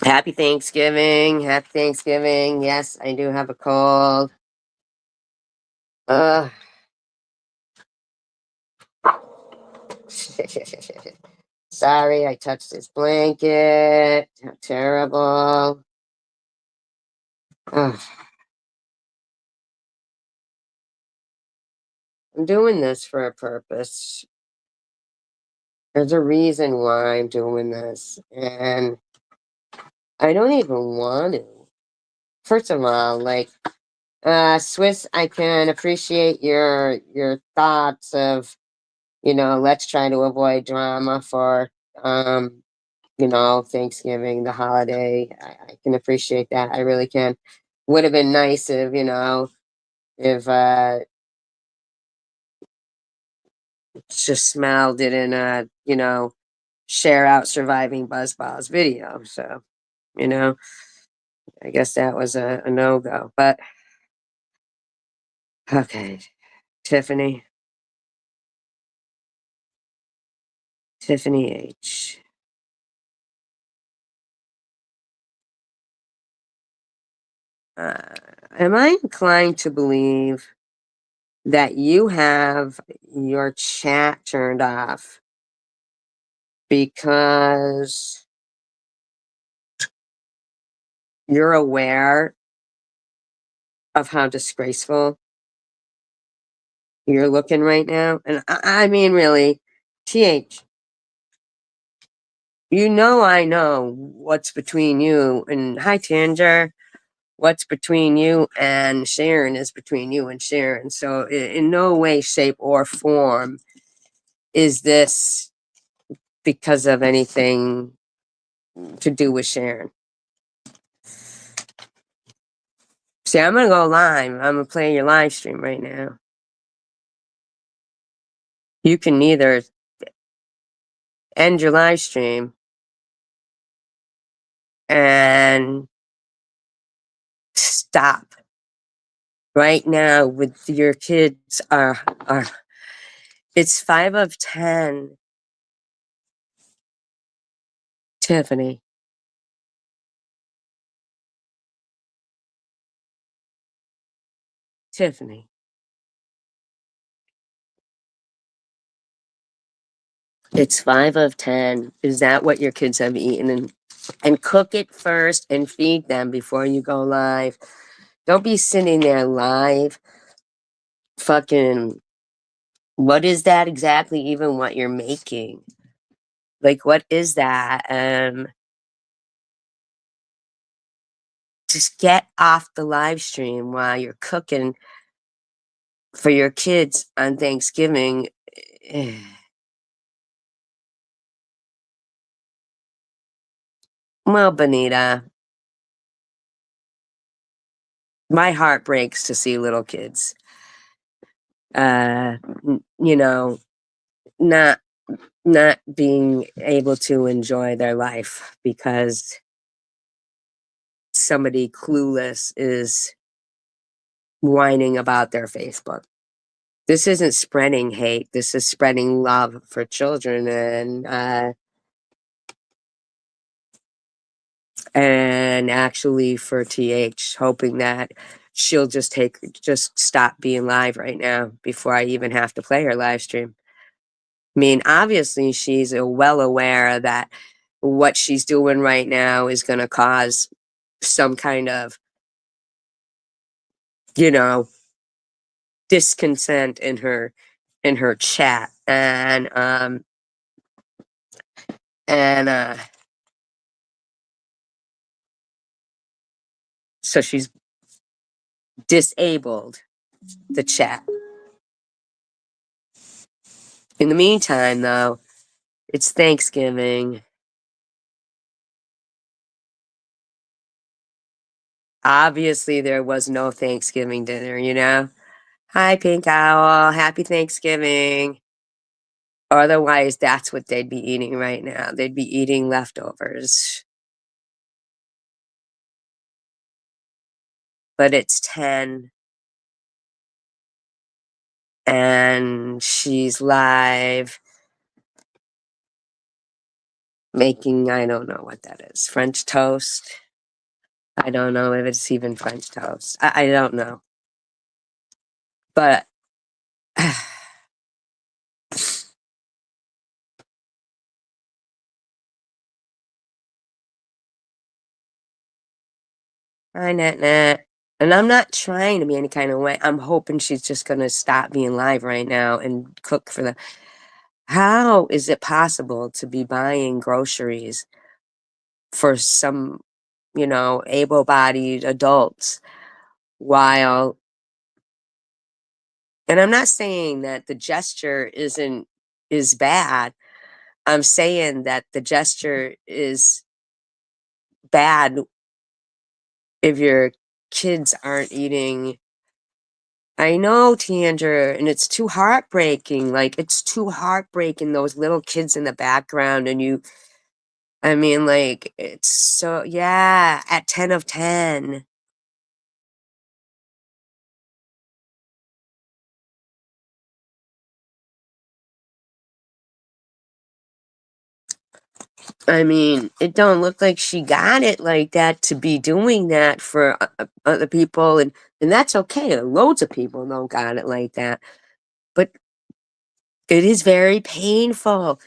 Happy Thanksgiving. Happy Thanksgiving. Yes, I do have a cold. Uh, sorry, I touched this blanket. How terrible. Ugh. I'm doing this for a purpose. There's a reason why I'm doing this, and I don't even want to. First of all, like, Swiss, I can appreciate your thoughts of, let's try to avoid drama for Thanksgiving, the holiday. I can appreciate that. I really can. Would have been nice if just Smell didn't share out surviving Buzzball's video. So, you know, I guess that was a no-go. But okay, Tiffany. Tiffany H. Am I inclined to believe that you have your chat turned off because you're aware of how disgraceful you're looking right now? And I mean, really, TH, I know what's between you and hi, Tanger. What's between you and Sharon is between you and Sharon. So, in no way, shape, or form is this because of anything to do with Sharon. See, I'm going to go live. I'm going to play your live stream right now. You can either end your live stream and stop right now with your kids are it's 5 of 10. Tiffany. Tiffany. It's 5 of 10. Is that what your kids have eaten? And cook it first and feed them before you go live. Don't be sitting there live fucking what is that exactly even what you're making? Like what is that? Just get off the live stream while you're cooking for your kids on Thanksgiving. Well, Benita, my heart breaks to see little kids, uh, you know, not not being able to enjoy their life because somebody clueless is whining about their Facebook. This isn't spreading hate. This is spreading love for children and actually for TH, hoping that she'll just stop being live right now before I even have to play her live stream. I mean, obviously she's well aware that what she's doing right now is going to cause some kind of, you know, discontent in her chat and so she's disabled the chat. In the meantime, though, it's Thanksgiving. Obviously, there was no Thanksgiving dinner, you know? Hi, Pink Owl. Happy Thanksgiving. Otherwise, that's what they'd be eating right now. They'd be eating leftovers. But it's 10 and she's live. making, I don't know what that is, French toast. I don't know if it's even French toast. I don't know. But nah. And I'm not trying to be any kind of way. I'm hoping she's just gonna stop being live right now and cook for them. How is it possible to be buying groceries for some, able-bodied adults while, and I'm not saying that the gesture is bad. I'm saying that the gesture is bad if your kids aren't eating. I know, Tandra, and it's too heartbreaking. Like, it's too heartbreaking, those little kids in the background, and I mean, like, it's so, yeah, at 10 of 10. I mean, it don't look like she got it like that to be doing that for other people, and that's okay. Loads of people don't got it like that, but it is very painful,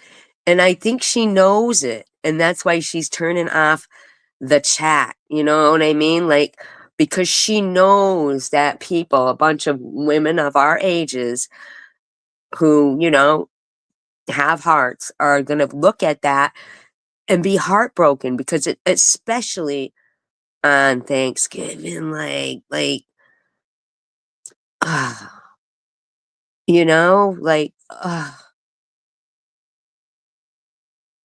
and I think she knows it, and that's why she's turning off the chat. You know what I mean? Like, because she knows that people, a bunch of women of our ages, who have hearts, are gonna look at that and be heartbroken because especially on Thanksgiving, ah, like,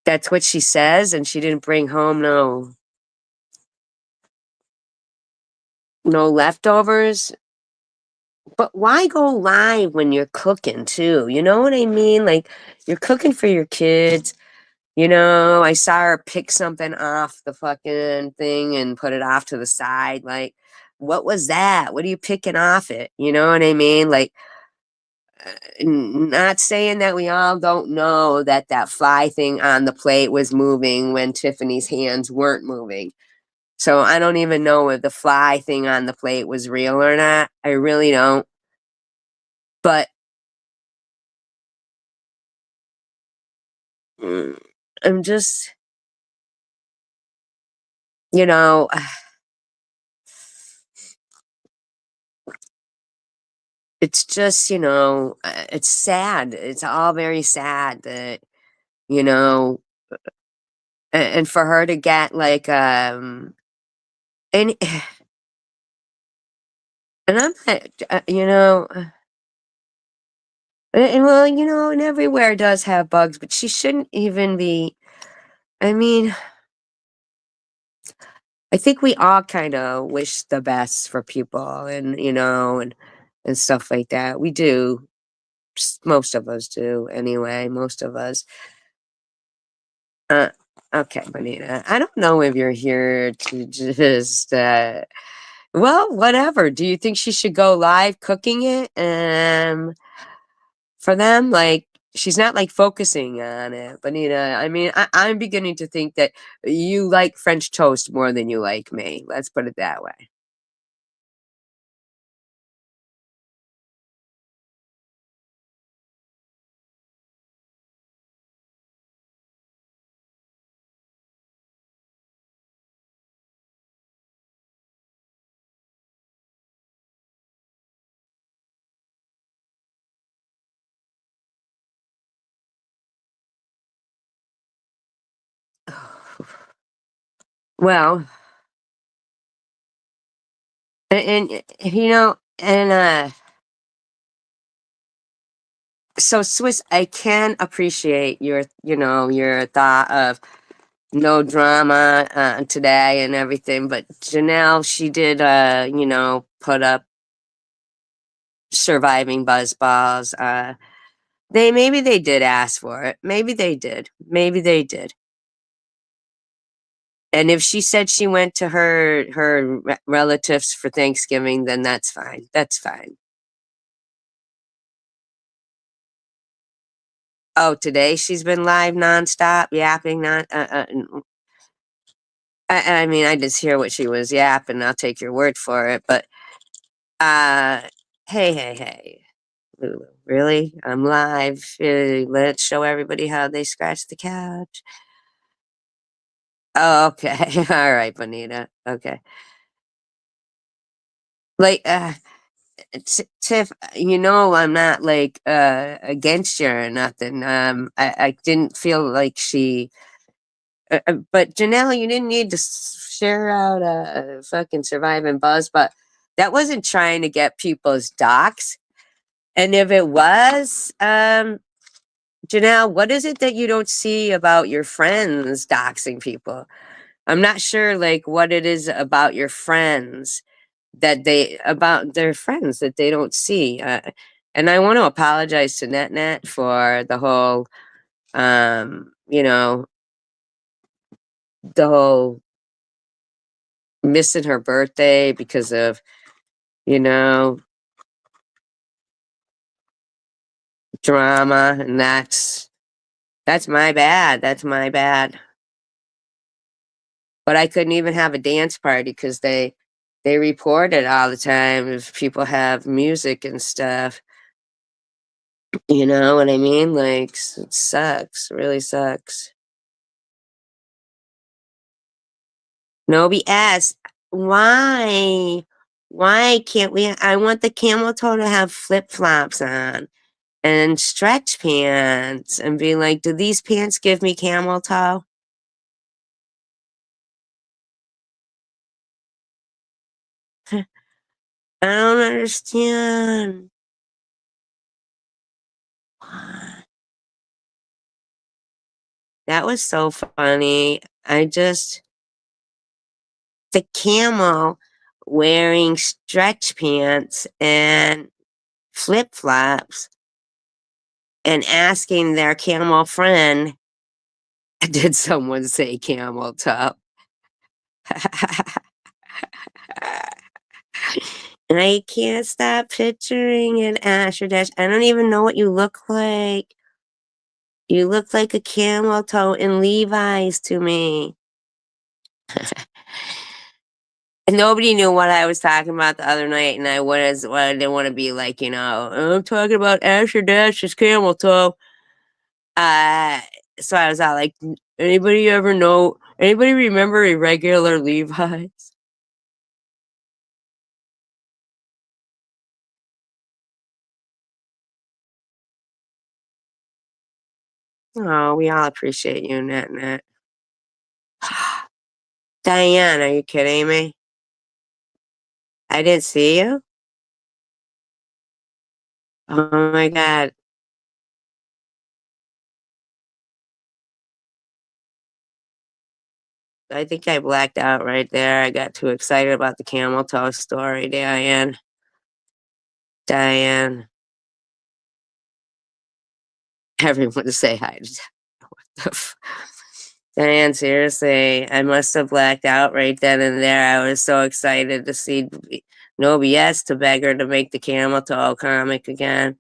that's what she says, and she didn't bring home no leftovers. But why go live when you're cooking too? You know what I mean? Like, you're cooking for your kids. I saw her pick something off the fucking thing and put it off to the side. Like, what was that? What are you picking off it? You know what I mean? Like, not saying that we all don't know that that fly thing on the plate was moving when Tiffany's hands weren't moving. So I don't even know if the fly thing on the plate was real or not. I really don't. But mm, I'm just, you know, it's just, it's sad. It's all very sad that, you know, and for her to get like, and, and I'm not, and well, and everywhere does have bugs, but she shouldn't even be. I mean, I think we all kind of wish the best for people, and and stuff like that. We do. Most of us do, anyway. Most of us. Uh, okay, Bonita. I don't know if you're here to just. Well, whatever. Do you think she should go live cooking it? For them, like, she's not, like, focusing on it, but, I mean, I'm beginning to think that you like French toast more than you like me, let's put it that way. Well, so Swiss, I can appreciate your thought of no drama, today and everything, but Janelle, she did, put up surviving buzzballs, maybe they did ask for it. Maybe they did. Maybe they did. And if she said she went to her relatives for Thanksgiving, then that's fine. That's fine. Oh, today she's been live nonstop, yapping non I mean, I just hear what she was yapping, I'll take your word for it, but, uh, hey, hey, hey, Lulu, really? I'm live, let's show everybody how they scratch the couch. Oh, okay, alright, Bonita, okay. Like, Tiff, I'm not, like, against you or nothing, I didn't feel like but Janelle, you didn't need to share out a fucking surviving buzz, but that wasn't trying to get people's docs. And if it was, Janelle, what is it that you don't see about your friends doxing people? I'm not sure, like, what it is about your friends about their friends that they don't see. And I want to apologize to NetNet for um, you know, the whole missing her birthday because of, you know, drama, and that's my bad. That's my bad. But I couldn't even have a dance party because they report it all the time if people have music and stuff. You know what I mean? Like, it sucks. Really sucks. No BS. Why? Why can't we? I want the camel toe to have flip flops on and stretch pants and be like, do these pants give me camel toe? I don't understand. That was so funny. The camel wearing stretch pants and flip flops and asking their camel friend, did someone say camel toe? And I can't stop picturing an Asher Dash. I don't even know what you look like. You look like a camel toe in Levi's to me. And nobody knew what I was talking about the other night, and I didn't want to be like, I'm talking about Asher Dash's camel toe. Uh, so I was all like, anybody remember irregular Levi's? Oh, we all appreciate you, Net. Diane, are you kidding me? I didn't see you? Oh my God. I think I blacked out right there. I got too excited about the camel toe story, Diane. Diane. Everyone say hi to Diane, seriously, I must have blacked out right then and there. I was so excited to see No BS to beg her to make the camel toe comic again.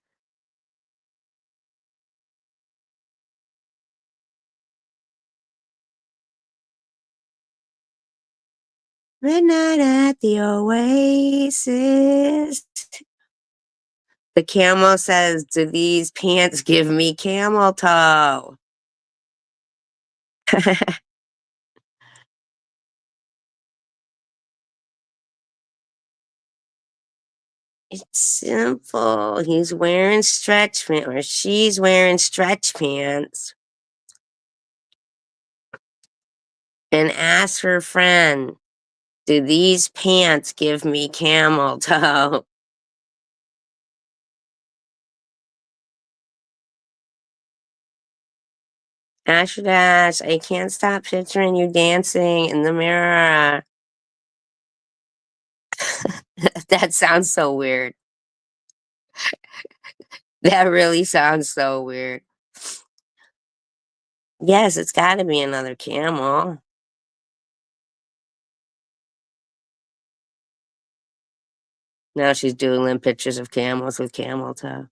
Midnight at the Oasis. The camel says, do these pants give me camel toe? It's simple. He's wearing stretch pants, or she's wearing stretch pants, and ask her friend, do these pants give me camel toe? Asher Dash, I can't stop picturing you dancing in the mirror. That sounds so weird. That really sounds so weird. Yes, it's gotta be another camel. Now she's doodling pictures of camels with camel toe.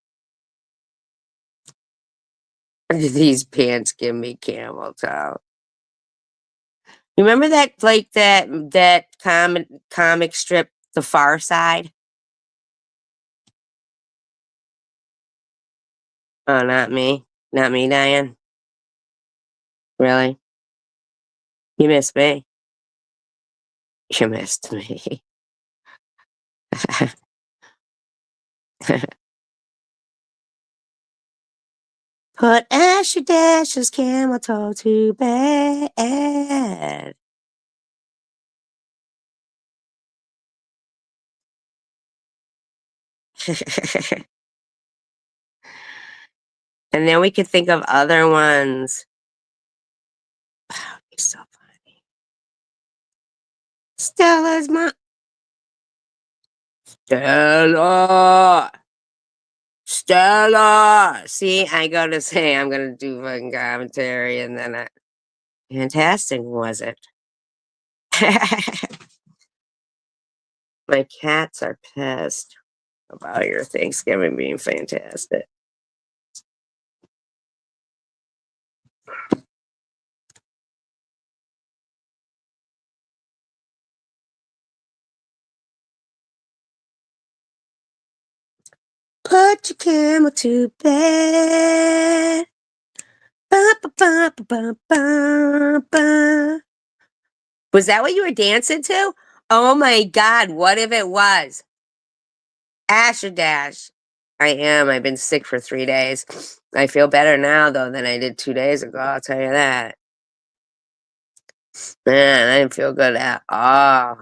These pants give me camel toe. You remember that, like, that comic strip, The Far Side? Oh, not me. Not me, Diane. Really? You missed me. You missed me. Put Asher Dash's camel toe to bed. And then we could think of other ones. Wow, you're so funny. Stella's mom. Stella! Stella! See, I go to say I'm gonna do fucking commentary, and then fantastic, was it? My cats are pissed about your Thanksgiving being fantastic. Put your camel to bed. Ba, ba, ba, ba, ba, ba, ba. Was that what you were dancing to? Oh my God, what if it was? Asher Dash. I am. I've been sick for 3 days. I feel better now, though, than I did 2 days ago. I'll tell you that. Man, I didn't feel good at all.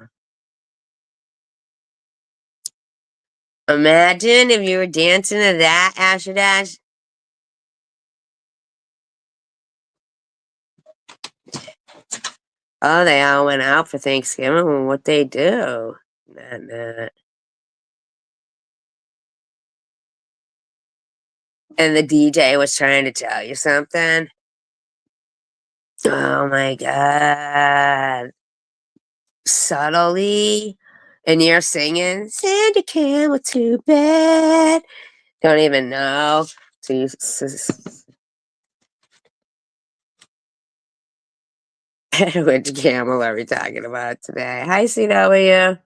Imagine if you were dancing to that, Asher Dash. Oh, they all went out for Thanksgiving. Well, what they do? Nah. And the DJ was trying to tell you something. Oh my God. Subtly. And you're singing, send your camel to bed. Don't even know. Which camel are we talking about today? Hi, CW.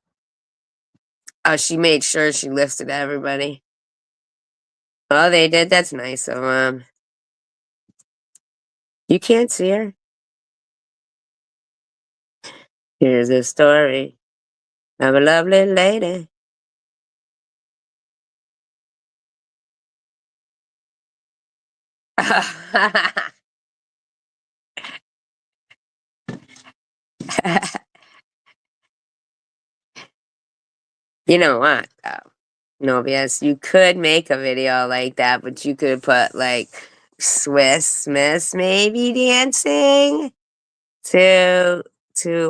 Oh, she made sure she listed everybody. Oh, they did? That's nice of them. You can't see her? Here's a story of a lovely lady. You know what, though? Novius, you could make a video like that, but you could put, like, Swiss Miss maybe dancing to put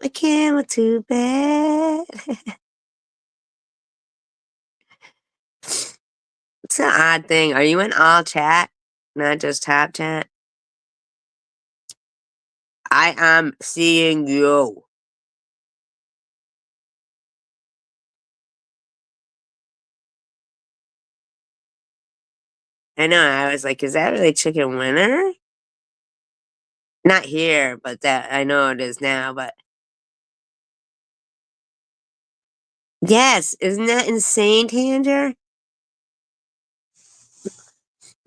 my camel to bed. It's an odd thing. Are you in all chat, not just top chat? I am seeing you. I know. I was like, is that really chicken winner? Not here, but that I know it is now. But yes, isn't that insane, Tanger?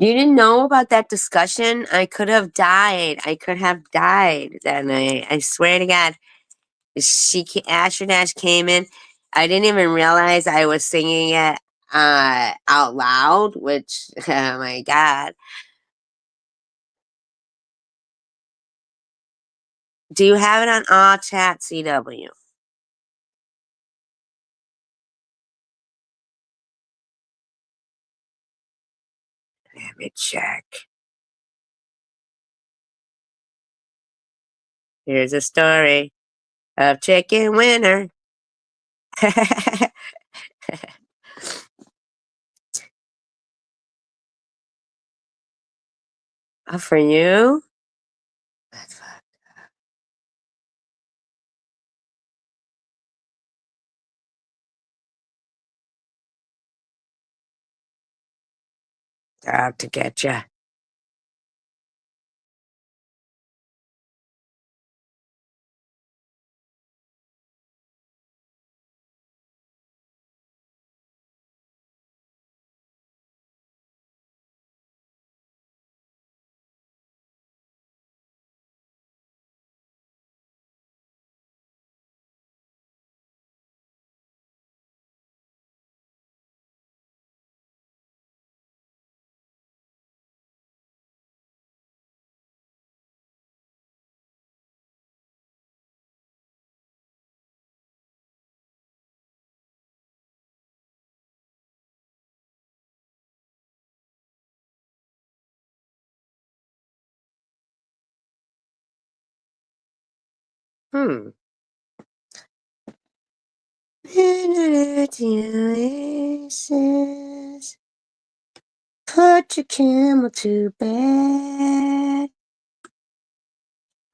You didn't know about that discussion? I could have died. I could have died that night. I swear to God. Asher Dash came in. I didn't even realize I was singing it out loud, which, oh my God. Do you have it on all chat, CW? Let me check. Here's a story of Chicken Winner. Oh, for you? That's fine. They're out to get you. Hmm. Oasis. Put your camel to bed.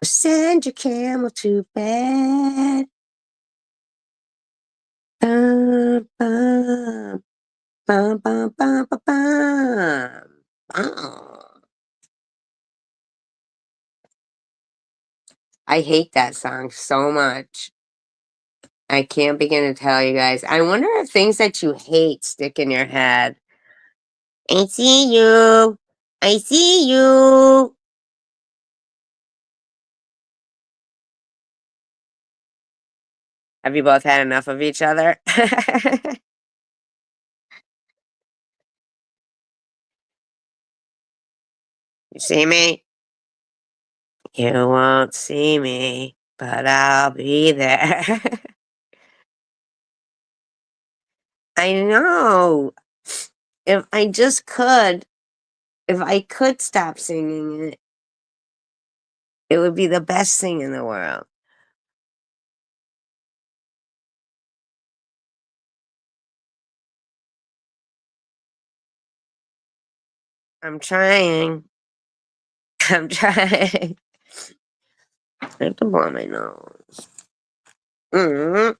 Send your camel to bed. Bum, bum, bum, bum, bum, bum, bum. Bum. I hate that song so much. I can't begin to tell you guys. I wonder if things that you hate stick in your head. I see you. I see you. Have you both had enough of each other? You see me? You won't see me, but I'll be there. I know. If I just could, if I could stop singing it, it would be the best thing in the world. I'm trying. I'm trying. I have to blow my nose. Mm-hmm.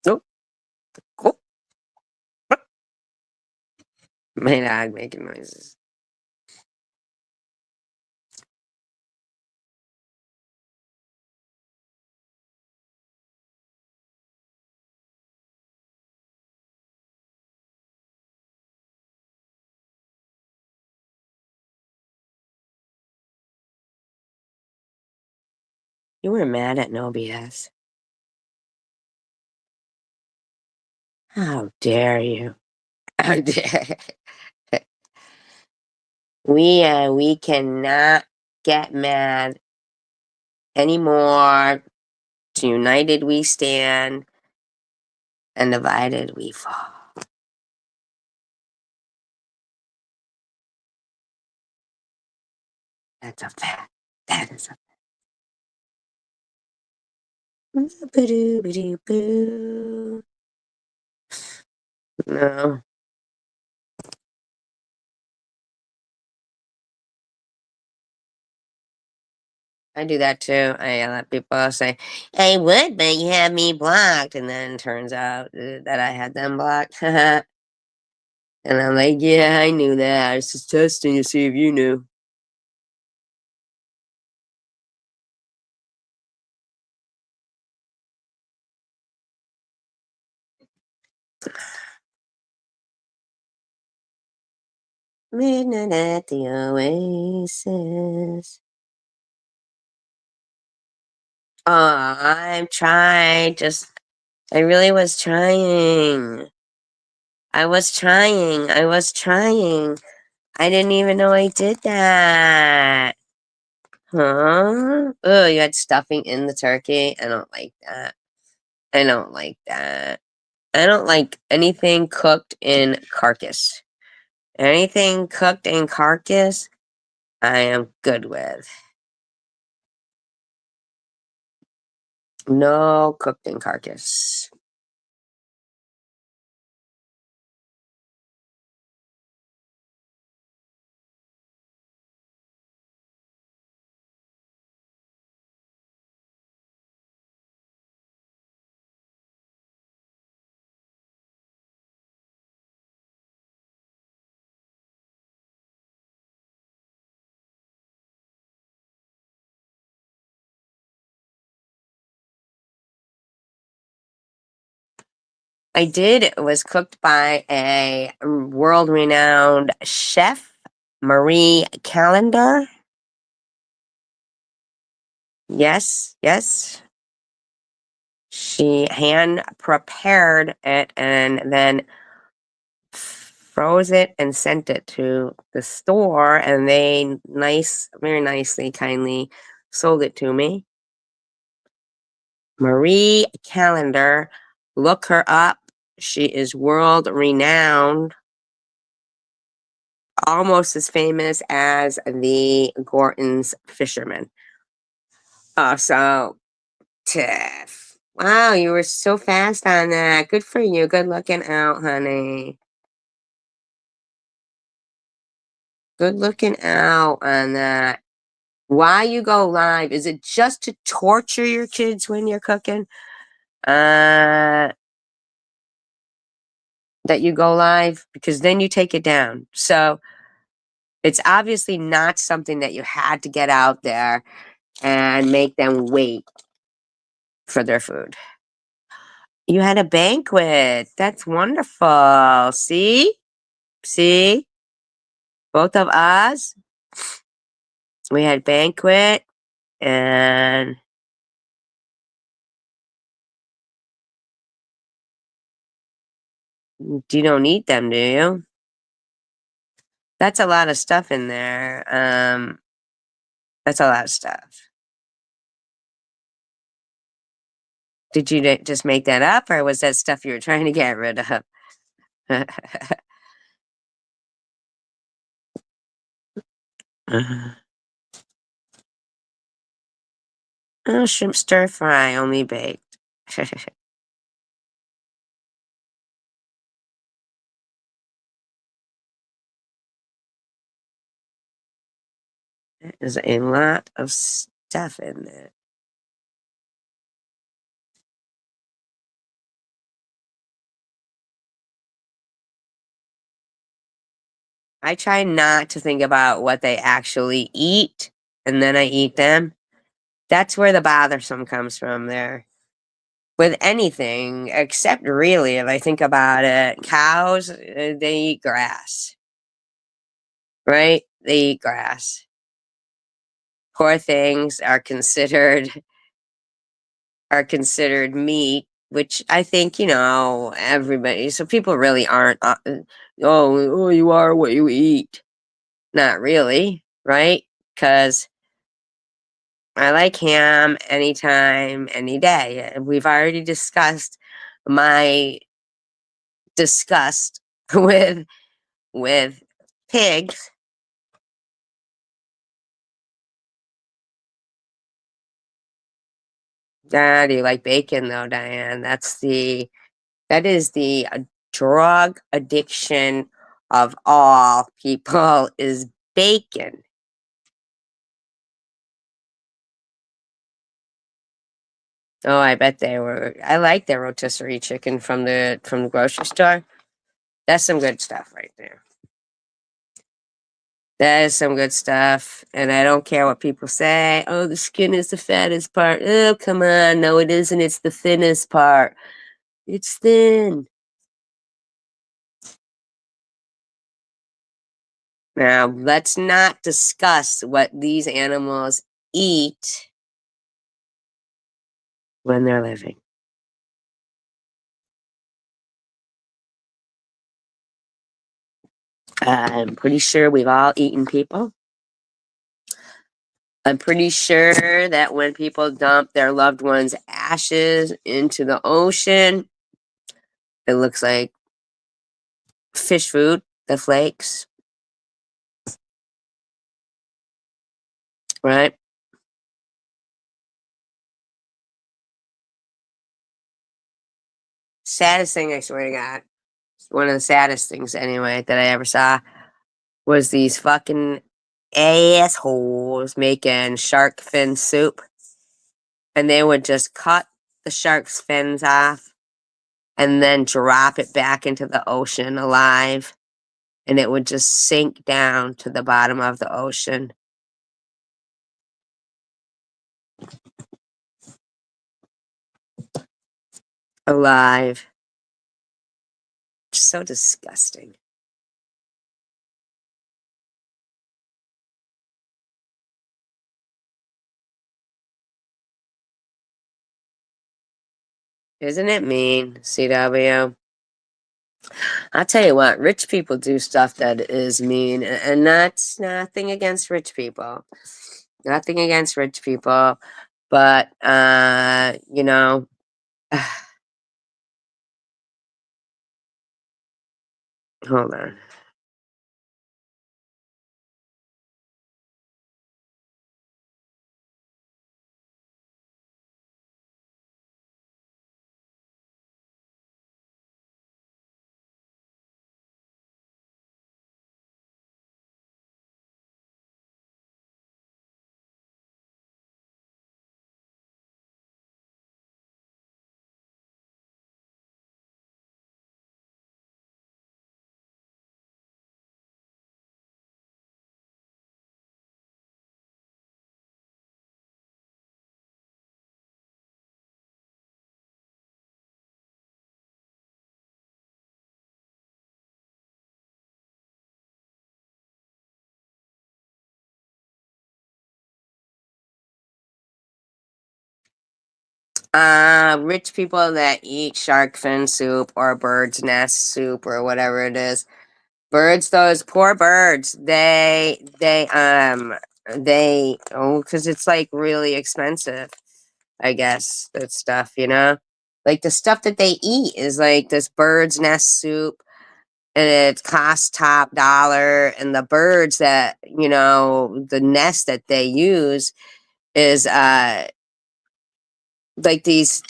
Nope. Oh, my dog making noises. You were mad at No BS. How dare you? How dare we cannot get mad anymore. United we stand, and divided we fall. That's a fact. That is a boo. No, I do that too. I let people say, I would, but you have me blocked. And then turns out that I had them blocked. And I'm like, yeah, I knew that. I was just testing to see if you knew. Midnight at the Oasis. Oh, I'm trying. I really was trying. I was trying. I was trying. I didn't even know I did that. Huh? Oh, you had stuffing in the turkey? I don't like that. I don't like that. I don't like anything cooked in carcass. Anything cooked in carcass, I am good with. No cooked in carcass. I did. It was cooked by a world-renowned chef, Marie Callender. Yes, yes. She hand prepared it and then froze it and sent it to the store, and they very nicely, kindly sold it to me. Marie Callender, look her up. She is world renowned, almost as famous as the Gorton's fisherman. Oh, so Tiff. Wow, you were so fast on that. Good for you. Good looking out, honey. Good looking out on that. Why you go live? Is it just to torture your kids when you're cooking? That you go live? Because then you take it down. So it's obviously not something that you had to get out there and make them wait for their food. You had a banquet. That's wonderful. See? See? Both of us. We had banquet and you don't eat them, do you? That's a lot of stuff in there. That's a lot of stuff. Did you just make that up, or was that stuff you were trying to get rid of? Oh, shrimp stir fry, only baked. There's a lot of stuff in there. I try not to think about what they actually eat, and then I eat them. That's where the bothersome comes from there. With anything, except really, if I think about it, cows, they eat grass, right? They eat grass. Poor things are considered meat, which I think, everybody, so people really aren't, oh, you are what you eat. Not really, right? Because I like ham anytime, any day. We've already discussed my disgust with pigs. Do you like bacon though, Diane? That is the drug addiction of all people is bacon. Oh, I bet they were. I like their rotisserie chicken from the grocery store. That's some good stuff right there. That is some good stuff, and I don't care what people say. Oh, the skin is the fattest part. Oh, come on. No, it isn't. It's the thinnest part. It's thin. Now, let's not discuss what these animals eat when they're living. I'm pretty sure we've all eaten people. I'm pretty sure that when people dump their loved ones' ashes into the ocean, it looks like fish food, the flakes, right? Saddest thing, I swear to God, one of the saddest things anyway that I ever saw was these fucking assholes making shark fin soup. And they would just cut the shark's fins off and then drop it back into the ocean alive. And it would just sink down to the bottom of the ocean alive. so disgusting. Isn't it mean, CW? I'll tell you what, rich people do stuff that is mean, and that's nothing against rich people. Nothing against rich people, but you know, hold on. Rich people that eat shark fin soup or bird's nest soup or whatever it is. Birds, those poor birds, because it's like really expensive, I guess, that stuff, Like the stuff that they eat is like this bird's nest soup and it costs top dollar. And the birds that, the nest that they use is, like these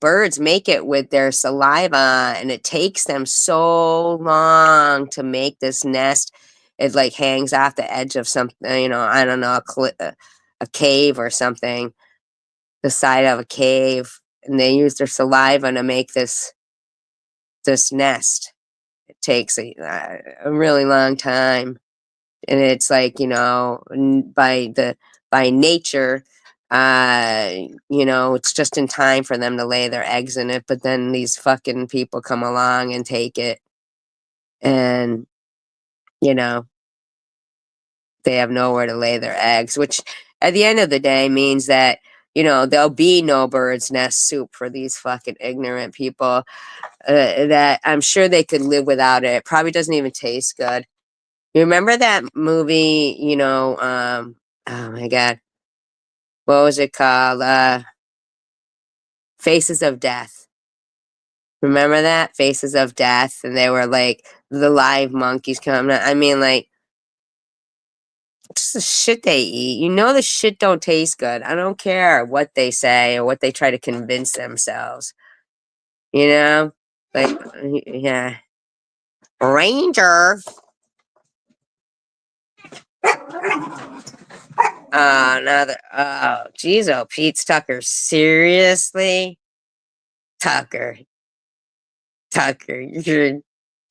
birds make it with their saliva, and it takes them so long to make this nest. It like hangs off the edge of something, I don't know, a cave or something, the side of a cave, and they use their saliva to make this nest. It takes a really long time, and it's like, by nature, it's just in time for them to lay their eggs in it, but then these fucking people come along and take it, and you know they have nowhere to lay their eggs, which at the end of the day means that there'll be no bird's nest soup for these fucking ignorant people, that I'm sure they could live without it. It probably doesn't even taste good. You remember that movie, oh my god, what was it called? Faces of Death. Remember that? Faces of Death, and they were like the live monkeys coming out. I mean, like, just the shit they eat. The shit don't taste good. I don't care what they say or what they try to convince themselves. You know? Like, yeah. Ranger. Another. Oh, geez, oh, Pete's Tucker. Seriously? Tucker. Tucker.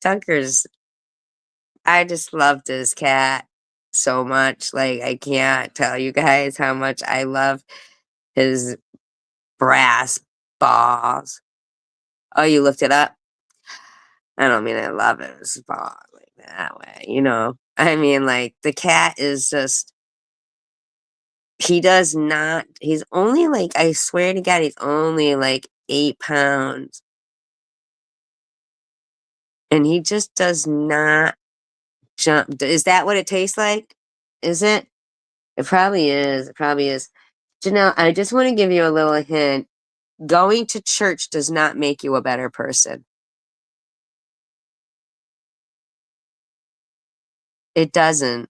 Tucker's. I just love this cat so much. Like, I can't tell you guys how much I love his brass balls. Oh, you looked it up? I don't mean I love his balls like that way. I mean, like, the cat is just. He does not. He's only like, I swear to God, he's only like 8 pounds. And he just does not jump. Is that what it tastes like? Is it? It probably is. It probably is. Janelle, I just want to give you a little hint. Going to church does not make you a better person. It doesn't.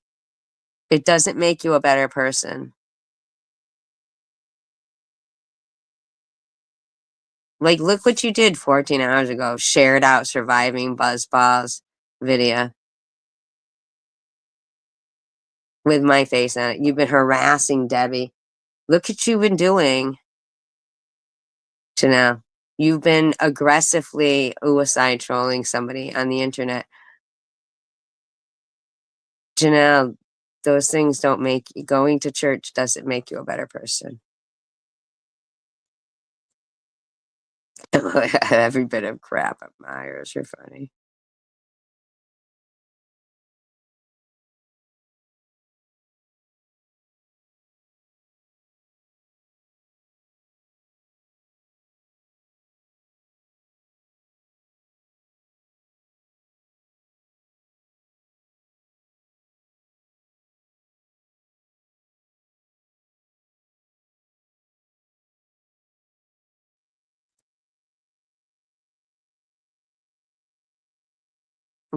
It doesn't make you a better person. Like, look what you did 14 hours ago. Shared out surviving Buzzballs video with my face on it. You've been harassing Debbie. Look what you've been doing, Janelle. You've been aggressively suicide trolling somebody on the internet. Janelle, those things don't make going to church doesn't make you a better person. Every bit of crap admires. You're funny.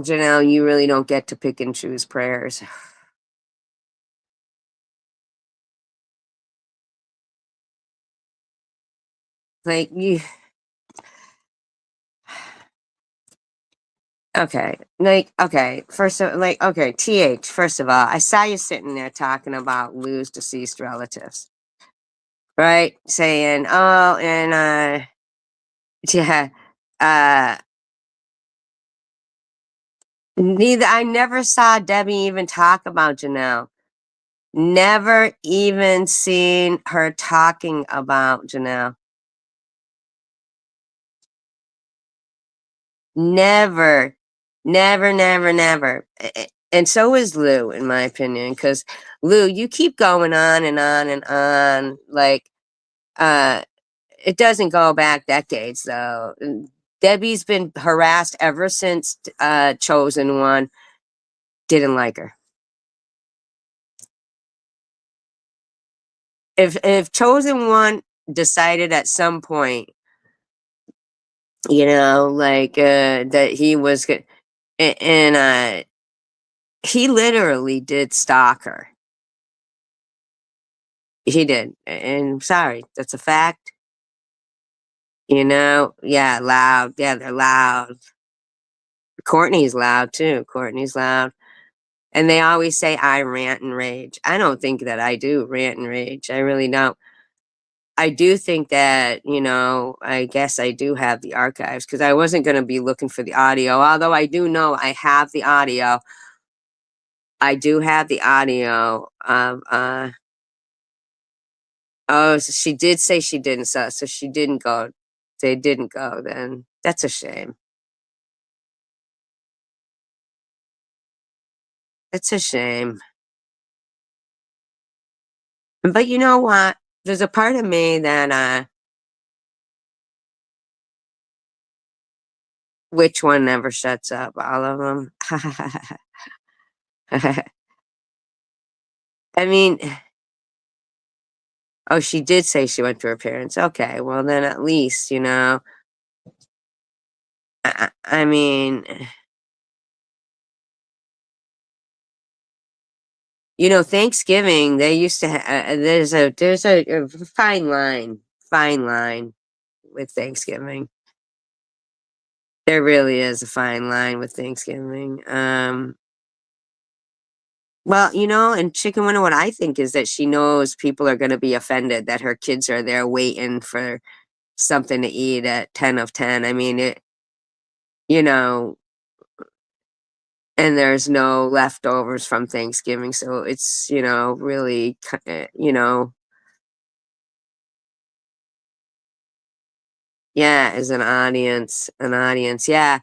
Janelle, you really don't get to pick and choose prayers. Like, you okay, like, okay, first of like, okay, TH, first of all, I saw you sitting there talking about Lou's deceased relatives, right? Saying, "Oh, and, yeah, uh, neither I never saw Debbie even talk about Janelle. Never even seen her talking about Janelle. Never. Never, never, never. And so is Lou, in my opinion, because Lou, you keep going on and on and on. Like, uh, it doesn't go back decades, though. Debbie's been harassed ever since Chosen One didn't like her. If Chosen One decided at some point, like that he was good, and he literally did stalk her. He did, and sorry, that's a fact. Yeah, loud. Yeah, they're loud. Courtney's loud too. Courtney's loud. And they always say I rant and rage. I don't think that I do rant and rage. I really don't. I do think that, I guess I do have the archives because I wasn't going to be looking for the audio. Although I do know I have the audio. I do have the audio of, oh, so she did say she didn't. So she didn't go. They didn't go then. That's a shame. It's a shame. But you know what? There's a part of me that, which one never shuts up? All of them. I mean, oh, she did say she went to her parents. Okay, well then at least, I mean, Thanksgiving, they used to there's a fine line with Thanksgiving. There really is a fine line with Thanksgiving. Well, and Chicken Winter, what I think is that she knows people are going to be offended that her kids are there waiting for something to eat at 10 of 10. I mean, you know, and there's no leftovers from Thanksgiving. So it's, really, yeah, as an audience. Yeah.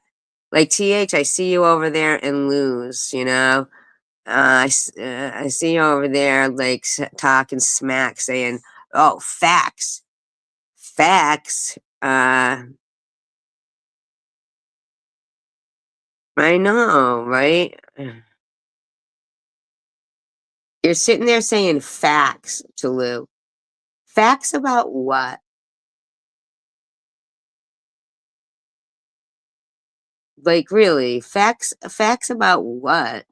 Like TH, I see you over there and lose. I see you over there, like talking smack, saying, "Oh, facts, facts." I know, right? You're sitting there saying facts to Lou. Facts about what? Like, really? Facts about what?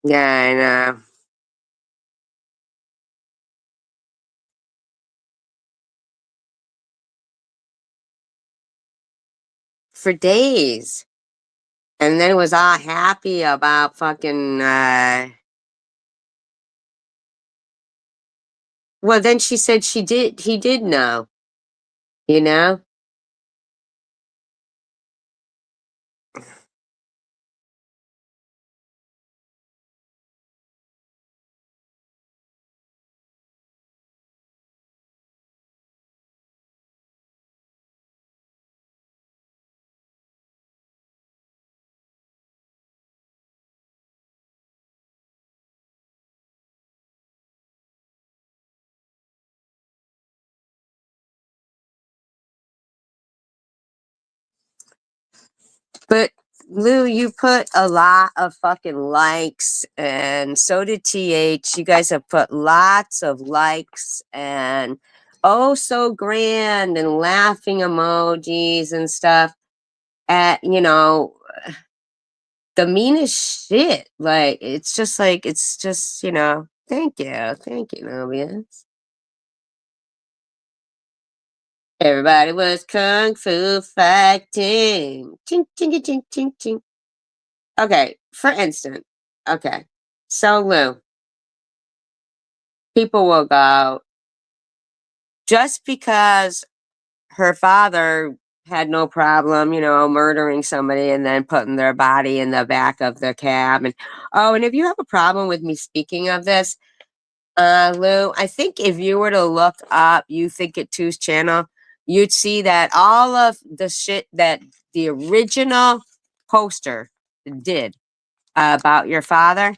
Yeah, I know. for days. And then was all happy about fucking, well, then she said he did know, you know? But Lou, you put a lot of fucking likes, and so did TH. You guys have put lots of likes and oh so grand and laughing emojis and stuff at, the meanest shit. It's just, thank you. Thank you, Novius. Everybody was kung fu fighting. Ching, ching, ching, ching, ching. Okay, for instance, okay. So Lou, people will go, just because her father had no problem, murdering somebody and then putting their body in the back of the cab. And oh, and if you have a problem with me speaking of this, Lou, I think if you were to look up You Think It Too's channel, you'd see that all of the shit that the original poster did about your father,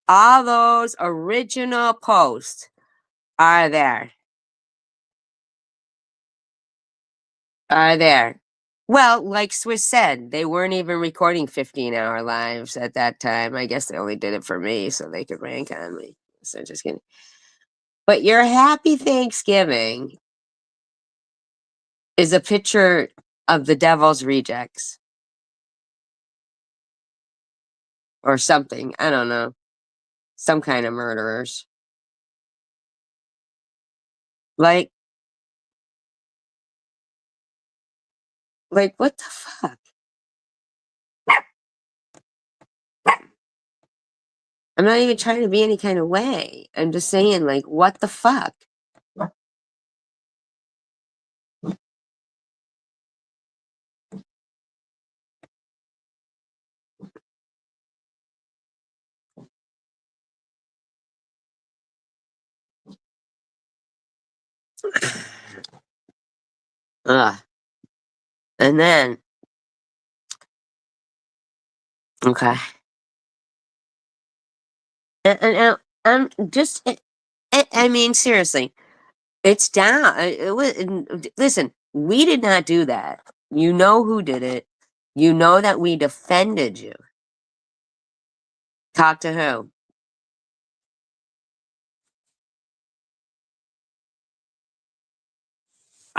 all those original posts are there. Are there. Well, like Swiss said, they weren't even recording 15-hour lives at that time. I guess they only did it for me so they could rank on me. So just kidding. But your happy Thanksgiving is a picture of the devil's rejects or something. I don't know. Some kind of murderers. Like, what the fuck? I'm not even trying to be any kind of way. I'm just saying, what the fuck? Ugh. And then, okay. And I'm just, I mean, seriously, it's down. Listen, we did not do that. You know who did it. You know that we defended you. Talk to who?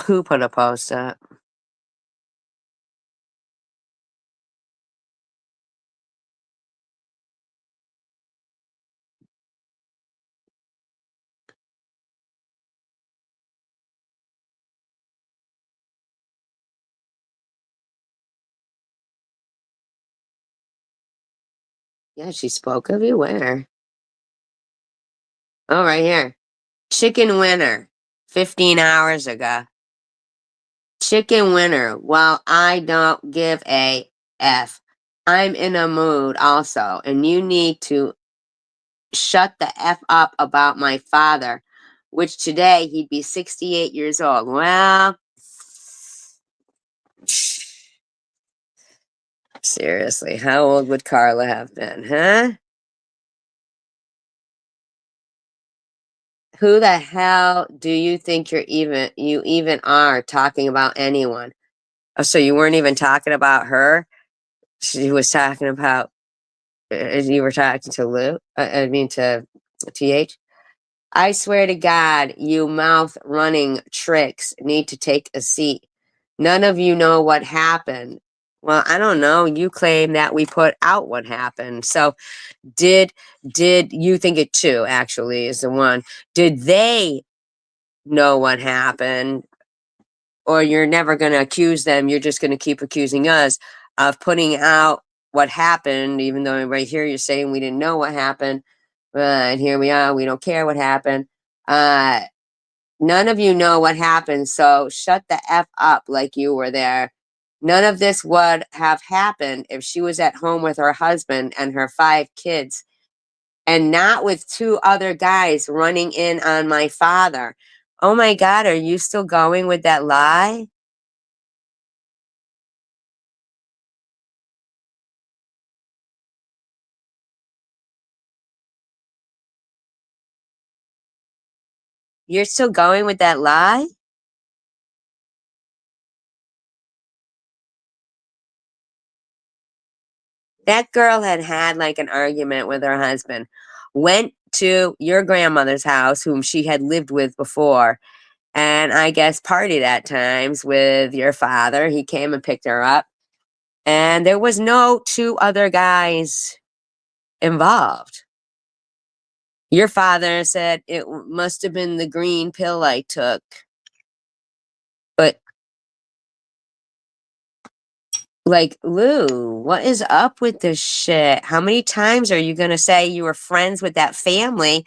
Who put a post up? Yeah, she spoke of you. Where? Oh, right here. Chicken winner. 15 hours ago. Chicken winner. Well, I don't give a F. I'm in a mood also, and you need to shut the F up about my father, which today he'd be 68 years old. Well, seriously, how old would Carla have been, huh? Who the hell do you think you even are talking about anyone? Oh, so you weren't even talking about her? She was talking about, you were talking to Lou? I mean to TH? I swear to God, you mouth running tricks need to take a seat. None of you know what happened. Well, I don't know. You claim that we put out what happened. So did you think it too, actually, is the one. Did they know what happened? or you're never going to accuse them. You're just going to keep accusing us of putting out what happened, even though right here you're saying we didn't know what happened. And here we are. We don't care what happened. None of you know what happened, so shut the F up like you were there. None of this would have happened if she was at home with her husband and her 5 kids and not with 2 other guys running in on my father. Oh my God, are you still going with that lie? You're still going with that lie? That girl had had like an argument with her husband, went to your grandmother's house, whom she had lived with before, and I guess partied at times with your father. He came and picked her up, and there was no 2 other guys involved. Your father said it must have been the green pill I took. But, like, Lou, what is up with this shit? How many times are you going to say you were friends with that family?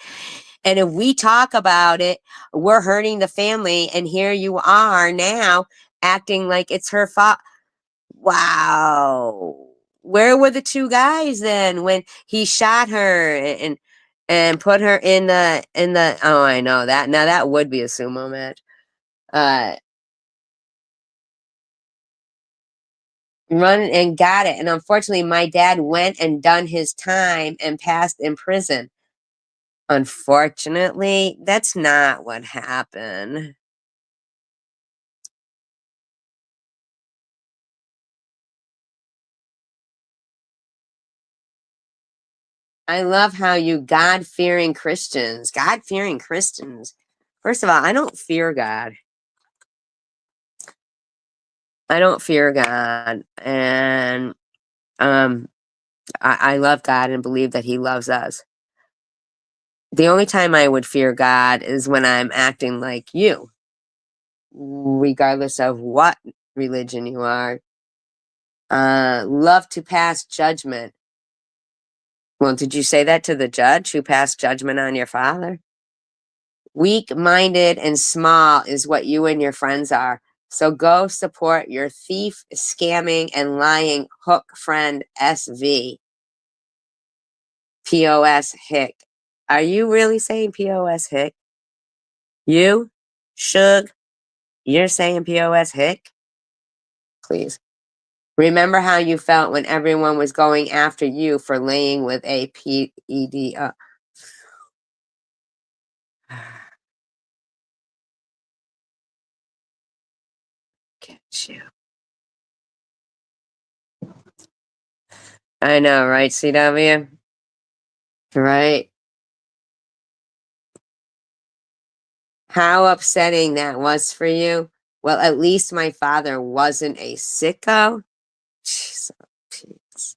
And if we talk about it, we're hurting the family. And here you are now acting like it's her fault. Wow. Where were the 2 guys then when he shot her and put her in the oh, I know that. Now that would be a sumo match. Uh Run and got it. And unfortunately my dad went and done his time and passed in prison. Unfortunately, that's not what happened. I love how you God-fearing Christians, God-fearing Christians. First of all, I don't fear God. I don't fear God, and um, I love God and believe that He loves us. The only time I would fear God is when I'm acting like you, regardless of what religion you are. Love to pass judgment. Well, did you say that to the judge who passed judgment on your father? Weak-minded and small is what you and your friends are. So go support your thief, scamming, and lying hook friend SV. POS Hick. Are you really saying POS Hick? You? Shug? You're saying POS Hick? Please. Remember how you felt when everyone was going after you for laying with a PED. Get you. I know, right, CW? Right? How upsetting that was for you. Well, at least my father wasn't a sicko. Jeez, jeez.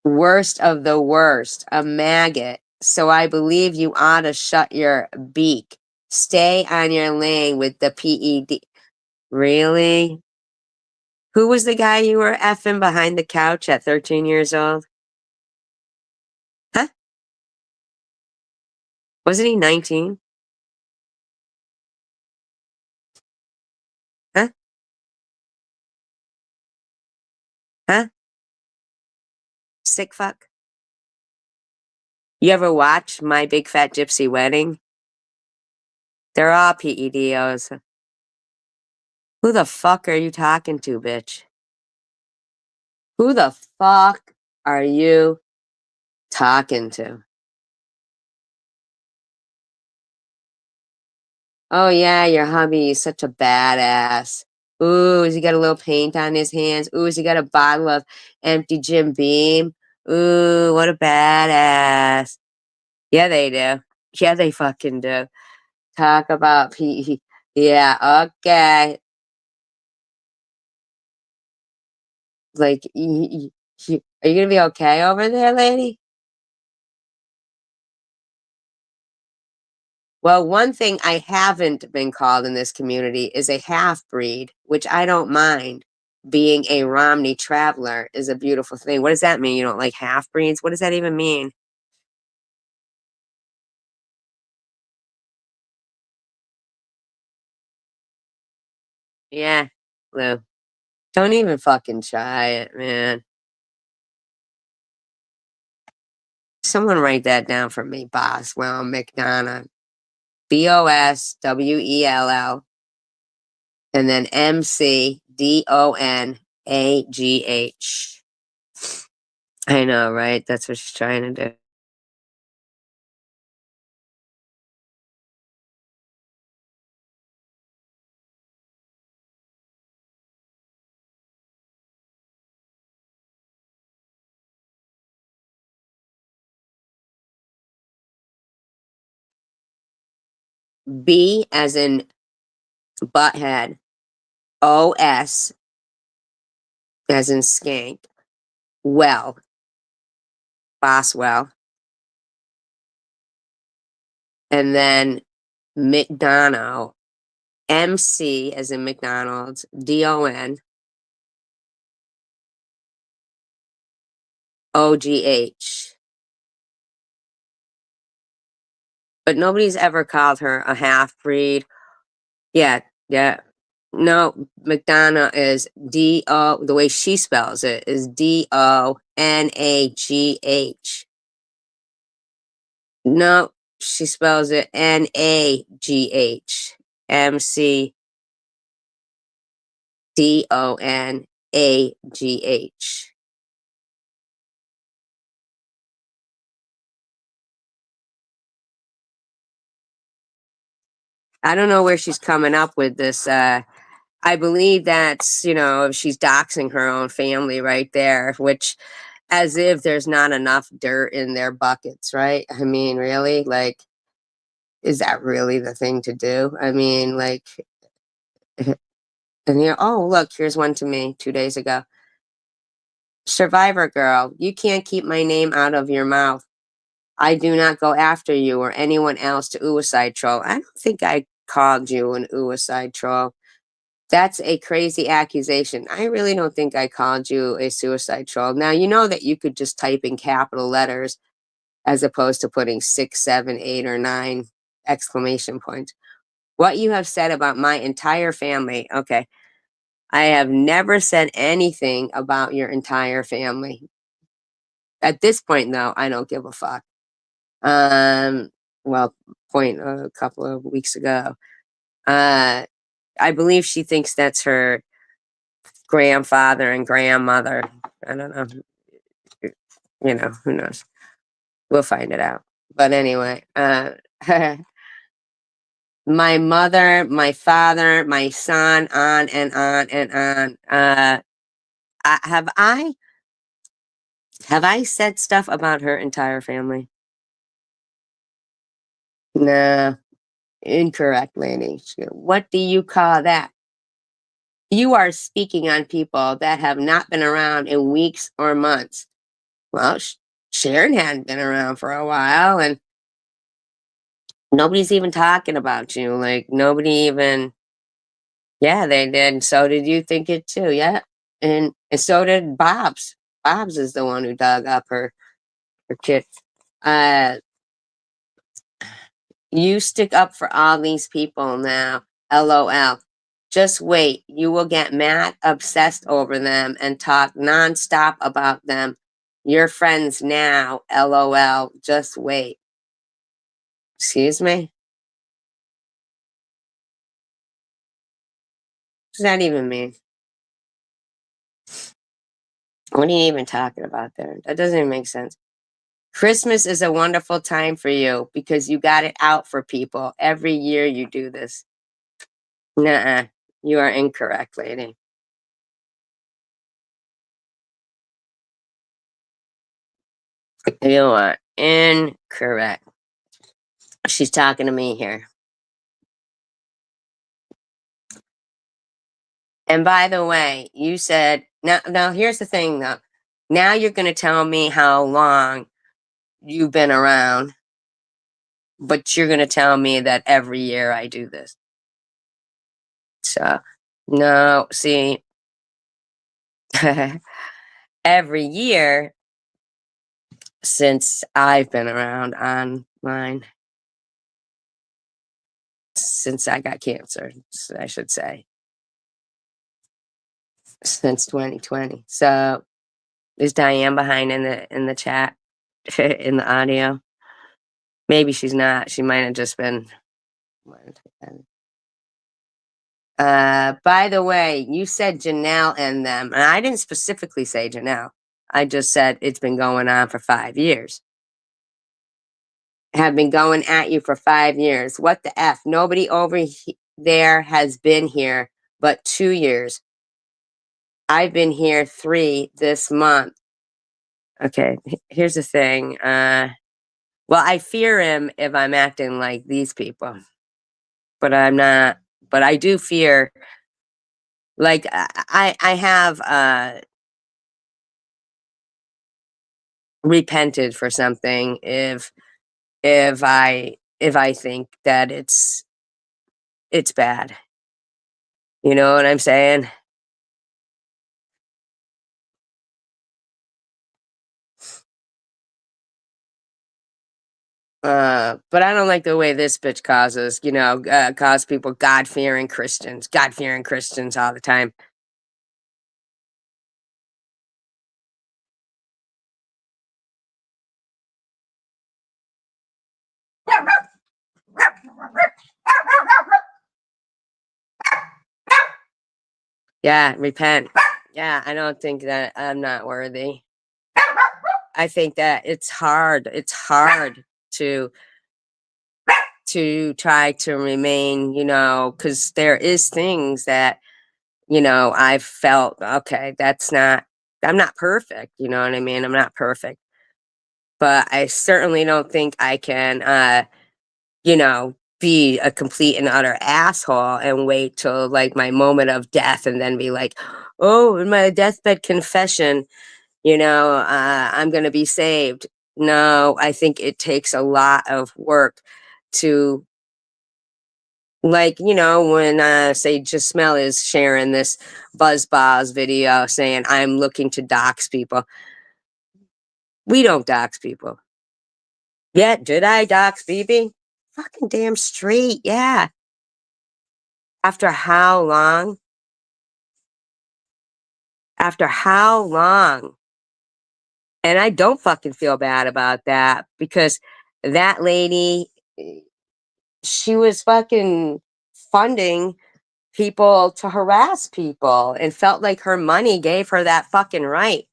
Worst of the worst, a maggot. So I believe you ought to shut your beak. Stay on your lane with the PED. Really? Who was the guy you were effing behind the couch at 13 years old? Huh? Wasn't he 19? Huh? Huh? Sick fuck? You ever watch My Big Fat Gypsy Wedding? They're all PEDOs. Who the fuck are you talking to, bitch? Who the fuck are you talking to? Oh yeah, your hubby is such a badass. Ooh, has he got a little paint on his hands? Ooh, has he got a bottle of empty Jim Beam? Ooh, what a badass. Yeah, they do. Yeah, they fucking do. Talk about P. Yeah, okay. Like, are you gonna be okay over there, lady? Well, one thing I haven't been called in this community is a half breed, which I don't mind. Being a Romney traveler is a beautiful thing. What does that mean? You don't like half breeds? What does that even mean? Yeah, Lou. Don't even fucking try it, man. Someone write that down for me, Boswell McDonough. Boswell, and then Mcdonagh. I know, right? That's what she's trying to do. B as in butthead. OS as in skank. Well, Boswell. And then McDonough. MC as in McDonald's. DONOGH. But nobody's ever called her a half breed. Yeah, yeah. No, McDonough is D-O, the way she spells it is DONAGH. No, she spells it NAGH. McDonagh. I don't know where she's coming up with this. I believe that's, she's doxing her own family right there, which as if there's not enough dirt in their buckets, right? I mean, really? Like, is that really the thing to do? I mean, like, and oh, look, here's one to me 2 days ago. Survivor girl, you can't keep my name out of your mouth. I do not go after you or anyone else to suicide troll. I don't think I called you an suicide troll. That's a crazy accusation. I really don't think I called you a suicide troll. Now, you know that you could just type in capital letters as opposed to putting 6, 7, 8, or 9 exclamation points. What you have said about my entire family. Okay. I have never said anything about your entire family. At this point, though, I don't give a fuck. Um, well, point a couple of weeks ago. Uh, I believe she thinks that's her grandfather and grandmother. I don't know. Who knows? We'll find it out. But anyway, my mother, my father, my son, on and on and on. Have I said stuff about her entire family? Nah, incorrect, lady. What do you call that? You are speaking on people that have not been around in weeks or months. Well, Sharon hadn't been around for a while, and nobody's even talking about you. Like, nobody even, yeah, they did. So did you think it too? Yeah. And so did Bob's. Bob's is the one who dug up her kid. Uh, you stick up for all these people now. LOL. Just wait. You will get mad, obsessed over them, and talk nonstop about them. You're friends now. LOL. Just wait. Excuse me? What does that even mean? What are you even talking about there? That doesn't even make sense. Christmas is a wonderful time for you because you got it out for people. Every year you do this. Nuh-uh. You are incorrect, lady. You are incorrect. She's talking to me here. And by the way, you said now here's the thing though. Now you're gonna tell me how long you've been around. but you're gonna tell me that every year I do this. So, no, see, every year since I've been around online, since I got cancer, I should say, since 2020. So, is Diane behind in the chat, in the audio? Maybe she's not. She might have just been. By the way, you said Janelle and them, and I didn't specifically say Janelle. I just said it's been going on for 5 years. Have been going at you for 5 years. What the F? Nobody over there has been here but 2 years. I've been here 3 this month. Okay, here's the thing. Well, I fear him if I'm acting like these people, but I'm not. But I do fear, like I have repented for something if I think that it's bad. You know what I'm saying? But I don't like the way this bitch causes, cause people God fearing Christians all the time. Yeah, repent. Yeah, I don't think that I'm not worthy. I think that it's hard. It's hard to try to remain, because there is things that, I've felt, okay, I'm not perfect, you know what I mean? I'm not perfect. But I certainly don't think I can, be a complete and utter asshole and wait till like my moment of death and then be like, oh, in my deathbed confession, I'm going to be saved. No, I think it takes a lot of work to, like, when, say, Jasmel is sharing this BuzzBoz video saying, I'm looking to dox people. We don't dox people. Yeah, did I dox BB? Fucking damn straight, yeah. After how long? After how long? And I don't fucking feel bad about that because that lady, she was fucking funding people to harass people and felt like her money gave her that fucking right.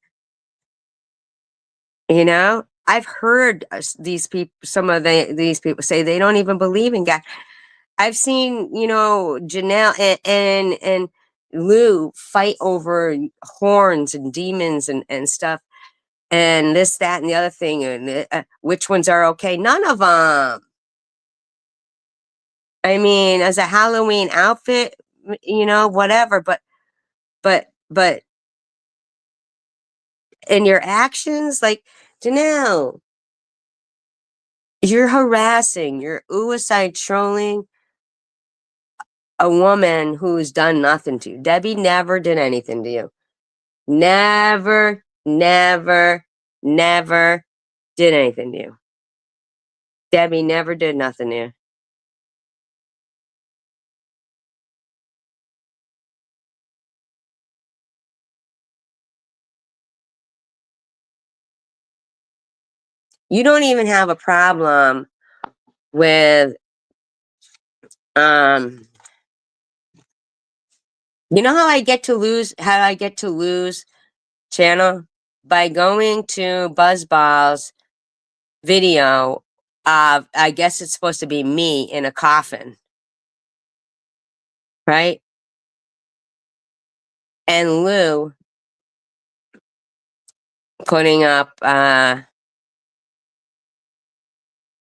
I've heard these people, these people say they don't even believe in God. I've seen, Janelle and Lou fight over horns and demons and stuff, and this, that, and the other thing, and which ones are okay? None of them. I mean, as a Halloween outfit, whatever, but in your actions, like, Janelle, you're harassing, you're suicide trolling a woman who's done nothing to you. Debbie never did anything to you. Never, never, never did anything to you. Debbie never did nothing to you. You don't even have a problem with, how I get to lose channel? By going to Buzzball's video of, I guess it's supposed to be me in a coffin, right? And Lou putting up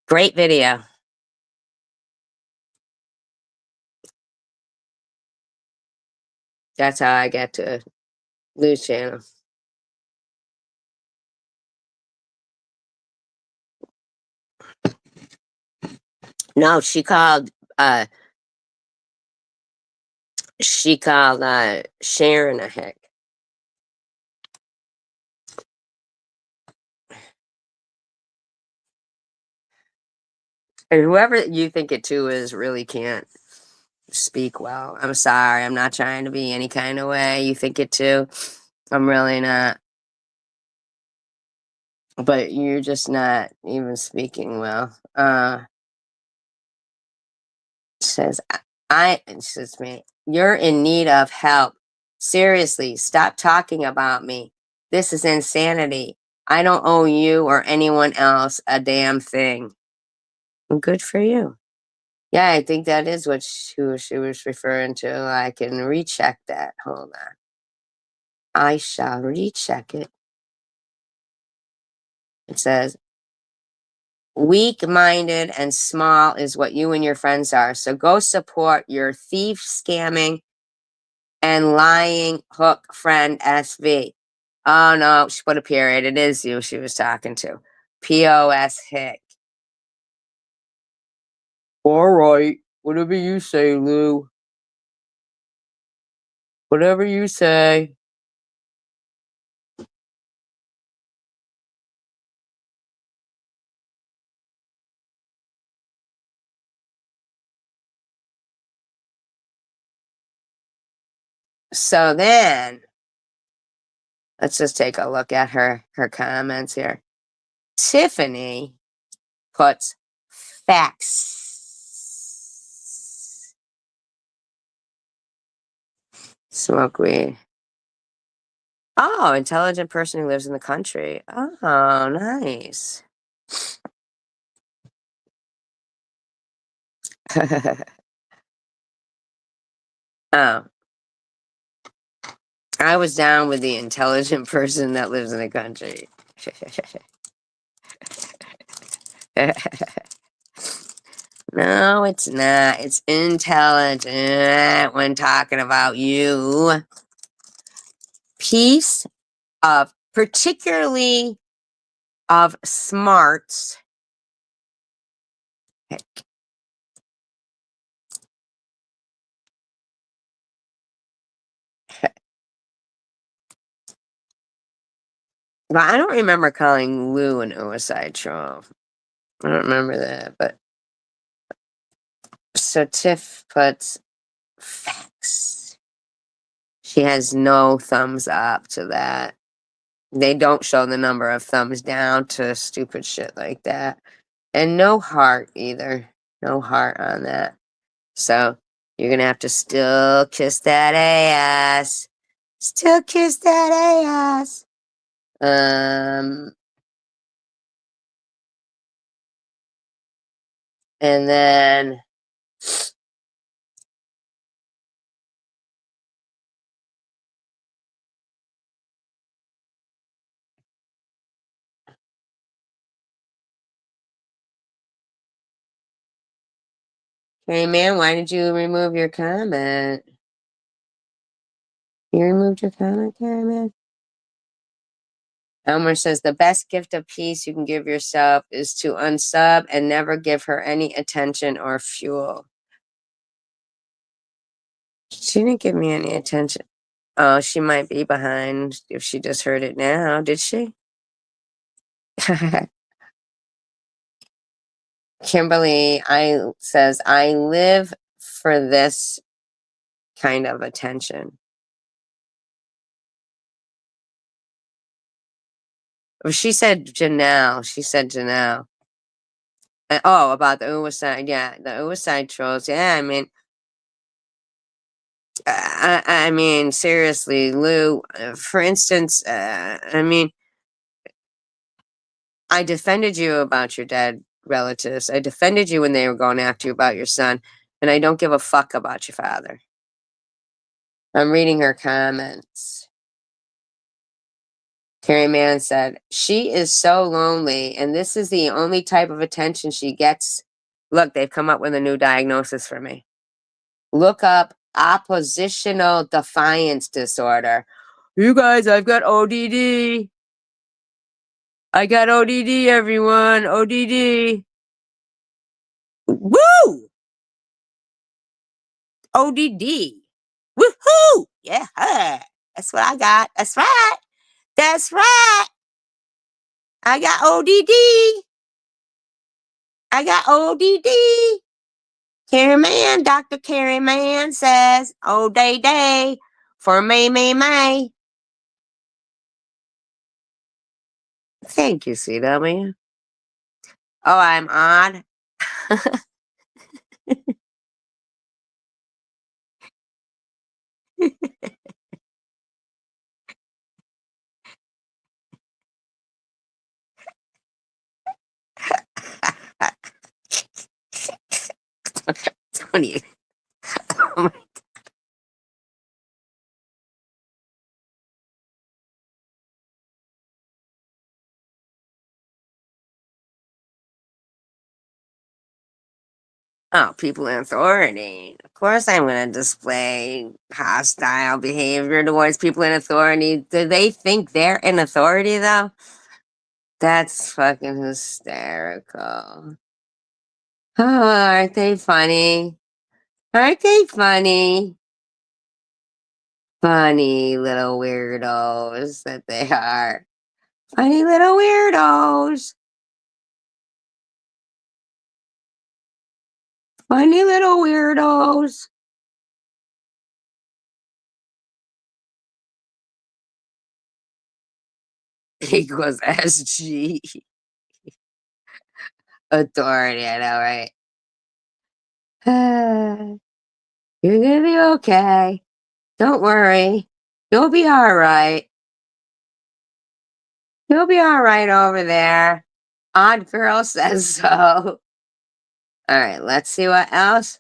great video. That's how I get to lose channel. No, she called Sharon a hick. And whoever you think it to is really can't speak well. I'm sorry. I'm not trying to be any kind of way you think it to. I'm really not. But you're just not even speaking well. Says excuse me. You're in need of help. Seriously, stop talking about me. This is insanity. I don't owe you or anyone else a damn thing. Good for you. Yeah, I think that is what who she was referring to. I can recheck that. Hold on. I shall recheck it. It says, weak minded and small is what you and your friends are. So go support your thief, scamming, and lying hook friend SV. Oh no, she put a period. It is you she was talking to. POS hick. All right. Whatever you say, Lou. Whatever you say. So then, let's just take a look at her comments here. Tiffany puts facts. Smoke weed. Oh, intelligent person who lives in the country. Oh, nice. Oh, I was down with the intelligent person that lives in the country. No, it's not. It's intelligent when talking about you. Piece of, particularly of smarts. Heck. But I don't remember calling Lou an suicide troll. I don't remember that, but so Tiff puts facts. She has no thumbs up to that. They don't show the number of thumbs down to stupid shit like that. And no heart either. No heart on that. So you're gonna have to still kiss that ass. Still kiss that ass. And then hey man, why did you remove your comment? You removed your comment, Karen? Elmer says the best gift of peace you can give yourself is to unsub and never give her any attention or fuel. She didn't give me any attention. Oh, she might be behind if she just heard it now. Did she? Kimberly says, I live for this kind of attention. She said Janelle. She said Janelle. Oh, about the suicide. Yeah, the suicide trolls. Yeah, I mean, seriously, Lou. For instance, I defended you about your dead relatives. I defended you when they were going after you about your son, and I don't give a fuck about your father. I'm reading her comments. Carrie Mann said, she is so lonely, and this is the only type of attention she gets. Look, they've come up with a new diagnosis for me. Look up oppositional defiance disorder. You guys, I've got ODD. I got ODD, everyone. ODD. Woo! ODD. Woohoo! Yeah, that's what I got. That's right. That's right. I got ODD. I got ODD. Carrie Man, Dr. Carrie Man says, oh, day for May. Thank you, CW. Oh, I'm odd. 20. Oh, people in authority. Of course, I'm going to display hostile behavior towards people in authority. Do they think they're in authority, though? That's fucking hysterical. Oh, aren't they funny? Aren't they funny? Funny little weirdos that they are. Funny little weirdos. Funny little weirdos. Equals SG. Authority, I know, right? You're gonna be okay. Don't worry. You'll be alright. You'll be alright over there. Odd girl says so. Alright, let's see what else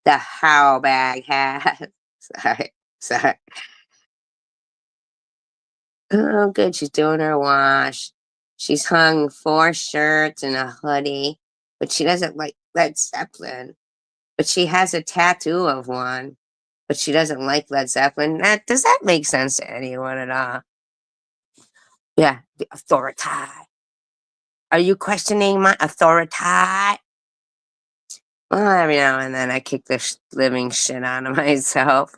the how bag has. Sorry. Oh, good. She's doing her wash. She's hung 4 shirts and a hoodie, but she doesn't like Led Zeppelin. But she has a tattoo of one, but she doesn't like Led Zeppelin. Does that make sense to anyone at all? Yeah, the authority. Are you questioning my authority? Well, every now and then I kick the living shit out of myself.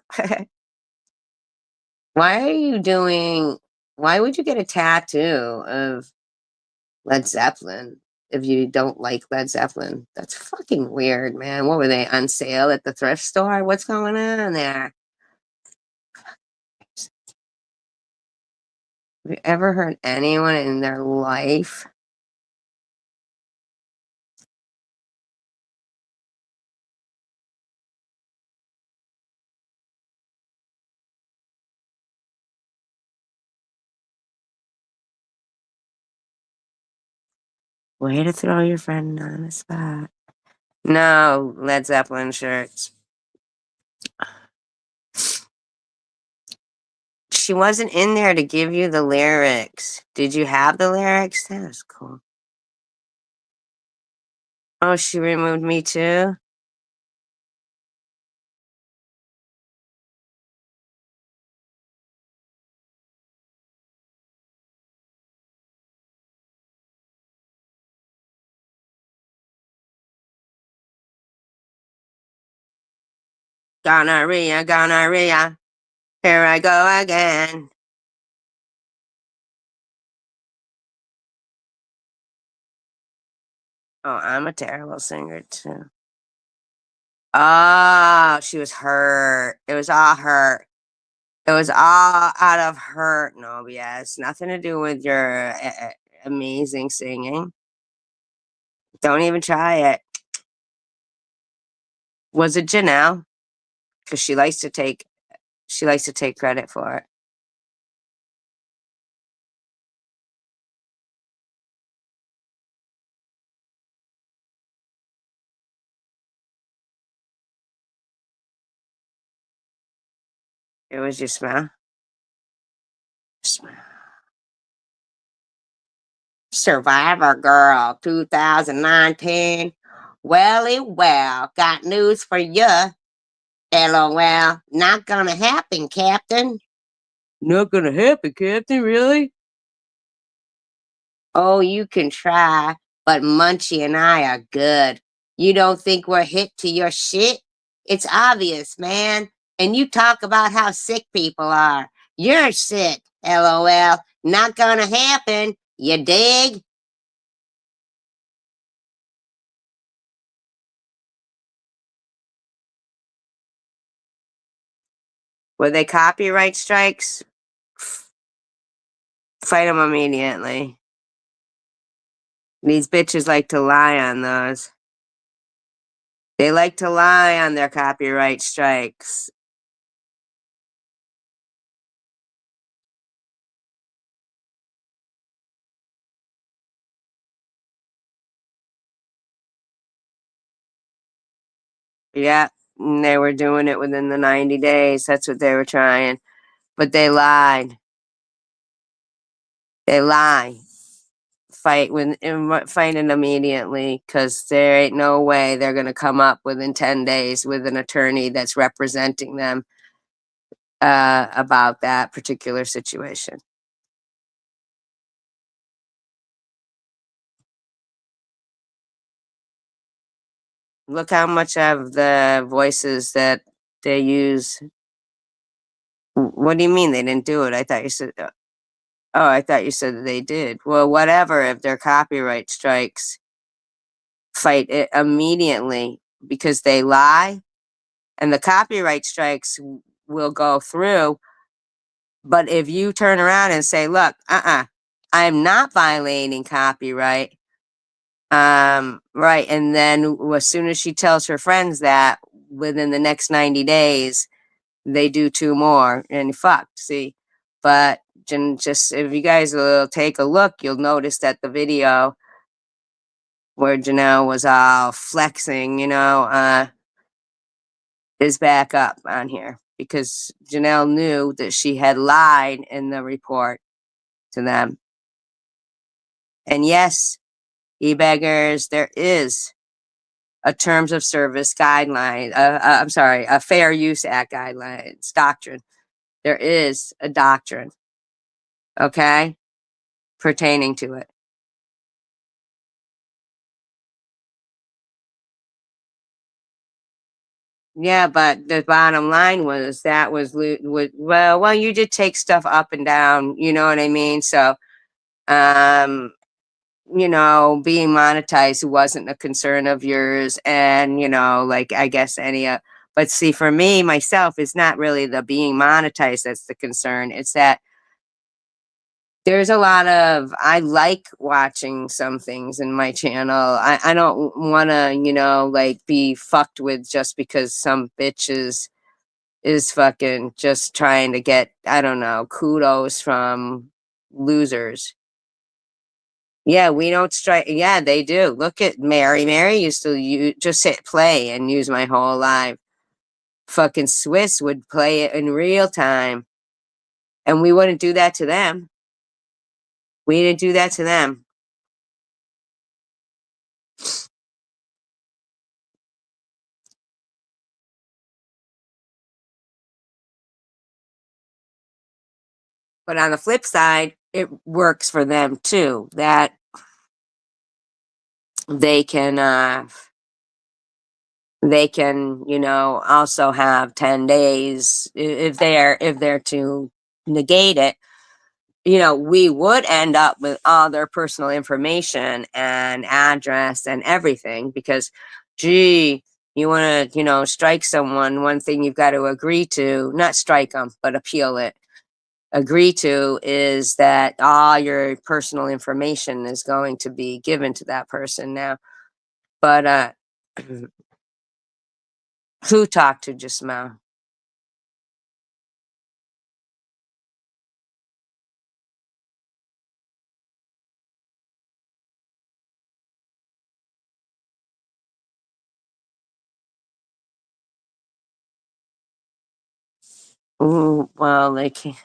Why are you doing? Why would you get a tattoo of Led Zeppelin if you don't like Led Zeppelin? That's fucking weird, man. What were they on sale at the thrift store? What's going on there? Have you ever heard anyone in their life? Way to throw your friend on the spot. No, Led Zeppelin shirts. She wasn't in there to give you the lyrics. Did you have the lyrics? That was cool. Oh, she removed me too? Gonorrhea. Here I go again. Oh, I'm a terrible singer too. Oh, she was hurt. It was all hurt. It was all out of hurt. No, yes, nothing to do with your amazing singing. Don't even try it. Was it Janelle? Because she likes to take credit for it. It was your smell. Smell. Survivor Girl 2019. Welly well, got news for you. LOL. Not gonna happen, Captain. Not gonna happen, Captain, really? Oh, you can try, but Munchie and I are good. You don't think we're hip to your shit? It's obvious, man. And you talk about how sick people are. You're sick, LOL. Not gonna happen. You dig? Were they copyright strikes? Fight them immediately. These bitches like to lie on those. They like to lie on their copyright strikes. Yeah, and they were doing it within the 90 days. That's what they were trying. But they lied. They lie. Fight it immediately because there ain't no way they're going to come up within 10 days with an attorney that's representing them about that particular situation. Look how much of the voices that they use. What do you mean they didn't do it? I thought you said, oh, I thought you said that they did. Well, whatever, if they're copyright strikes, fight it immediately because they lie and the copyright strikes will go through. But if you turn around and say, look, I'm not violating copyright, right. And then as soon as she tells her friends that within the next 90 days, they do two more and fucked. See, but just if you guys will take a look, you'll notice that the video where Janelle was all flexing, is back up on here because Janelle knew that she had lied in the report to them. And yes, e-beggars, there is a terms of service guideline. I'm sorry, a Fair Use Act guidelines doctrine. There is a doctrine, okay, pertaining to it. Yeah, but the bottom line was that well, you did take stuff up and down, you know what I mean? So, um, being monetized wasn't a concern of yours, and like I guess but see, for me myself, it's not really the being monetized that's the concern. It's that there's a lot of I like watching some things in my channel. I don't want to, like be fucked with just because some bitches is fucking just trying to get, I don't know, kudos from losers. Yeah, we don't strike. Yeah, they do. Look at Mary. Mary used to just hit play and use my whole life. Fucking Swiss would play it in real time. And we wouldn't do that to them. We didn't do that to them. But on the flip side, it works for them too. That they can also have 10 days if they're to negate it. We would end up with all their personal information and address and everything because, gee, you want to, strike someone, one thing you've got to agree to, not strike them, but appeal it, agree to is that all your personal information is going to be given to that person now. But who talked to just now? Well, they can't.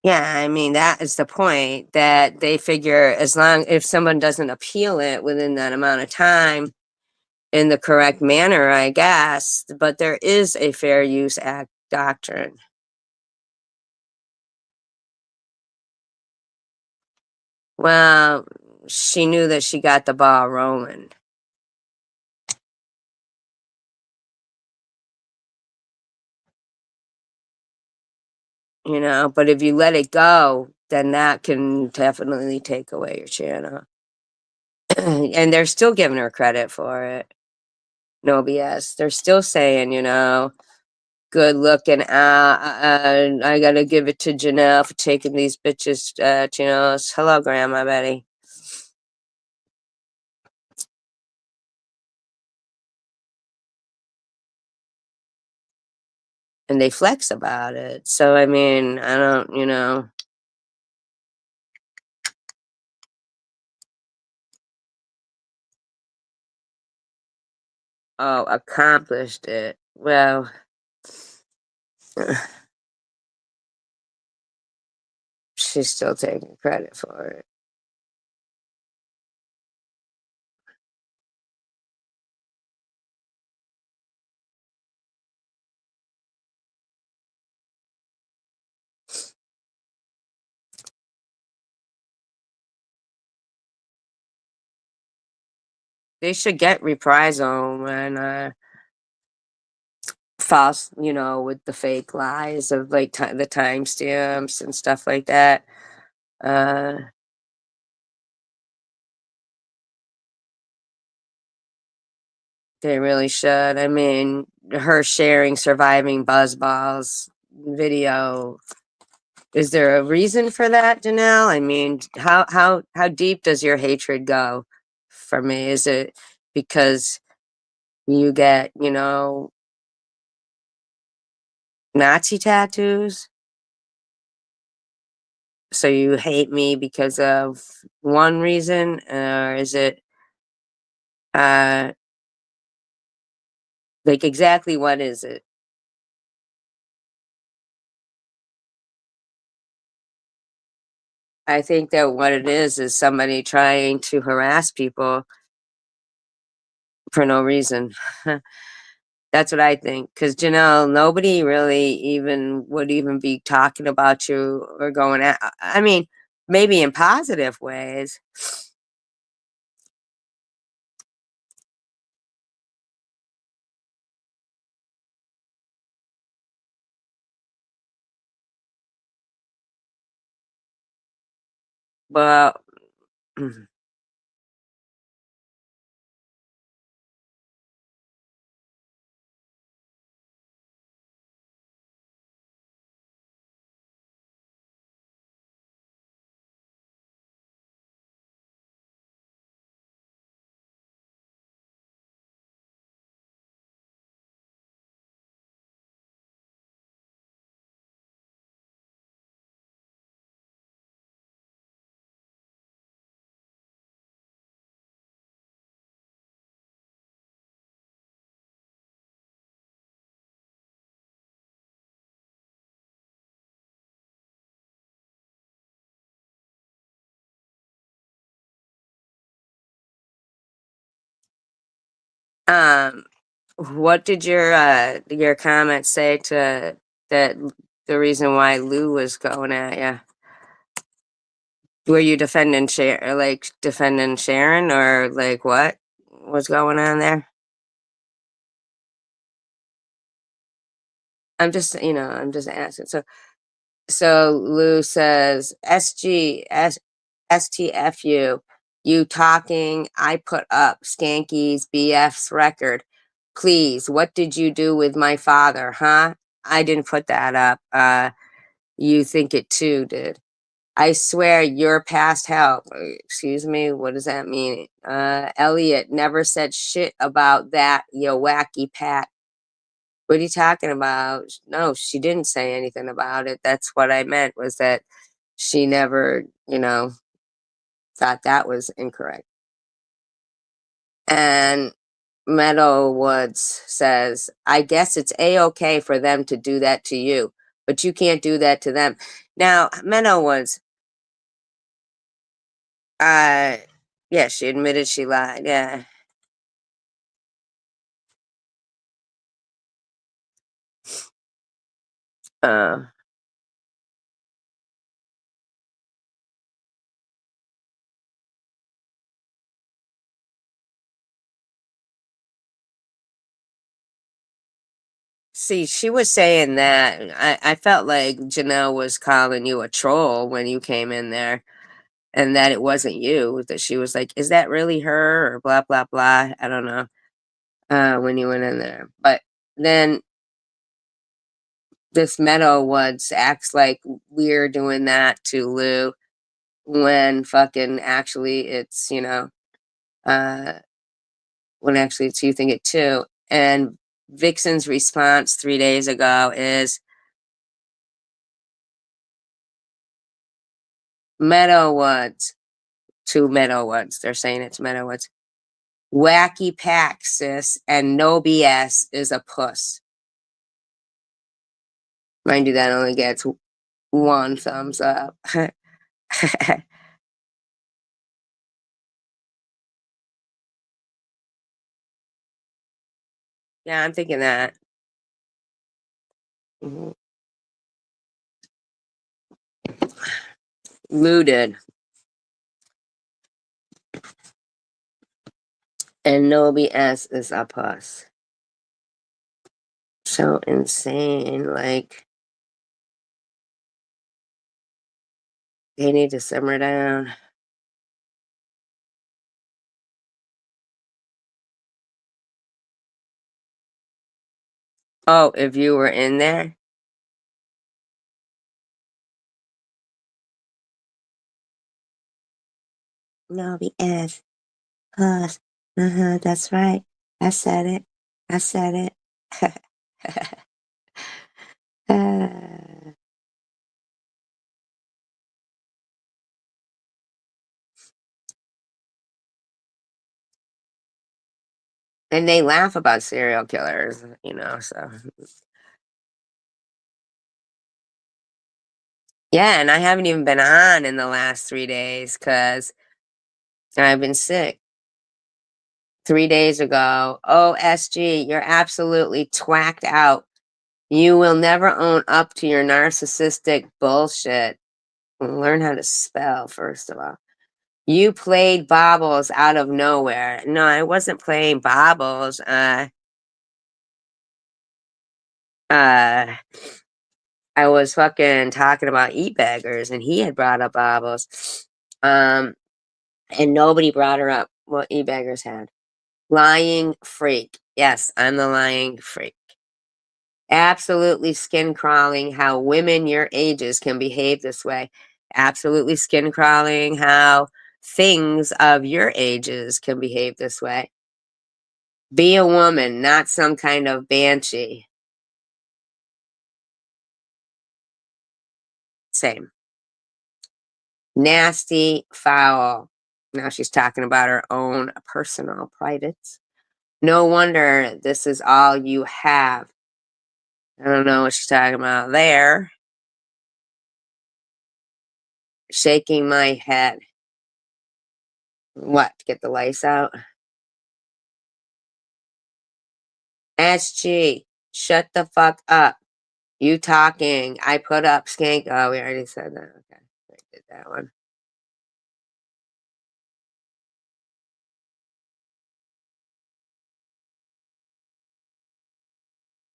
Yeah, I mean, that is the point that they figure if someone doesn't appeal it within that amount of time in the correct manner, I guess, but there is a Fair Use Act doctrine. Well, she knew that she got the ball rolling. But if you let it go, then that can definitely take away your channel. And they're still giving her credit for it. No BS. They're still saying, good looking. I gotta give it to Janelle for taking these bitches channels. Hello, Grandma Betty. And they flex about it. So I mean, I don't. Oh, accomplished it. Well, she's still taking credit for it. They should get reprisal when false, with the fake lies of like the timestamps and stuff like that. Uh, they really should. I mean, her sharing surviving Buzzballs video. Is there a reason for that, Janelle? I mean, how deep does your hatred go for me? Is it because you get, Nazi tattoos? So you hate me because of one reason, or is it uh like exactly what is it? I think that what it is somebody trying to harass people for no reason. That's what I think. Because Janelle, nobody really even would even be talking about you or going at. I mean, maybe in positive ways. But um, what did your comment say to that? The reason why Lou was going at you? Were you defending Sharon, or like what was going on there? I'm just asking. So Lou says, STFU, you talking, I put up Skanky's BF's record. Please, what did you do with my father, huh? I didn't put that up. You think it too, did. I swear you're past help. Excuse me, what does that mean? Elliot never said shit about that, you wacky pat. What are you talking about? No, she didn't say anything about it. That's what I meant, was that she never, thought that was incorrect. And Meadowwoods says, I guess it's A-okay for them to do that to you, but you can't do that to them. Now, Meadowwoods, uh, yeah, she admitted she lied. Yeah. Uh, See, she was saying that. I felt like Janelle was calling you a troll when you came in there, and that it wasn't you. That she was like, "Is that really her?" or blah blah blah. I don't know. When you went in there, but then this Meadow Woods acts like we're doing that to Lou when fucking actually it's uh when actually it's you think it too. And Vixen's response 3 days ago is Meadowwoods to Meadowwoods. They're saying it's Meadowwoods. Wacky pack, sis, and no BS is a puss. Mind you, that only gets one thumbs up. Yeah, I'm thinking that. Mhm. Looted. And no BS is a puss. So insane. Like, they need to simmer down. Oh, if you were in there? No BS. Puss. That's right. I said it. I said it. Uh, and they laugh about serial killers, so. Yeah, and I haven't even been on in the last 3 days because I've been sick. 3 days ago, OSG, you're absolutely twacked out. You will never own up to your narcissistic bullshit. Learn how to spell, first of all. You played baubles out of nowhere. No, I wasn't playing baubles. Uh, I was fucking talking about eat beggars, and he had brought up baubles. And nobody brought her up what eat beggars had. Lying freak. Yes, I'm the lying freak. Absolutely skin crawling how women your ages can behave this way. Absolutely skin crawling how things of your ages can behave this way. Be a woman, not some kind of banshee. Same. Nasty, foul. Now she's talking about her own personal privates. No wonder this is all you have. I don't know what she's talking about there. Shaking my head. What? To get the lice out? SG, shut the fuck up. You talking. I put up skank. Oh, we already said that. Okay. I did that one.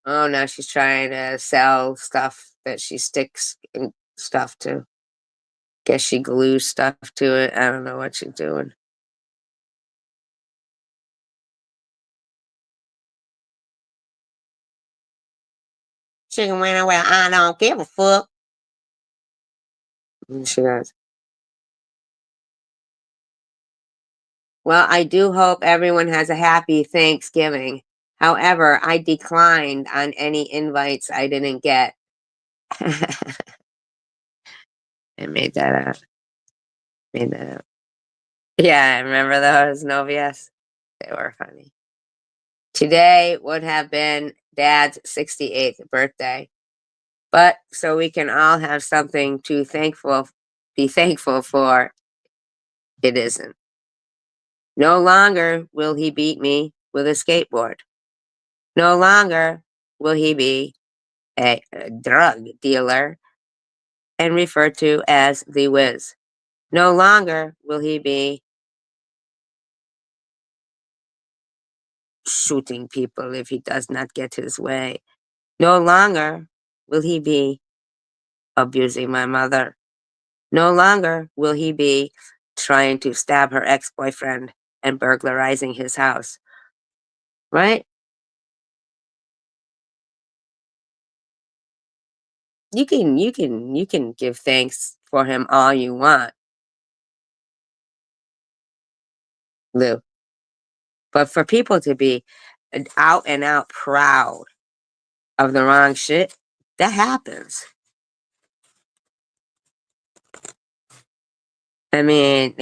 Oh, now she's trying to sell stuff that she sticks and stuff to. Guess she glues stuff to it. I don't know what she's doing. She can win well. I don't give a fuck. And she goes, well, I do hope everyone has a happy Thanksgiving. However, I declined on any invites I didn't get. I made that up. Made that up. Yeah, I remember those Novias. They were funny. Today would have been Dad's 68th birthday, but so we can all have something to be thankful for, it isn't. No longer will he beat me with a skateboard. No longer will he be a drug dealer and referred to as the Wiz. No longer will he be shooting people if he does not get his way. No longer will he be abusing my mother. No longer will he be trying to stab her ex-boyfriend and burglarizing his house. Right? You can give thanks for him all you want, Lou. But for people to be out and out proud of the wrong shit, that happens. I mean,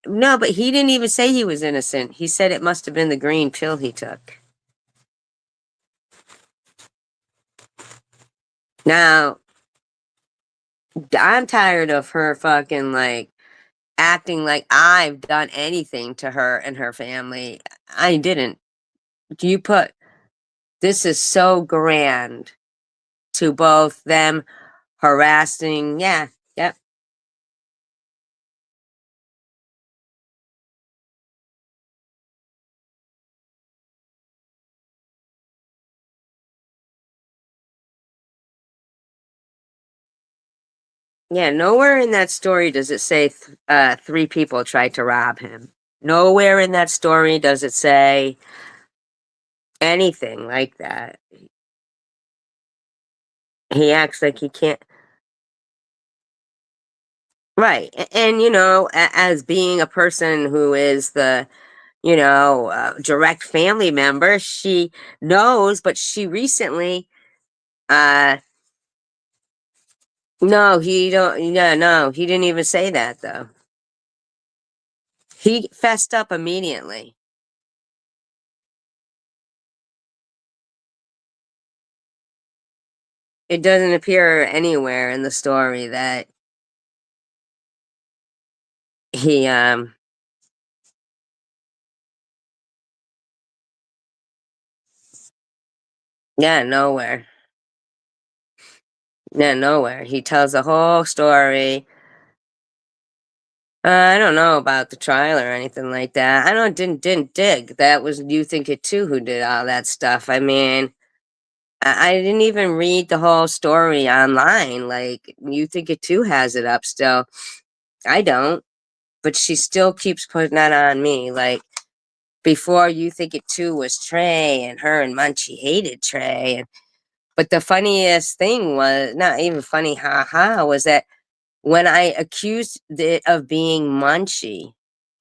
no, but he didn't even say he was innocent. He said it must have been the green pill he took. Now, I'm tired of her fucking like acting like I've done anything to her and her family. I didn't. You put this is so grand to both them harassing. Yeah, yep. Yeah, nowhere in that story does it say three people tried to rob him. Nowhere in that story does it say anything like that. He acts like he can't. Right. And, as being a person who is the, direct family member, she knows, but she recently, uh, no, he don't, yeah, no, he didn't even say that though. He fessed up immediately. It doesn't appear anywhere in the story that he, yeah, nowhere. Yeah, nowhere. He tells the whole story. I don't know about the trial or anything like that. I don't didn't dig. That was You Think It Too who did all that stuff. I mean, I didn't even read the whole story online. Like You Think It Too has it up still. I don't, but she still keeps putting that on me. Like before You Think It Too was Trey and her and Munchie hated Trey. But the funniest thing was not even funny, haha, was that when I accused it of being Munchie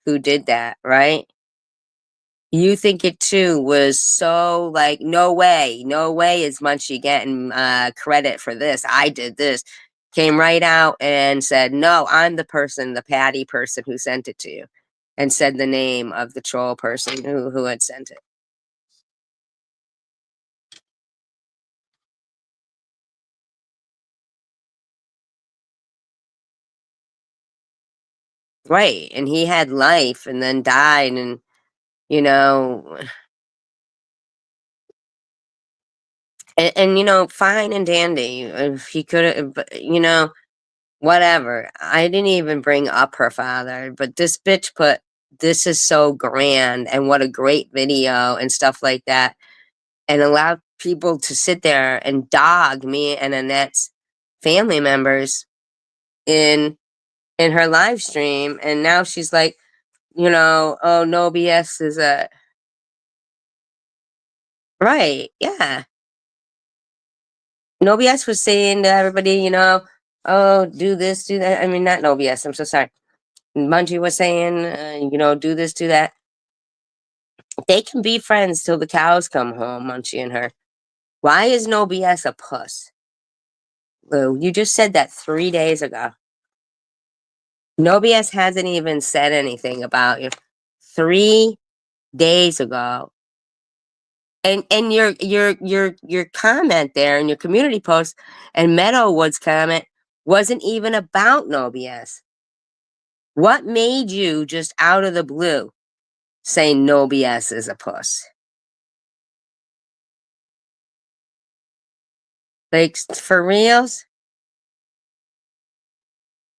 who did that, right? You Think It Too was so like, no way is Munchie getting credit for this. I did this. Came right out and said, no, I'm the person, the Patty person who sent it to you, and said the name of the troll person who had sent it. Right. And he had life and then died, and you know, fine and dandy. If he could have, whatever. I didn't even bring up her father, but this bitch put, "This is so grand and what a great video," and stuff like that, and allowed people to sit there and dog me and Annette's family members in her live stream, and now she's like, "Oh, no BS is a." Right, yeah. No BS was saying to everybody, "Oh, do this, do that." I mean, not No BS, I'm so sorry. Munchie was saying, "Do this, do that." They can be friends till the cows come home, Munchie and her. Why is No BS a puss? Lou, you just said that 3 days ago. No BS hasn't even said anything about you. 3 days ago. And your comment there in your community post and Meadowwood's comment wasn't even about No BS. What made you just out of the blue say No BS is a puss? Like, for reals?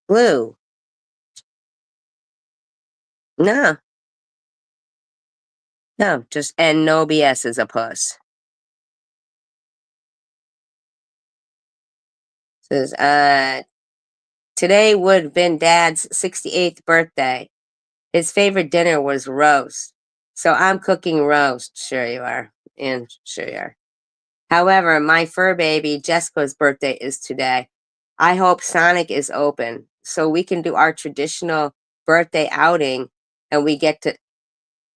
Blue. No, no, just, and No BS is a puss. Says, today would have been Dad's 68th birthday. His favorite dinner was roast. So I'm cooking roast. Sure you are. And sure you are. However, my fur baby Jessica's birthday is today. I hope Sonic is open so we can do our traditional birthday outing and we get to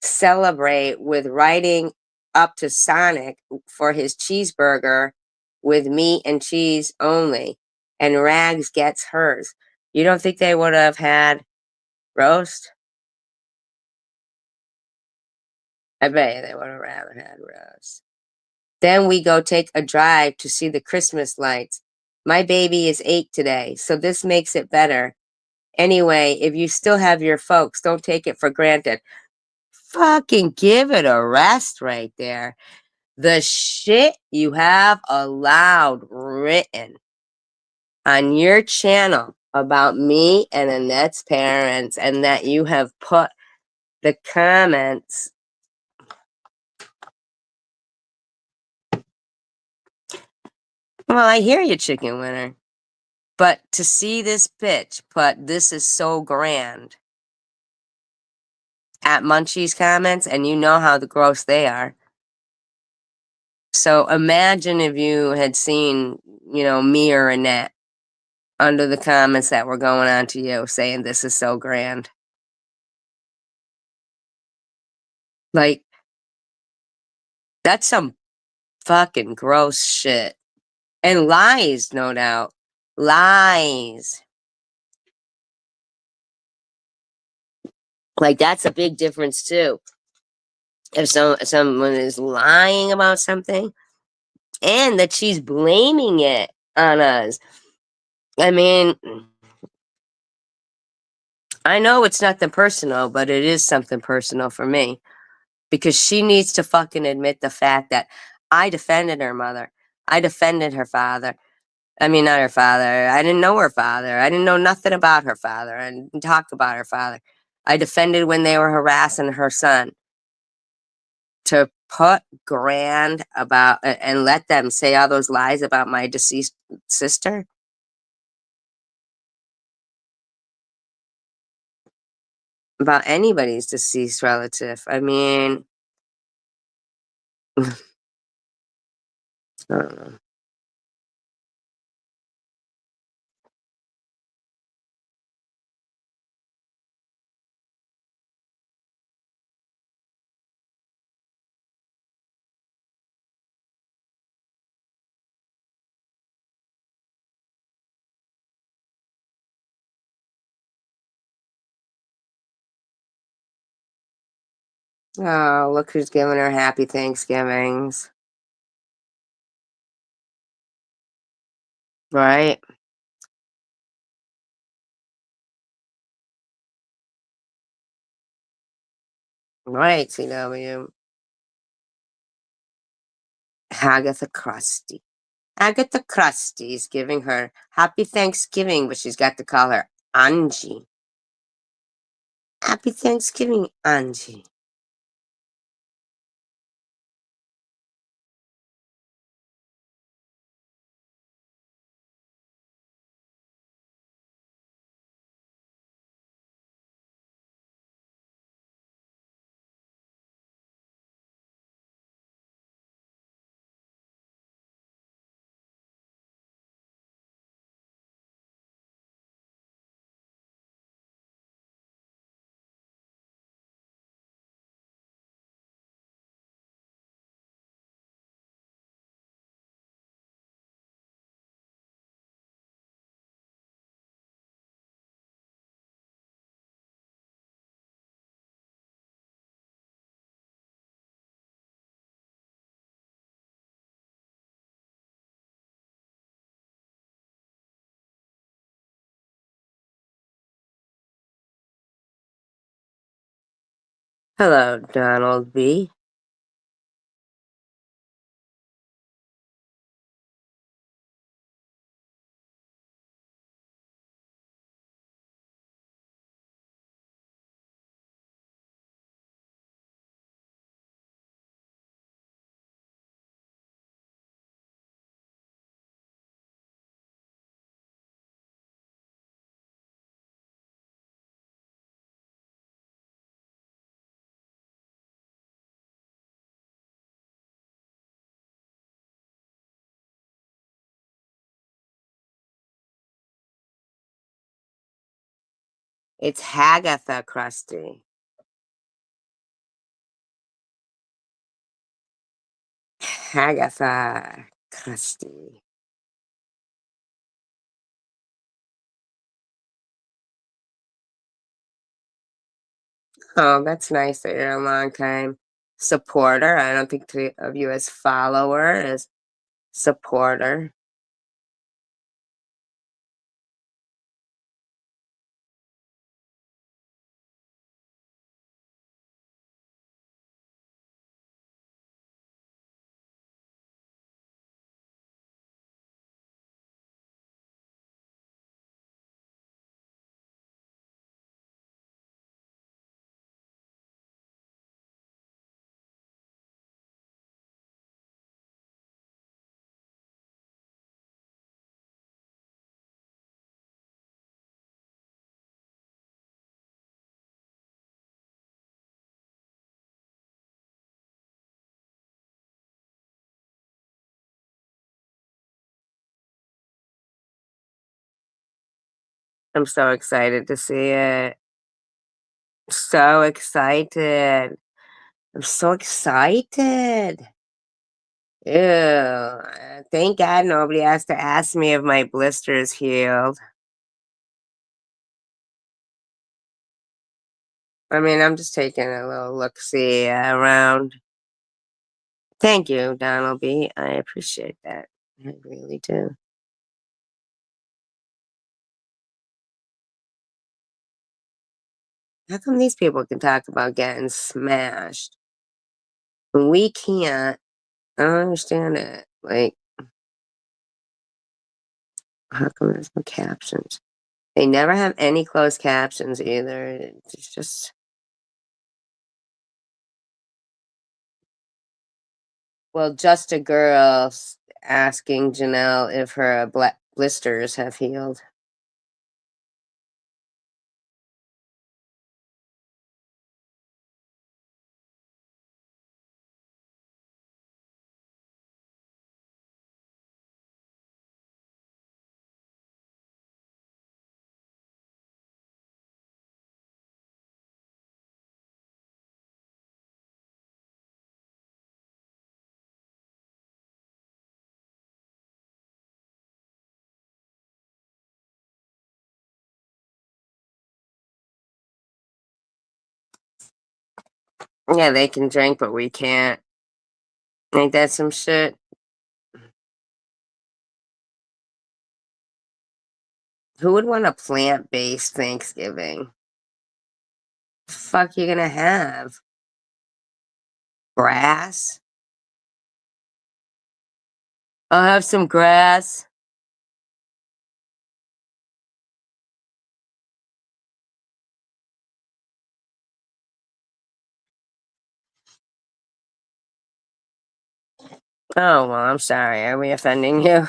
celebrate with riding up to Sonic for his cheeseburger with meat and cheese only. And Rags gets hers. You don't think they would have had roast? I bet you they would have rather had roast. Then we go take a drive to see the Christmas lights. My baby is 8 today, so this makes it better. Anyway, if you still have your folks, don't take it for granted. Fucking give it a rest right there. The shit you have allowed written on your channel about me and Annette's parents, and that you have put the comments. Well, I hear you, chicken winner. But to see this bitch put "this is so grand" at Munchie's comments, and you know how gross they are. So imagine if you had seen, me or Annette under the comments that were going on to you saying "this is so grand." Like, that's some fucking gross shit. And lies, no doubt. Lies. Like, that's a big difference too. If someone is lying about something and that she's blaming it on us. I mean, I know it's nothing personal, but it is something personal for me because she needs to fucking admit the fact that I defended her mother. I defended her father. I mean, not her father. I didn't know her father. I didn't know nothing about her father. I didn't talk about her father. I defended when they were harassing her son. To put grand about and let them say all those lies about my deceased sister. About anybody's deceased relative. I mean, I don't know. Oh, look who's giving her happy Thanksgivings. Right? Right, CW. Agatha Christie. Agatha Christie's giving her happy Thanksgiving, but she's got to call her Angie. Happy Thanksgiving, Angie. Hello, Donald B. It's Hagatha crusty. Hagatha crusty. Oh, that's nice that you're a long time supporter. I don't think of you as follower, as supporter. I'm so excited to see it. So excited. I'm so excited. Ew. Thank God nobody has to ask me if my blister's healed. I mean, I'm just taking a little look-see around. Thank you, Donald B. I appreciate that. I really do. How come these people can talk about getting smashed when we can't? I don't understand it. Like, how come there's no captions? They never have any closed captions either. It's just, well, just a girl asking Janelle if her blisters have healed. Yeah, they can drink, but we can't. Ain't that some shit? Who would want a plant-based Thanksgiving? Fuck you gonna have? Grass? I'll have some grass. Oh, well, I'm sorry. Are we offending you?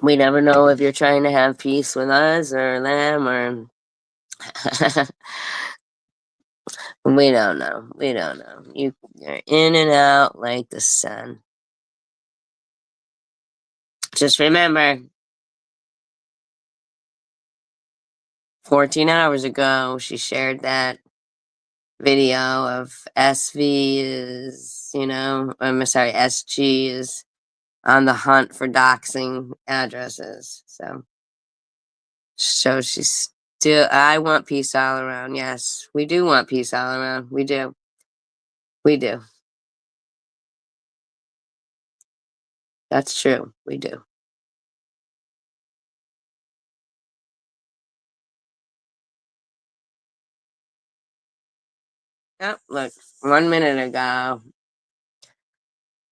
We never know if you're trying to have peace with us or them or we don't know. We don't know. You're in and out like the sun. Just remember, 14 hours ago, she shared that video of SV is, I'm sorry, SG is on the hunt for doxing addresses. So she's still, I want peace all around. Yes, we do want peace all around. We do. We do. That's true. We do. Oh, look, 1 minute ago,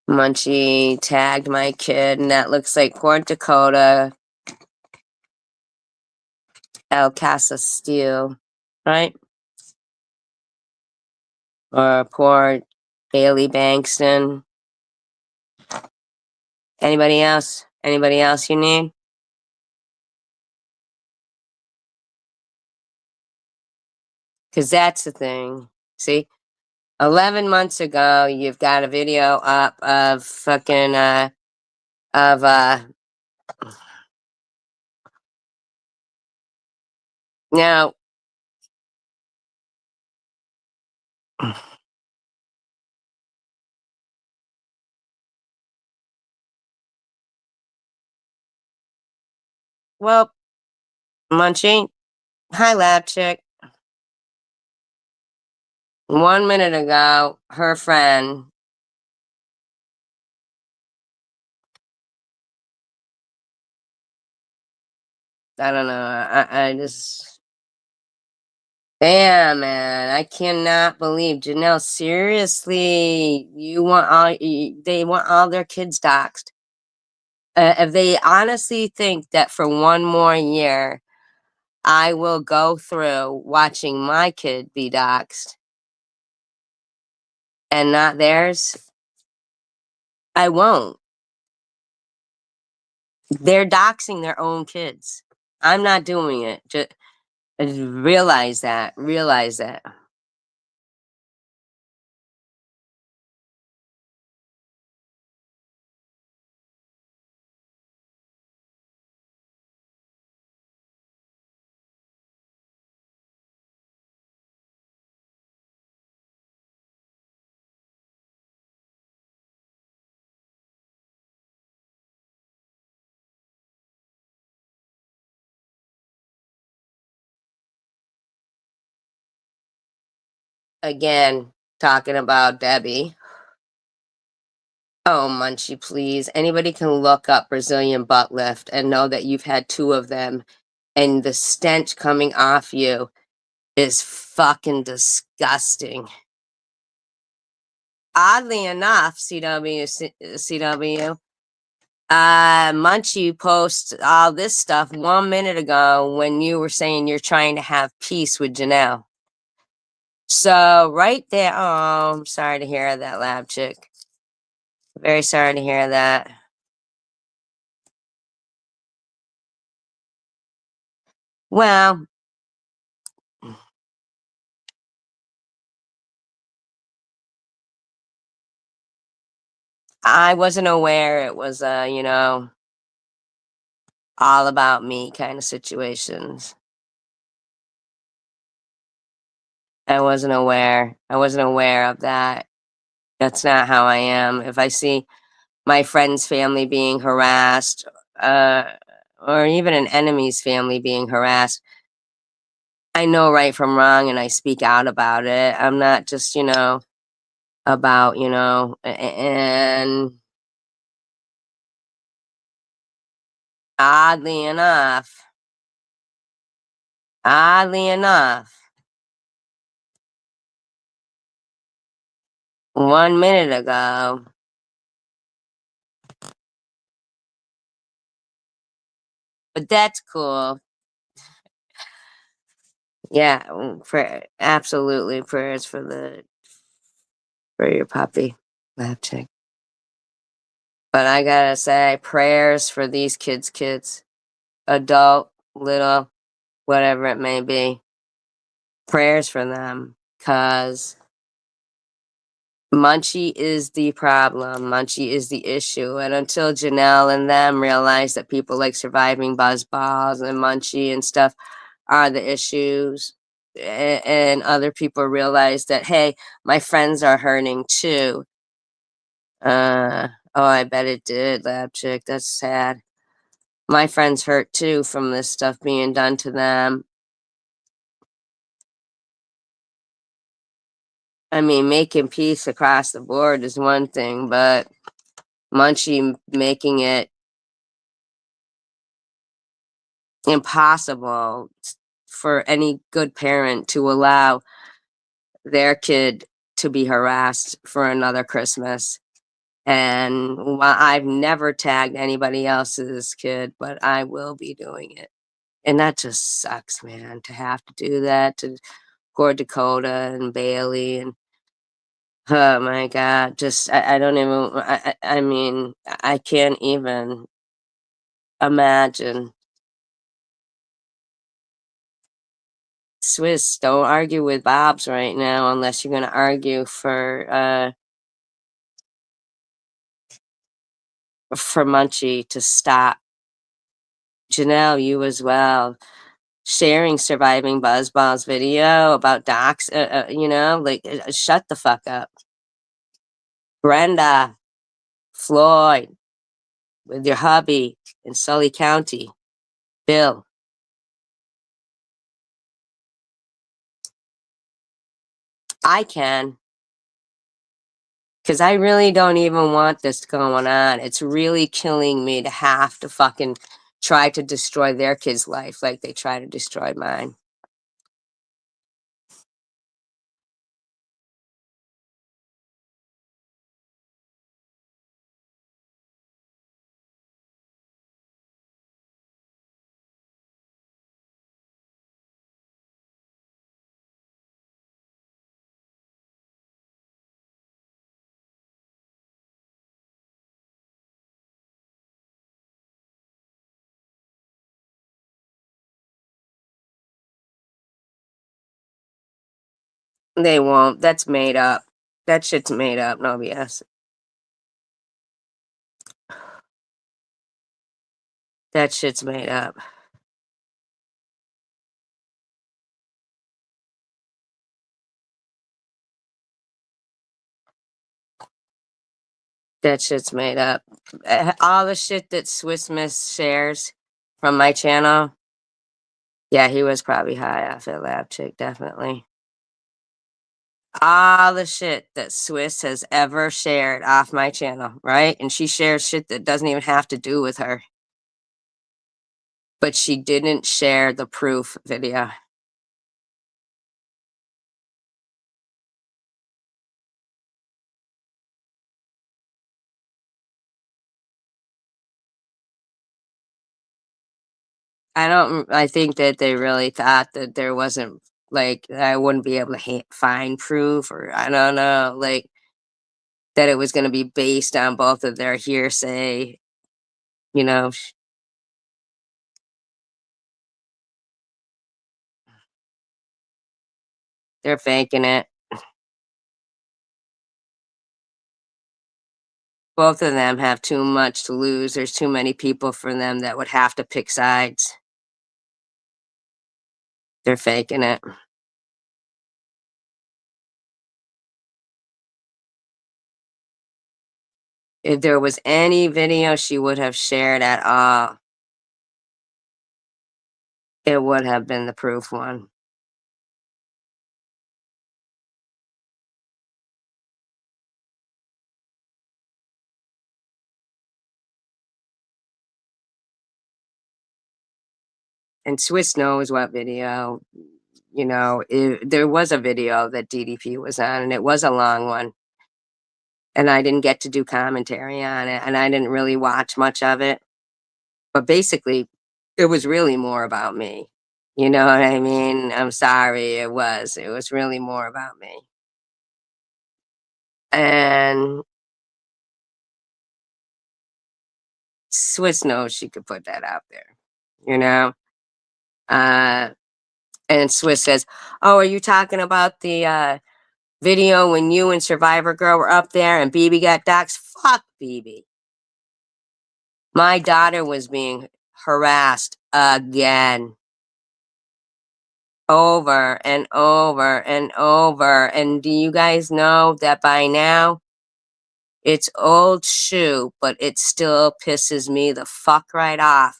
Munchie tagged my kid, and that looks like Port Dakota, El Casa Steel, right? Or Port Bailey Bankston. Anybody else? Anybody else you need? Because that's the thing. See? 11 months ago, you've got a video up of fucking, of, now, well, Munchie, hi, lab chick. 1 minute ago, her friend, I don't know, I just, damn, man, I cannot believe, Janelle, seriously, they want all their kids doxxed. If they honestly think that for one more year, I will go through watching my kid be doxxed and not theirs, I won't. They're doxing their own kids. I'm not doing it. Just realize that. Realize that. Again, talking about Debbie. Oh, Munchie, please. Anybody can look up Brazilian butt lift and know that you've had two of them, and the stench coming off you is fucking disgusting. Oddly enough, CW, Munchie posts all this stuff 1 minute ago when you were saying you're trying to have peace with Janelle. So right there, oh, I'm sorry to hear that, lab chick. Very sorry to hear that. Well, I wasn't aware it was all about me kind of situations. I wasn't aware. I wasn't aware of that. That's not how I am. If I see my friend's family being harassed, uh, or even an enemy's family being harassed, I know right from wrong and I speak out about it. I'm not just, about, and oddly enough, oddly enough, 1 minute ago, but that's cool. Yeah, absolutely prayers for your puppy, lab chick. But I gotta say, prayers for these kids, adult, little, whatever it may be. Prayers for them, cause Munchie is the problem. Munchie is the issue. And until Janelle and them realize that people like surviving buzzballs and Munchie and stuff are the issues, and other people realize that, hey, my friends are hurting too. Oh, I bet it did, lab chick. That's sad. My friends hurt too from this stuff being done to them. I mean, making peace across the board is one thing, but Munchie making it impossible for any good parent to allow their kid to be harassed for another Christmas. And while I've never tagged anybody else's kid, but I will be doing it. And that just sucks, man, to have to do that to poor Dakota and Bailey. And oh my God, just, I don't even, I mean, I can't even imagine Swiss, don't argue with Bob's right now unless you're gonna argue for Munchie to stop. Janelle, you as well. Sharing Surviving Buzzball's video about docs, shut the fuck up. Brenda, Floyd, with your hubby in Sully County. Bill. I can. Because I really don't even want this going on. It's really killing me to have to fucking try to destroy their kid's life like they try to destroy mine. They won't. That's made up. That shit's made up. No BS. That shit's made up. That shit's made up. All the shit that Swiss Miss shares from my channel. Yeah, he was probably high off that lab chick, definitely. All the shit that Swiss has ever shared off my channel, right? And she shares shit that doesn't even have to do with her. But she didn't share the proof video. I think that they really thought that there wasn't, like, I wouldn't be able to find proof, or I don't know, like, that it was going to be based on both of their hearsay, you know. They're faking it. Both of them have too much to lose. There's too many people for them that would have to pick sides. They're faking it. If there was any video she would have shared at all, it would have been the proof one. And Swiss knows what video, there was a video that DDP was on, and it was a long one. And I didn't get to do commentary on it, and I didn't really watch much of it. But basically, it was really more about me. You know what I mean? I'm sorry, it was. It was really more about me. And Swiss knows she could put that out there, you know? Uh, and Swiss says, "Oh, are you talking about the video when you and Survivor Girl were up there and BB got doxxed?" Fuck BB. My daughter was being harassed again. Over and over and over. And do you guys know that by now it's old shoe, but it still pisses me the fuck right off.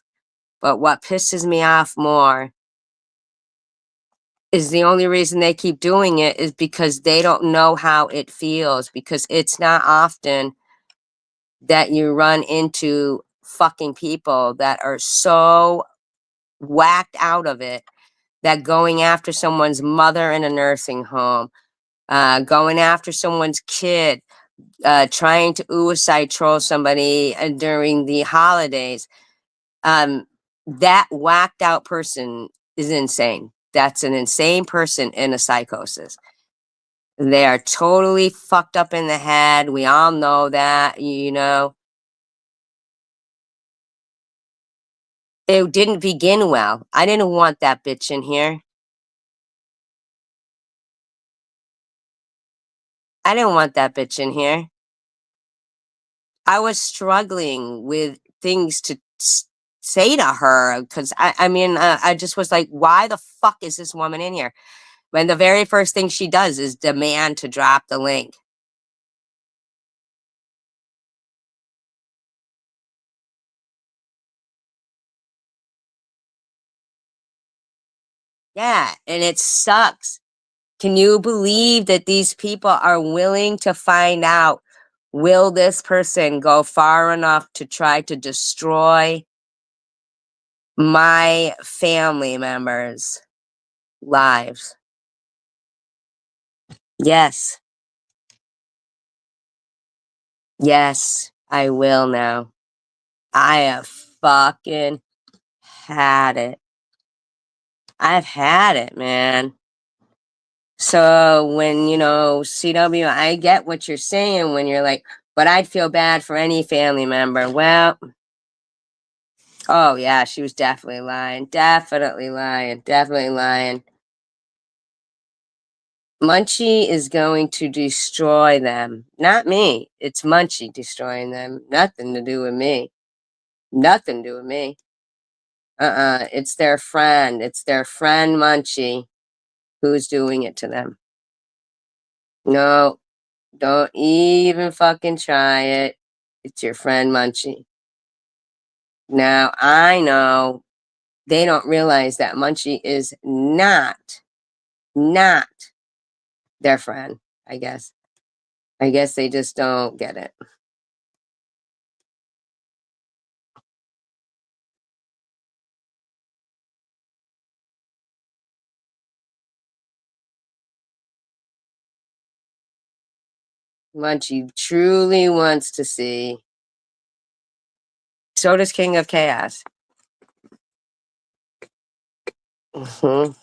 But what pisses me off more is the only reason they keep doing it is because they don't know how it feels, because it's not often that you run into fucking people that are so whacked out of it that going after someone's mother in a nursing home, going after someone's kid, trying to suicide troll somebody during the holidays. That whacked out person is insane. That's an insane person in a psychosis. They are totally fucked up in the head. We all know that, you know. It didn't begin well. I didn't want that bitch in here. I didn't want that bitch in here. I was struggling with things to say to her because I mean, I just was like, why the fuck is this woman in here? When the very first thing she does is demand to drop the link. Yeah, and it sucks. Can you believe that these people are willing to find out, will this person go far enough to try to destroy my family members' lives? Yes. Yes, I will now. I have fucking had it. I've had it, man. So when, CW, I get what you're saying when you're like, but I'd feel bad for any family member. Well, oh yeah, she was definitely lying. Definitely lying. Definitely lying. Munchie is going to destroy them. Not me. It's Munchie destroying them. Nothing to do with me. Nothing to do with me. It's their friend. It's their friend Munchie who's doing it to them. No, don't even fucking try it. It's your friend Munchie. Now, I know they don't realize that Munchie is not their friend, I guess. I guess they just don't get it. Munchie truly wants to see. So does King of Chaos. Mhm.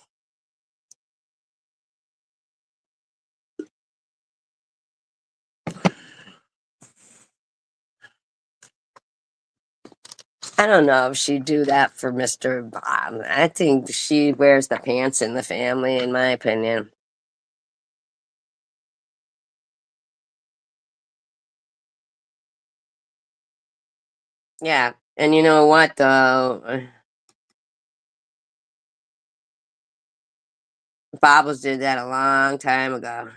I don't know if she'd do that for Mr. Bob. I think she wears the pants in the family, in my opinion. Yeah. And you know what, though? Bobbles did that a long time ago.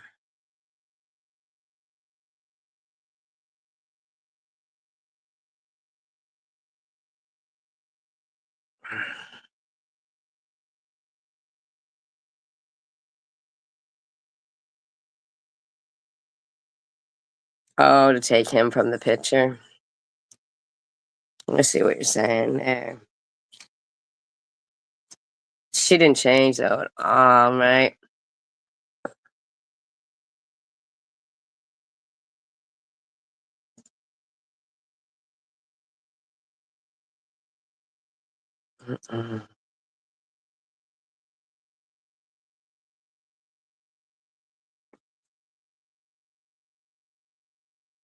Oh, to take him from the picture. I see what you're saying there. She didn't change, though, at all, right? Mm-mm.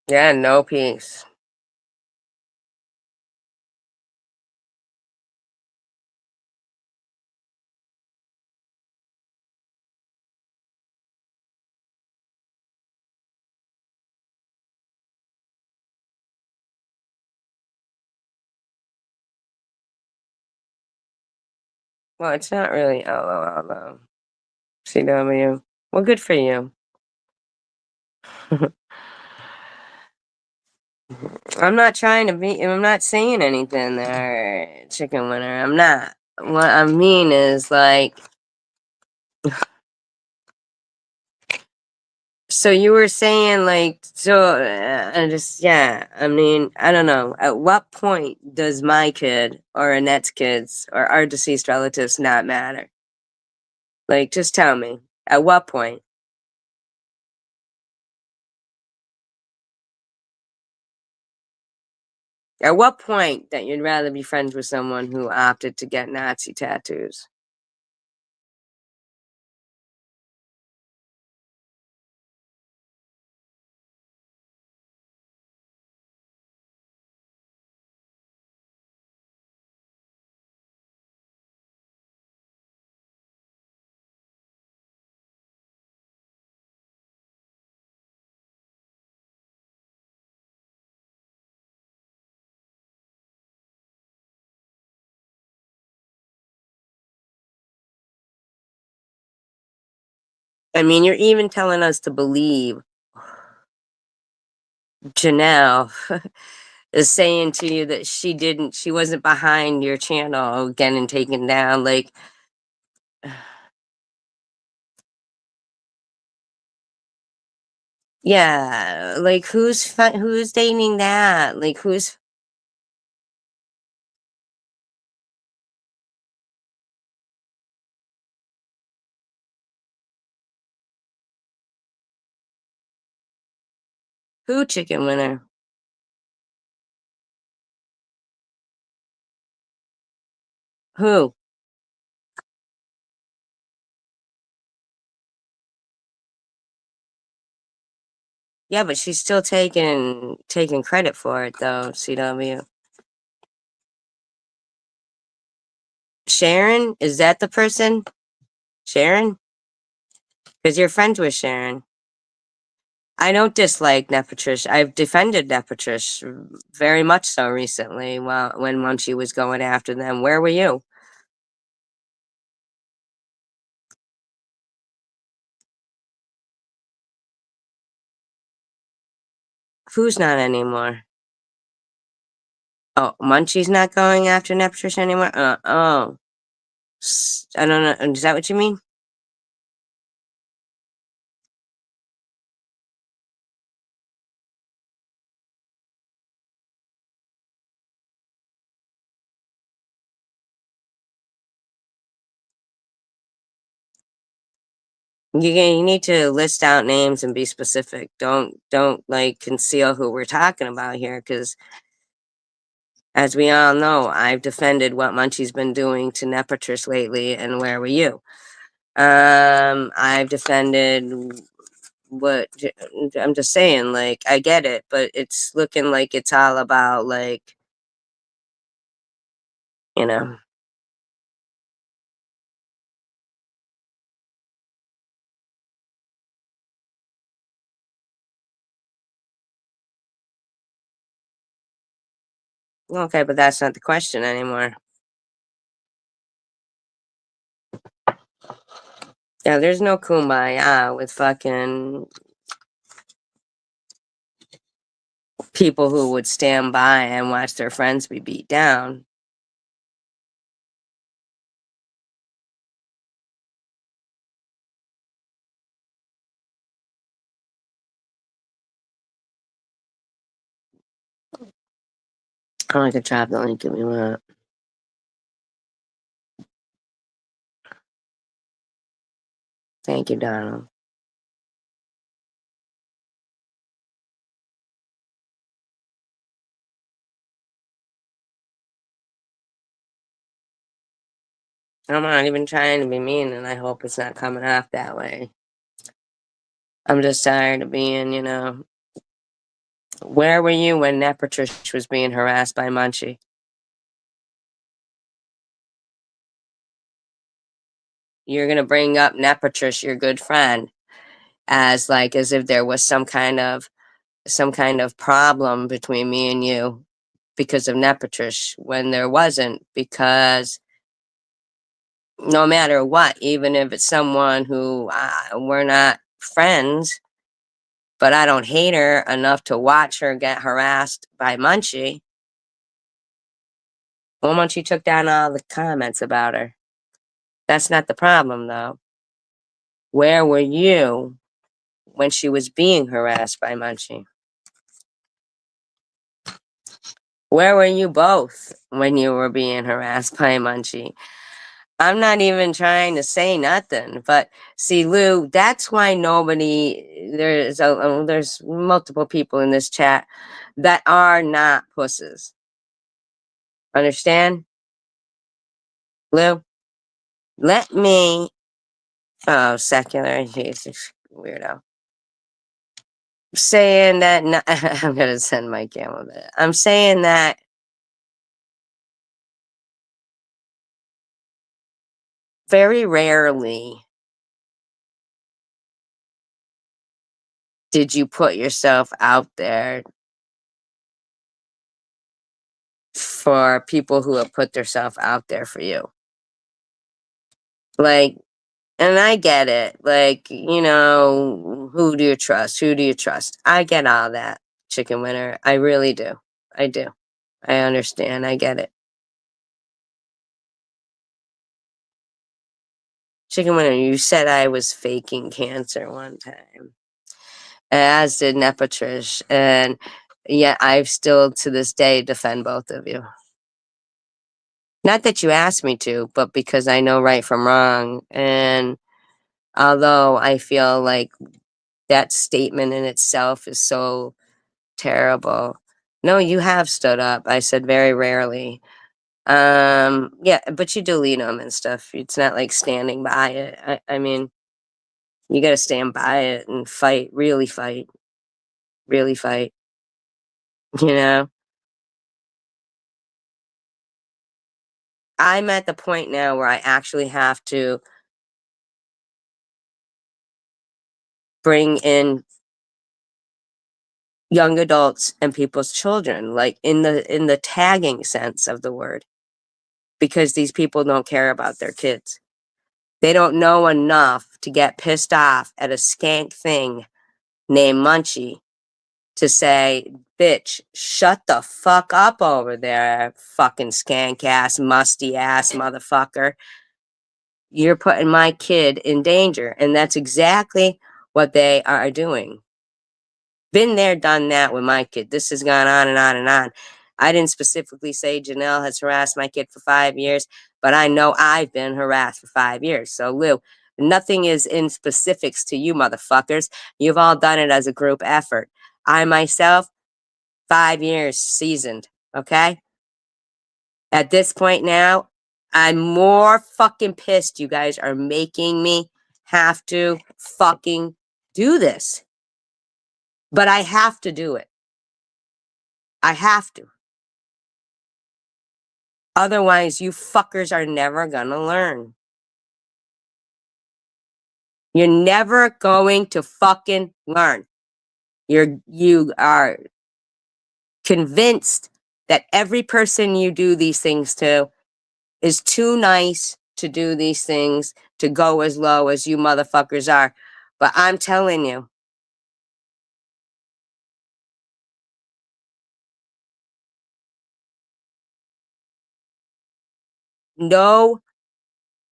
Yeah, no peace. Well, it's not really LOL, though. CW. Well, good for you. I'm not trying to be, I'm not saying anything there, chicken winner. I'm not. What I mean is, like, so you were saying, like, so I just, yeah, I mean, I don't know. At what point does my kid or Annette's kids or our deceased relatives not matter? Like, just tell me. At what point? At what point that you'd rather be friends with someone who opted to get Nazi tattoos? I mean, you're even telling us to believe Janelle is saying to you that she wasn't behind your channel getting taken down. Like, yeah, like who's dating that? Like, who chicken winner? Who? Yeah, but she's still taking credit for it though, CW. Sharon? Is that the person? Sharon? Because you're friends with Sharon. I don't dislike Nepatrish. I've defended Nepatrish very much so recently. Well, when she was going after them, where were you? Who's not anymore? Oh, Munchie's not going after Nepatrish anymore. Oh, I don't know. Is that what you mean? You need to list out names and be specific. Don't like conceal who we're talking about here, because as we all know, I've defended what Munchie's been doing to Nepatrish lately, and where were you? I've defended what I'm just saying, like, I get it, but it's looking like it's all about, like, you know. Okay, but that's not the question anymore. Yeah, there's no kumbaya with fucking people who would stand by and watch their friends be beat down. I like to drop the link if you want. Thank you, Donald. I'm not even trying to be mean, and I hope it's not coming off that way. I'm just tired of being, where were you when Nepatrish was being harassed by Munchie? You're gonna bring up Nepatrish, your good friend, as if there was some kind of problem between me and you because of Nepatrish, when there wasn't, because no matter what, even if it's someone who we're not friends, but I don't hate her enough to watch her get harassed by Munchie. Well, Munchie took down all the comments about her. That's not the problem, though. Where were you when she was being harassed by Munchie? Where were you both when you were being harassed by Munchie? I'm not even trying to say nothing, but see, Lou, that's why there's multiple people in this chat that are not pusses. Understand, Lou? Let me. Oh, secular, Jesus, weirdo. Saying that. No, I'm gonna send my camel that. I'm saying that very rarely did you put yourself out there for people who have put themselves out there for you. Like, And I get it. Like, who do you trust? Who do you trust? I get all that, chicken winner. I really do. I do. I understand. I get it. Chicken winner, you said I was faking cancer one time, as did Nepatrish. And yet I still to this day defend both of you. Not that you asked me to, but because I know right from wrong. And although I feel like that statement in itself is so terrible. No, you have stood up. I said very rarely. Yeah, but you delete them and stuff. It's not like standing by it. I mean, you got to stand by it and fight, really fight, you know? I'm at the point now where I actually have to bring in young adults and people's children, like in the tagging sense of the word, because these people don't care about their kids. They don't know enough to get pissed off at a skank thing named Munchie to say, bitch, shut the fuck up over there, fucking skank ass, musty ass motherfucker. You're putting my kid in danger. And that's exactly what they are doing. Been there, done that with my kid. This has gone on and on and on. I didn't specifically say Janelle has harassed my kid for 5 years, but I know I've been harassed for 5 years. So, Lou, nothing is in specifics to you motherfuckers. You've all done it as a group effort. I myself, 5 years seasoned, okay? At this point now, I'm more fucking pissed you guys are making me have to fucking do this. But I have to do it. I have to. Otherwise, you fuckers are never gonna learn. You're never going to fucking learn. You are convinced that every person you do these things to is too nice to do these things, to go as low as you motherfuckers are. But I'm telling you, no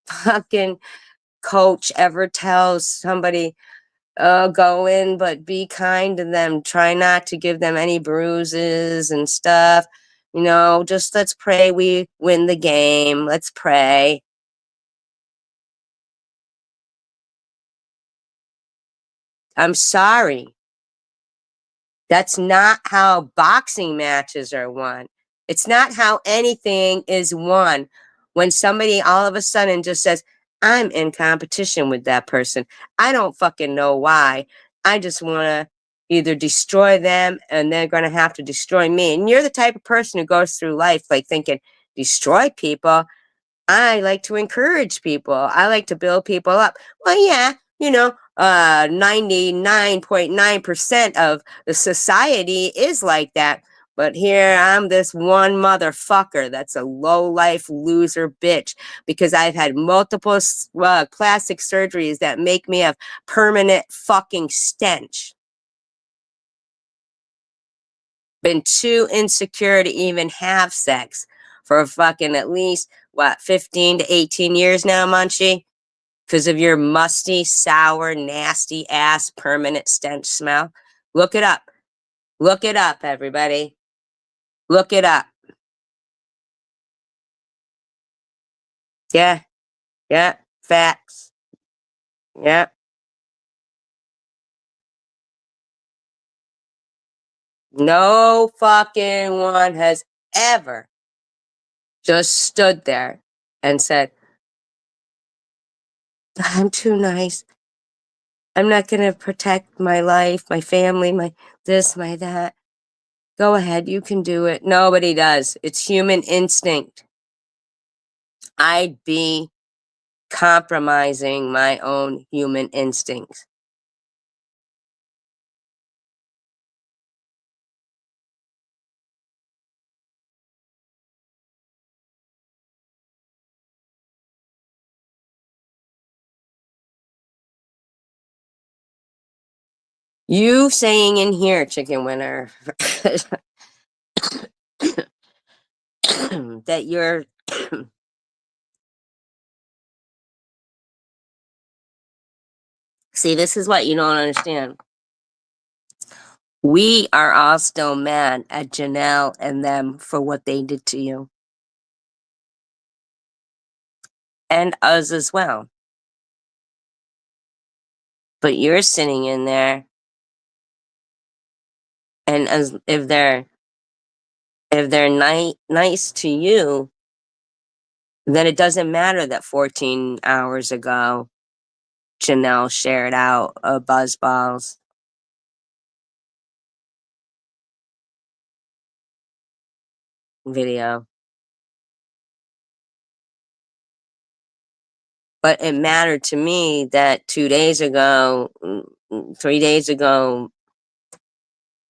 fucking coach ever tells somebody, go in, but be kind to them. Try not to give them any bruises and stuff. Just let's pray we win the game. Let's pray. I'm sorry. That's not how boxing matches are won. It's not how anything is won when somebody all of a sudden just says, I'm in competition with that person. I don't fucking know why. I just want to either destroy them and they're going to have to destroy me. And you're the type of person who goes through life like thinking, destroy people. I like to encourage people. I like to build people up. Well, yeah, 99.9% of the society is like that. But here I'm this one motherfucker that's a low life loser bitch because I've had multiple plastic surgeries that make me a permanent fucking stench. Been too insecure to even have sex for fucking at least, 15 to 18 years now, Munchie? Because of your musty, sour, nasty ass permanent stench smell. Look it up. Look it up, everybody. Look it up. Yeah, yeah, facts. Yeah. No fucking one has ever just stood there and said, I'm too nice. I'm not going to protect my life, my family, my this, my that. Go ahead, you can do it. Nobody does. It's human instinct. I'd be compromising my own human instincts. You saying in here, chicken winner, that you're see, this is what you don't understand. We are all still mad at Janelle and them for what they did to you. And us as well. But you're sitting in there, and as if they're nice to you, then it doesn't matter that 14 hours ago Janelle shared out a Buzzballs video. But it mattered to me that 2 days ago, 3 days ago,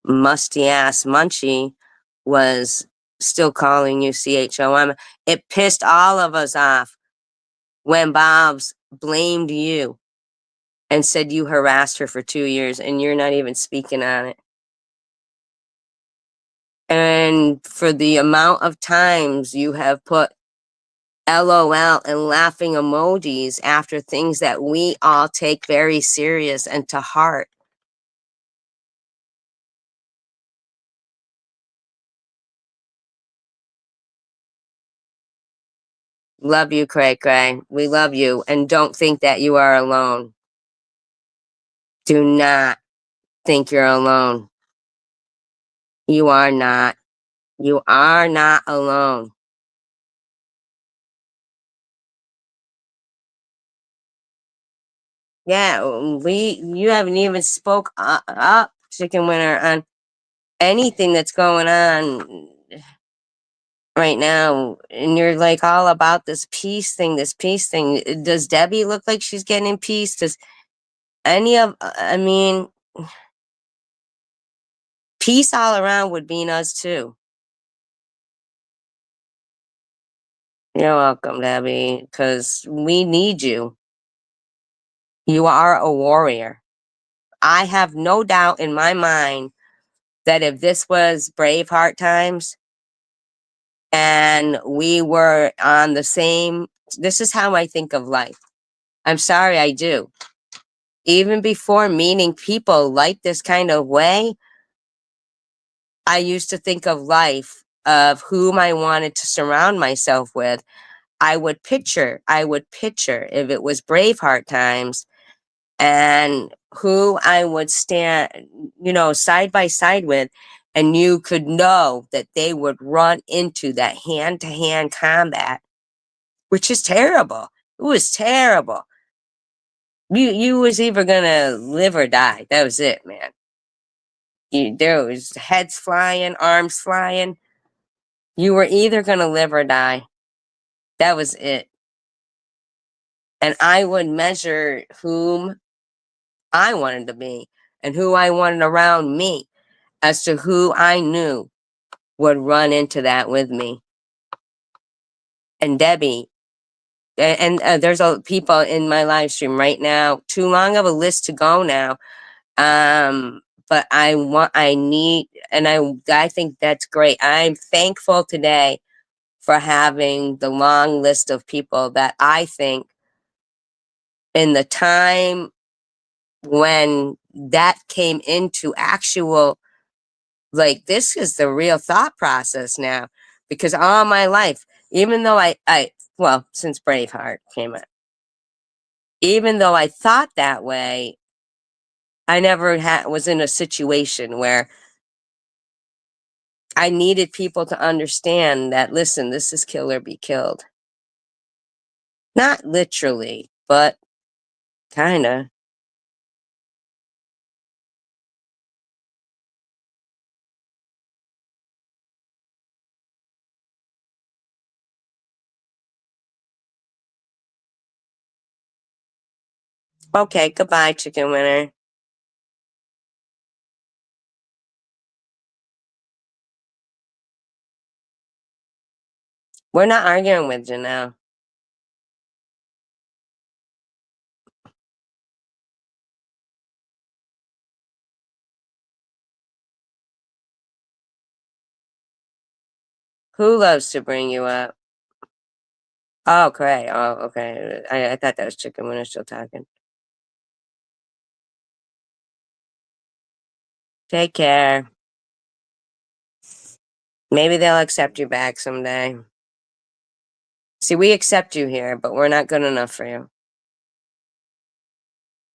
musty ass Munchie was still calling you CHOM. It pissed all of us off when Bob's blamed you and said you harassed her for 2 years and you're not even speaking on it. And for the amount of times you have put LOL and laughing emojis after things that we all take very serious and to heart. Love you, Cray Cray. We love you. And don't think that you are alone. Do not think you're alone. You are not. You are not alone. Yeah, you haven't even spoke up, Chicken Winner, on anything that's going on right now. And you're like all about this peace thing, this peace thing. Does Debbie look like she's getting peace? Does any of, I mean, peace all around would mean us too. You're welcome, Debbie, because we need you. You are a warrior. I have no doubt in my mind that if this was Braveheart times and we were on the same, this is how I think of life. I'm sorry, I do. Even before meeting people like this kind of way, I used to think of life of whom I wanted to surround myself with. I would picture if it was Braveheart times and who I would stand, side by side with, and you could know that they would run into that hand-to-hand combat, which is terrible. It was terrible. You was either gonna live or die. That was it, man. There was heads flying, arms flying. You were either gonna live or die. That was it. And I would measure whom I wanted to be and who I wanted around me as to who I knew would run into that with me. And Debbie, and there's people in my live stream right now. Too long of a list to go now. But I need, and I think that's great. I'm thankful today for having the long list of people that I think in the time when that came into actual, like, this is the real thought process now, because all my life, even though well, since Braveheart came out, even though I thought that way, I never was in a situation where I needed people to understand that, listen, this is kill or be killed. Not literally, but kinda. Okay, goodbye, chicken winner. We're not arguing with Janelle. Who loves to bring you up? Oh, great. Oh, okay. I thought that was chicken when I was still talking. Take care. Maybe they'll accept you back someday. See, we accept you here, but we're not good enough for you.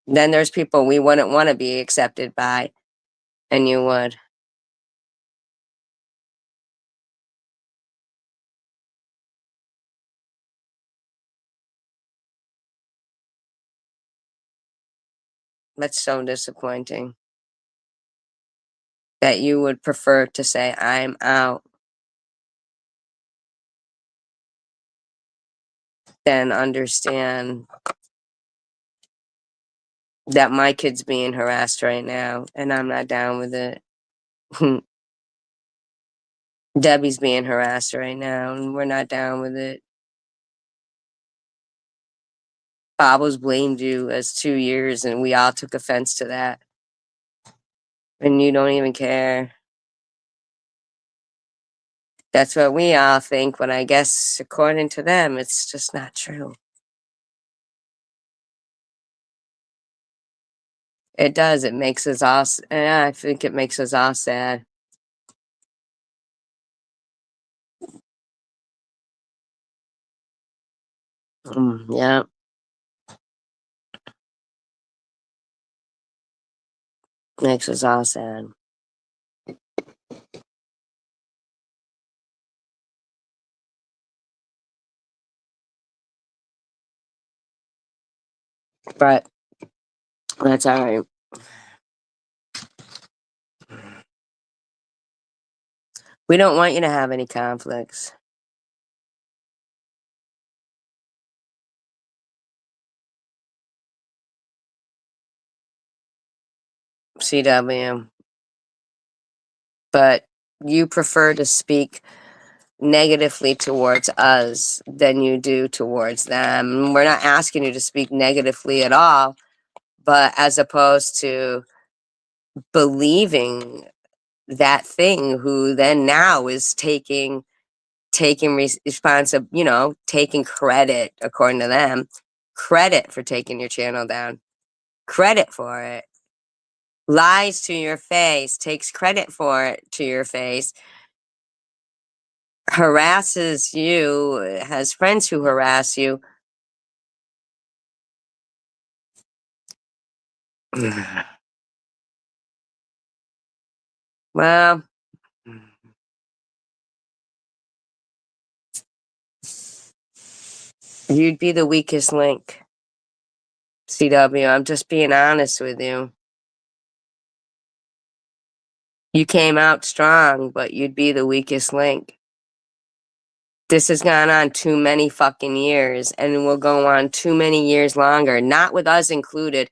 Then there's people we wouldn't want to be accepted by, and you would. That's so disappointing. That you would prefer to say, I'm out, than understand that my kid's being harassed right now, and I'm not down with it. Debbie's being harassed right now, and we're not down with it. Bob was blamed you as 2 years, and we all took offense to that. And you don't even care. That's what we all think, but I guess according to them, it's just not true. It does. It makes us all. Yeah, I think it makes us all sad. Yeah, makes us all sad. But that's all right. We don't want you to have any conflicts. CW. But you prefer to speak negatively towards us than you do towards them. We're not asking you to speak negatively at all, but as opposed to believing that thing who then now is taking taking credit according to them, credit for taking your channel down, credit for it, lies to your face, takes credit for it to your face, harasses you, has friends who harass you. Well, you'd be the weakest link. CW, I'm just being honest with you. You came out strong, but you'd be the weakest link. This has gone on too many fucking years and will go on too many years longer, not with us included.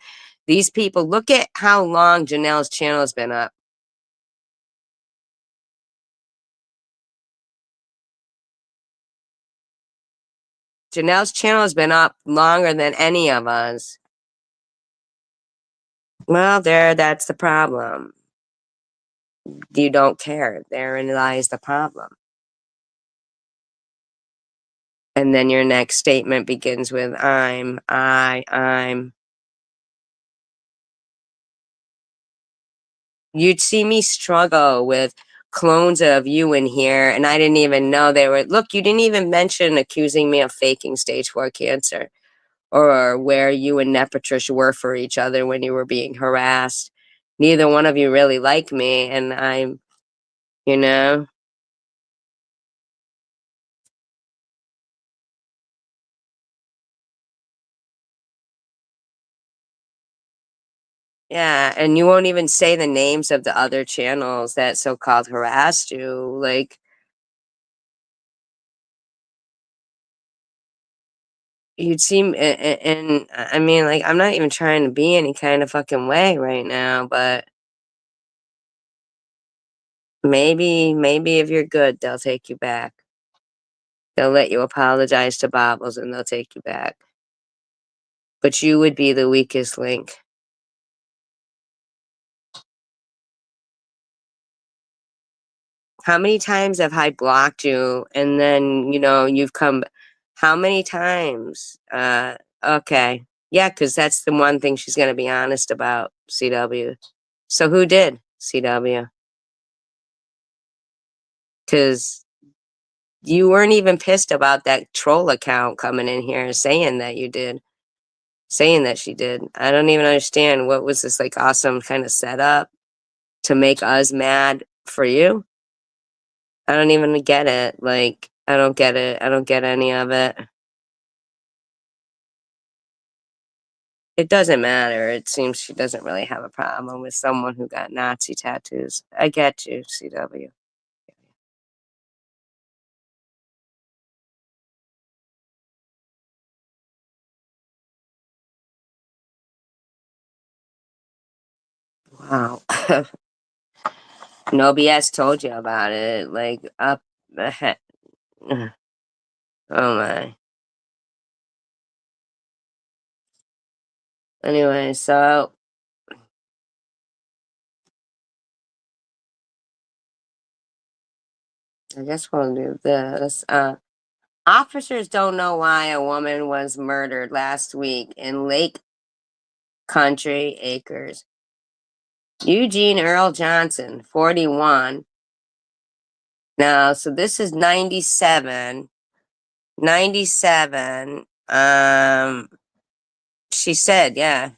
These people, look at how long Janelle's channel has been up. Janelle's channel has been up longer than any of us. Well, that's the problem. You don't care. Therein lies the problem. And then your next statement begins with I'm. You'd see me struggle with clones of you in here, and I didn't even know they were. Look, you didn't even mention accusing me of faking stage 4 cancer or where you and Nepatrish were for each other when you were being harassed. Neither one of you really like me, and I'm, you know. Yeah, and you won't even say the names of the other channels that so-called harassed you. Like, you'd seem, and I mean, like, I'm not even trying to be any kind of fucking way right now, but maybe if you're good, they'll take you back. They'll let you apologize to Bobbles and they'll take you back. But you would be the weakest link. How many times have I blocked you and then, you've come how many times? Okay. Yeah, because that's the one thing she's gonna be honest about, CW. So who did, CW? Because you weren't even pissed about that troll account coming in here and saying that you did, saying that she did. I don't even understand what was this like awesome kind of setup to make us mad for you. I don't even get it. Like, I don't get it. I don't get any of it. It doesn't matter. It seems she doesn't really have a problem with someone who got Nazi tattoos. I get you, CW. Wow. No BS told you about it. Like, up ahead. Oh my. Anyway, so I guess we'll do this. Officers don't know why a woman was murdered last week in Lake Country Acres. Eugene Earl Johnson, 41. Now, so this is 97. 97. She said, yeah.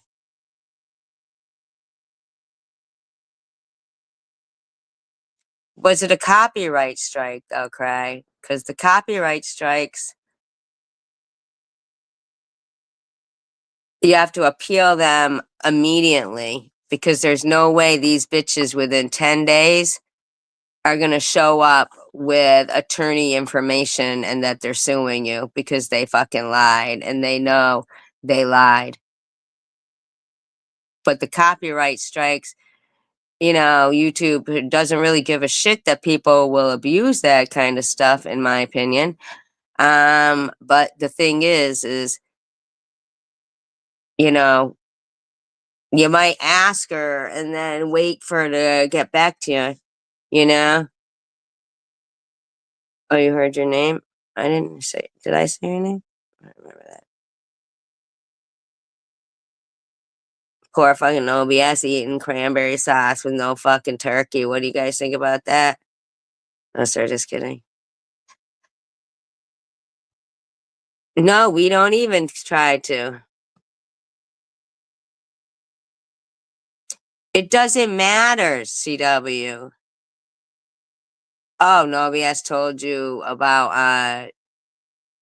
Was it a copyright strike though, Cray? Because the copyright strikes, you have to appeal them immediately because there's no way these bitches within 10 days are going to show up with attorney information and that they're suing you because they fucking lied and they know they lied. But the copyright strikes, YouTube doesn't really give a shit that people will abuse that kind of stuff, in my opinion. But the thing is, you know, you might ask her and then wait for her to get back to you, you know? Oh, you heard your name? I didn't say, did I say your name? I don't remember that. Poor fucking OBS eating cranberry sauce with no fucking turkey. What do you guys think about that? Oh, sir, just kidding. No, we don't even try to. It doesn't matter, CW. Oh, no, OBS told you about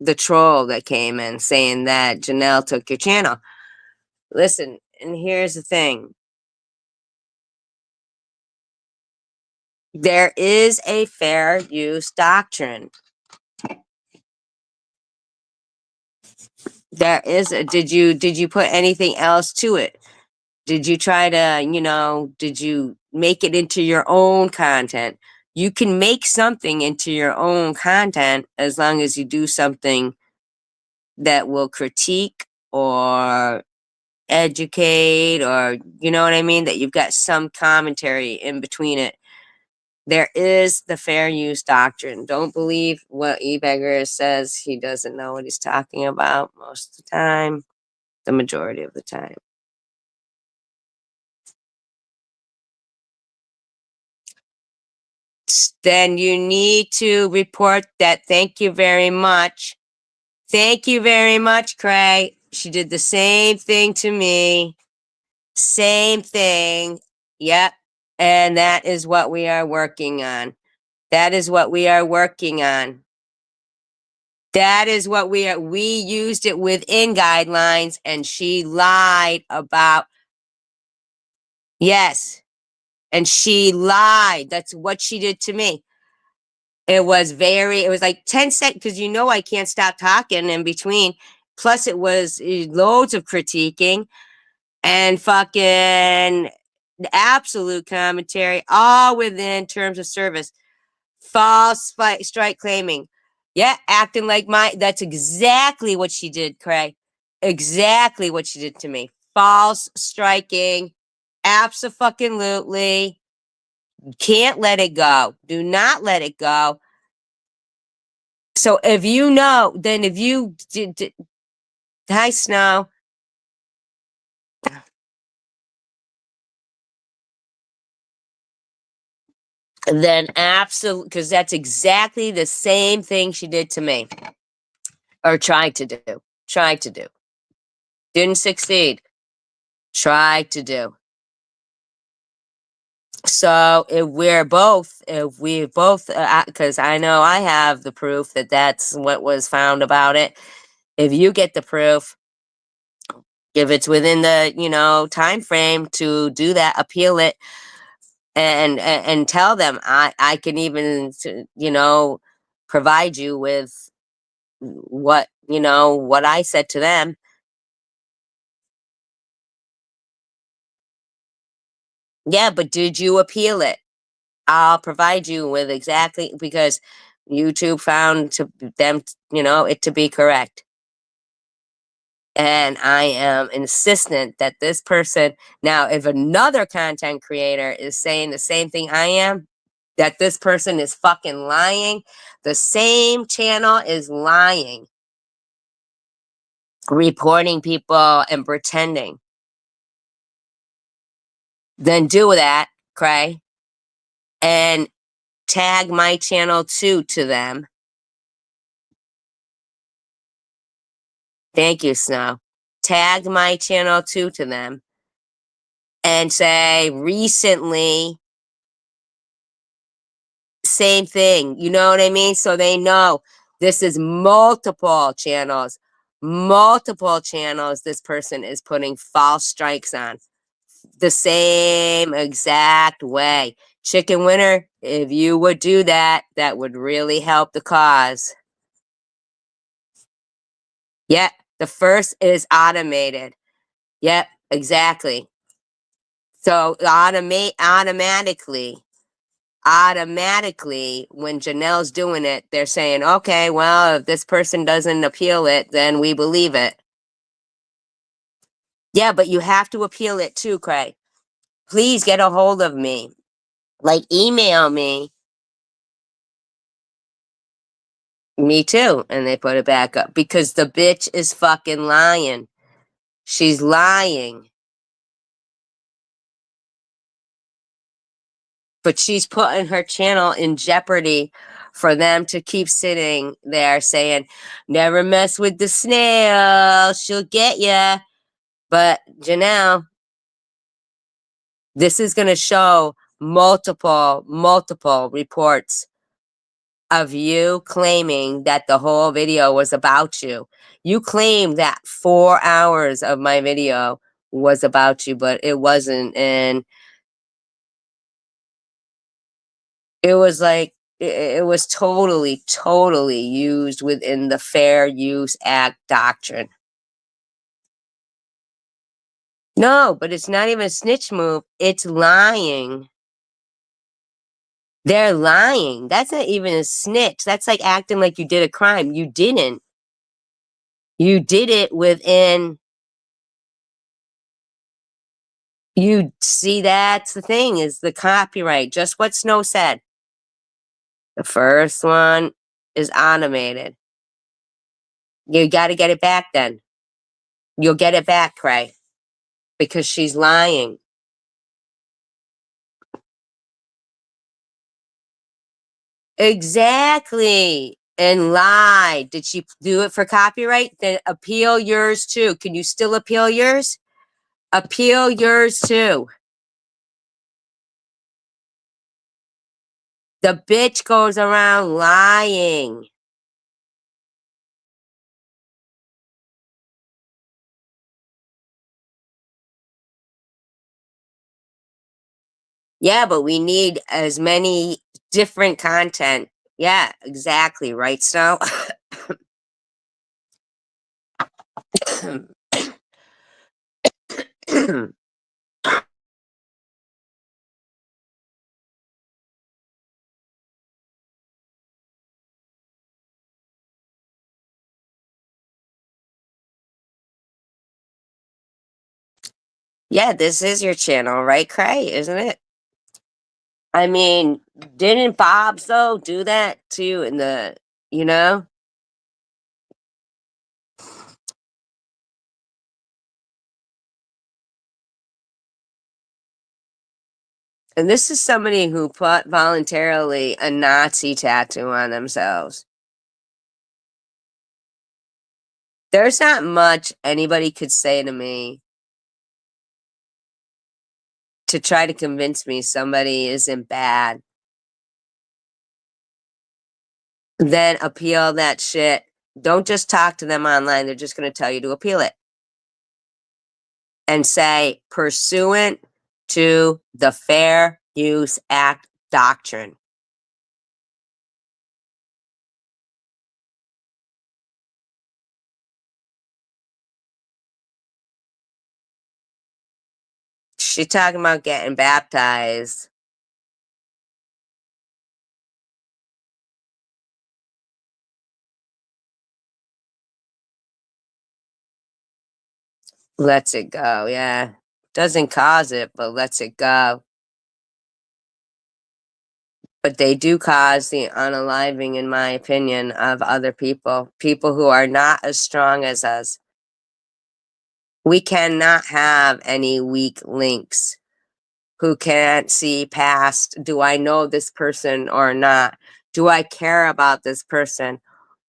the troll that came in saying that Janelle took your channel. Listen, and here's the thing. There is a fair use doctrine. There is a, did you put anything else to it? Did you try to, did you make it into your own content? You can make something into your own content as long as you do something that will critique or educate, or you know what I mean, that you've got some commentary in between it. There is the fair use doctrine. Don't believe what E-Beggar says. He doesn't know what he's talking about most of the time, the majority of the time. Then you need to report that. Thank you very much. Thank you very much, Cray. She did the same thing to me. Same thing. Yep. And that is what we are working on. That is what we are working on. That is what we used it within guidelines and she lied about. Yes. And she lied. That's what she did to me. It was like 10 seconds because I can't stop talking in between. Plus, it was loads of critiquing and fucking absolute commentary, all within terms of service. False strike claiming. Yeah, acting like that's exactly what she did, Craig. Exactly what she did to me. False striking. Abso-fucking-lutely. Can't let it go. Do not let it go. So if you know, then if you did, hi Snow, then absolutely, because that's exactly the same thing she did to me, or tried to do, tried to do, didn't succeed, tried to do. So if we both, because I know I have the proof that that's what was found about it. If you get the proof, if it's within the time frame to do that, appeal it, and tell them I can even provide you with what I said to them. Yeah, but did you appeal it? I'll provide you with exactly, because YouTube found to them, it to be correct. And I am insistent that this person, now, if another content creator is saying the same thing I am, that this person is fucking lying, the same channel is lying, reporting people and pretending, then do that, Cray, and tag my channel too to them. Thank you, Snow. Tag my channel too to them and say recently, same thing. You know what I mean? So they know this is multiple channels. Multiple channels this person is putting false strikes on. The same exact way. Chicken winner, if you would do that, that would really help the cause. Yep, the first is automated. Yep, exactly. So automatically, when Janelle's doing it, they're saying, okay, well, if this person doesn't appeal it, then we believe it. Yeah, but you have to appeal it too, Craig. Please get a hold of me. Like, email me. Me too. And they put it back up because the bitch is fucking lying. She's lying. But she's putting her channel in jeopardy for them to keep sitting there saying, never mess with the snail. She'll get ya. But Janelle, this is going to show multiple reports of you claiming that the whole video was about you. You claim that 4 hours of my video was about you, but it wasn't. And it was like, it was totally used within the Fair Use Act doctrine. No, but it's not even a snitch move. It's lying. They're lying. That's not even a snitch. That's like acting like you did a crime. You didn't. You did it within. You see, that's the thing, is the copyright. Just what Snow said. The first one is automated. You got to get it back then. You'll get it back, Cray, because she's lying. Exactly. And lie. Did she do it for copyright? Then appeal yours too. Can you still appeal yours? Appeal yours too. The bitch goes around lying. Yeah, but we need as many different content. Yeah, exactly. Right, Snow? Yeah, this is your channel, right, Cray? Isn't it? I mean, didn't Bob though do that too in the, you know? And this is somebody who put voluntarily a Nazi tattoo on themselves. There's not much anybody could say to me to try to convince me somebody isn't bad. Then appeal that shit. Don't just talk to them online. They're just going to tell you to appeal it. And say, pursuant to the Fair Use Act doctrine. She talking about getting baptized. Lets it go, yeah. Doesn't cause it, but lets it go. But they do cause the unaliving, in my opinion, of other people. People who are not as strong as us. We cannot have any weak links who can't see past, do I know this person or not? Do I care about this person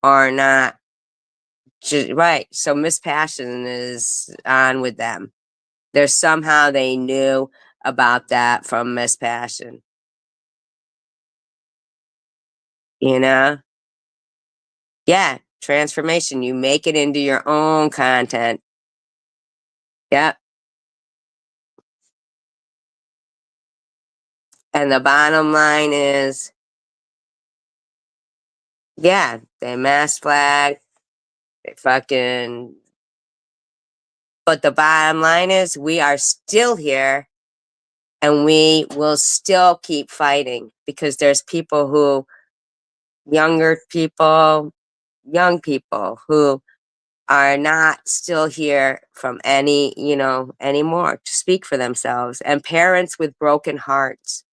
or not? Right. So Miss Passion is on with them. There's somehow they knew about that from Miss Passion. You know? Yeah. Transformation. You make it into your own content. Yep. And the bottom line is, yeah, they mass flag, they fucking, but the bottom line is we are still here and we will still keep fighting because there's people who, younger people, young people who are not still here from any, anymore to speak for themselves, and parents with broken hearts.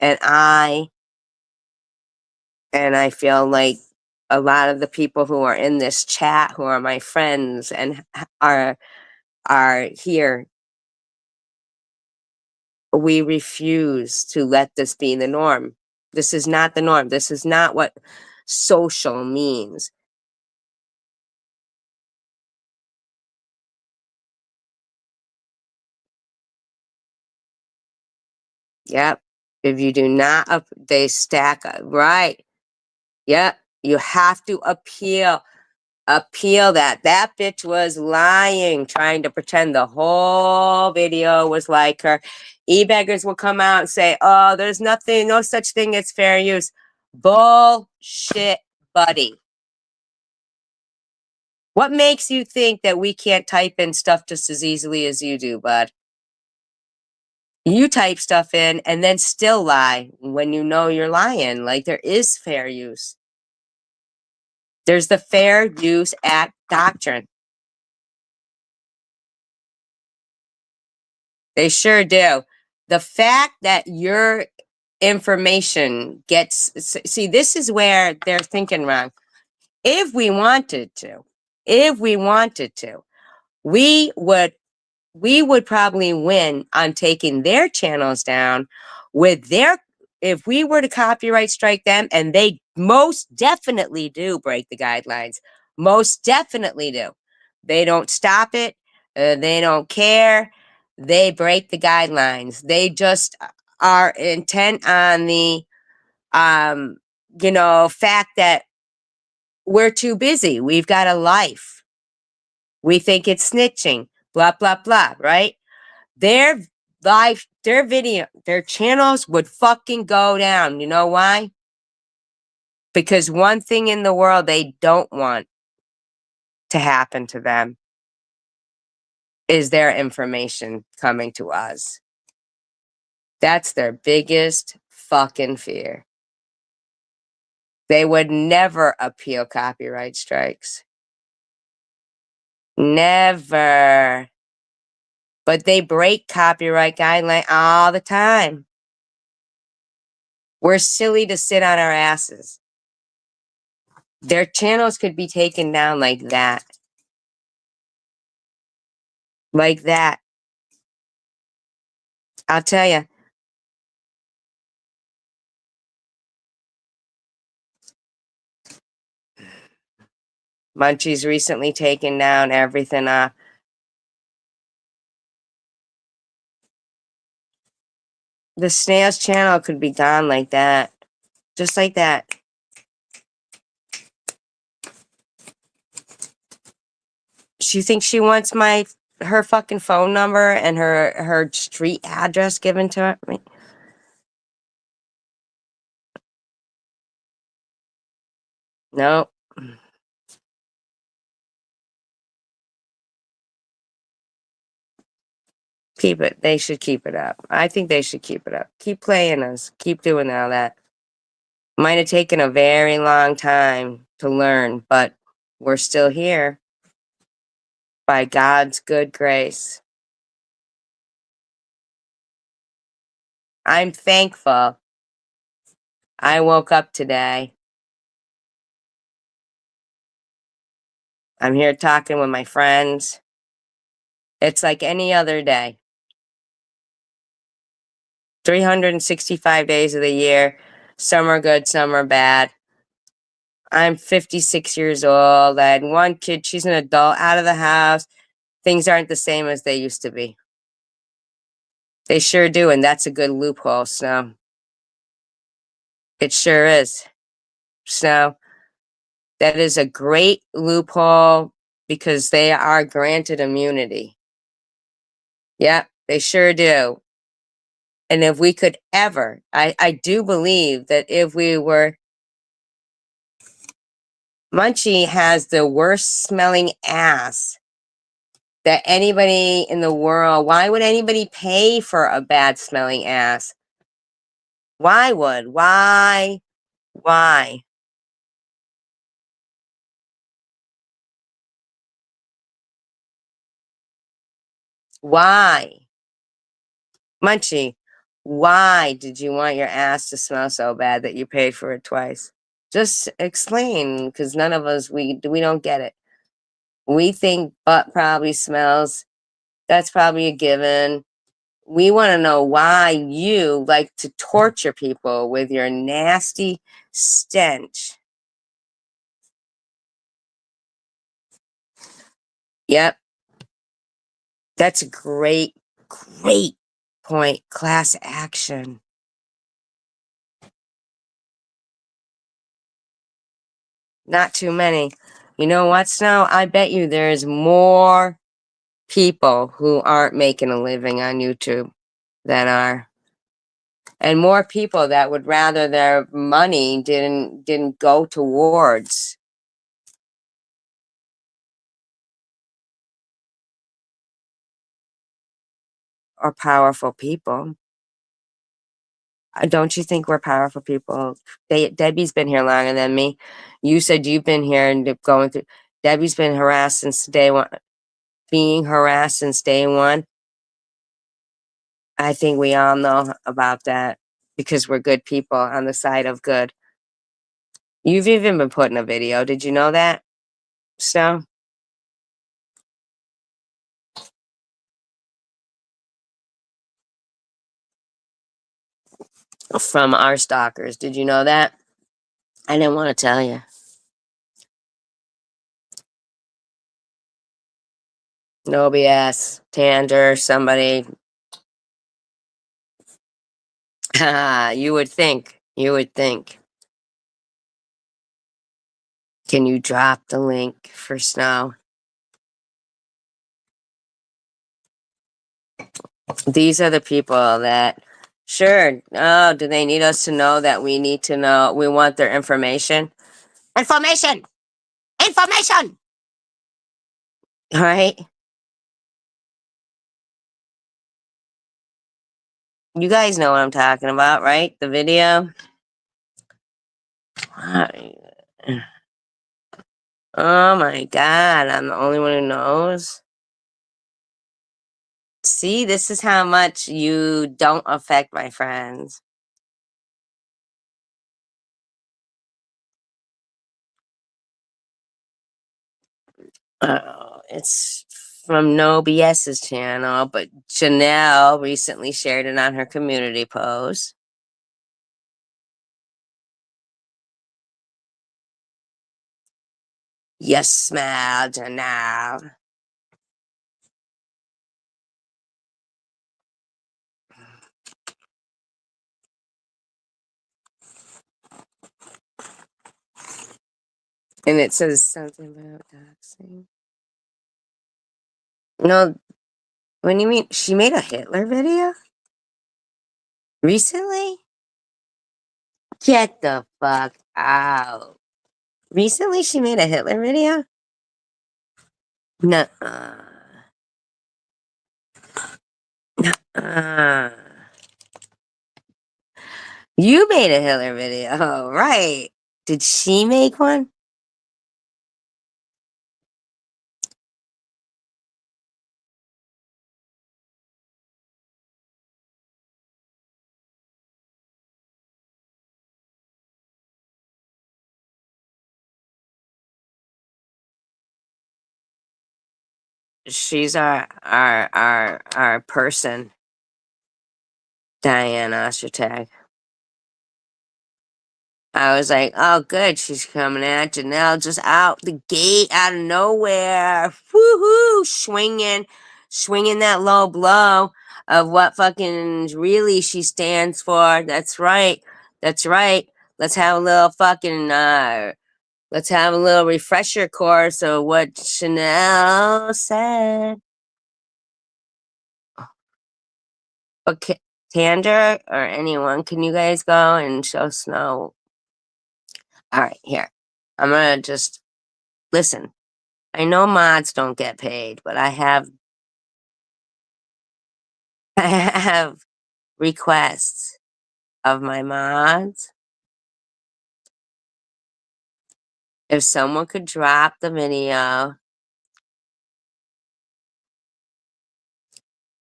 And I feel like a lot of the people who are in this chat who are my friends and are here, we refuse to let this be the norm. This is not the norm. This is not what social means. Yep. If you do not, they stack up. Right. Yep. You have to appeal. Appeal that. That bitch was lying, trying to pretend the whole video was like her. E-beggars will come out and say, oh, there's nothing, no such thing as fair use. Bullshit, buddy. What makes you think that we can't type in stuff just as easily as you do, bud? You type stuff in and then still lie when you know you're lying. Like, there is fair use. There's the Fair Use Act doctrine. They sure do. The fact that your information gets, see, this is where they're thinking wrong. If we wanted to, we would probably win on taking their channels down with their, if we were to copyright strike them, and they most definitely do break the guidelines, most definitely do. They don't stop it. They don't care. They break the guidelines. They just are intent on the, fact that we're too busy. We've got a life. We think it's snitching, blah, blah, blah, right? Their life, their video, their channels would fucking go down. You know why? Because one thing in the world they don't want to happen to them is their information coming to us. That's their biggest fucking fear. They would never appeal copyright strikes. Never. But they break copyright guidelines all the time. We're silly to sit on our asses. Their channels could be taken down like that. Like that. I'll tell you. Munchie's recently taken down everything off. The snail's channel could be gone like that. Just like that. She thinks she wants her fucking phone number and her street address given to her. No. Keep it. They should keep it up. I think they should keep it up. Keep playing us. Keep doing all that. Might have taken a very long time to learn, but we're still here by God's good grace. I'm thankful I woke up today. I'm here talking with my friends. It's like any other day. 365 days of the year. Some are good, some are bad. I'm 56 years old. I had one kid. She's an adult out of the house. Things aren't the same as they used to be. They sure do, and that's a good loophole, Snow. It sure is. Snow, that is a great loophole because they are granted immunity. Yep, they sure do. And if we could ever, I do believe that if we were, Munchie has the worst smelling ass that anybody in the world, why would anybody pay for a bad smelling ass? Why would? Why? Why? Why? Munchie, why did you want your ass to smell so bad that you paid for it twice? Just explain, because none of us, we don't get it. We think butt probably smells. That's probably a given. We want to know why you like to torture people with your nasty stench. Yep. That's a great, great point. Class action. Not too many. You know what, Snow? I bet you there's more people who aren't making a living on YouTube than are. And more people that would rather their money didn't go towards or powerful people. Don't you think we're powerful people? Debbie's been here longer than me. You said you've been here and going through. Debbie's been harassed since day one. Being harassed since day one. I think we all know about that because we're good people on the side of good. You've even been put in a video. Did you know that, Snow? From our stalkers. Did you know that? I didn't want to tell you. No BS. Tander, somebody. You would think. You would think. Can you drop the link for Snow? These are the people that, sure. Oh, do they need us to know that we need to know? We want their information. Information! Information! All right? You guys know what I'm talking about, right? The video. Oh my God, I'm the only one who knows. See, this is how much you don't affect my friends. It's from No BS's channel, but Janelle recently shared it on her community post. You smell, Janelle. And it says something about doxing. No, what do you mean? She made a Hitler video? Recently? Get the fuck out. Recently she made a Hitler video? Nuh-uh. Nuh-uh. You made a Hitler video, right? Did she make one? She's our person, Diane Ostertag. I was like, oh, good, she's coming at Janelle just out the gate, out of nowhere. Woohoo! Swinging that low blow of what fucking really she stands for. That's right. That's right. Let's have a little fucking, let's have a little refresher course of what Chanel said. Okay, Tandra or anyone, can you guys go and show Snow? All right, here. I'm gonna just listen. I know mods don't get paid, but I have I have requests of my mods. If someone could drop the video,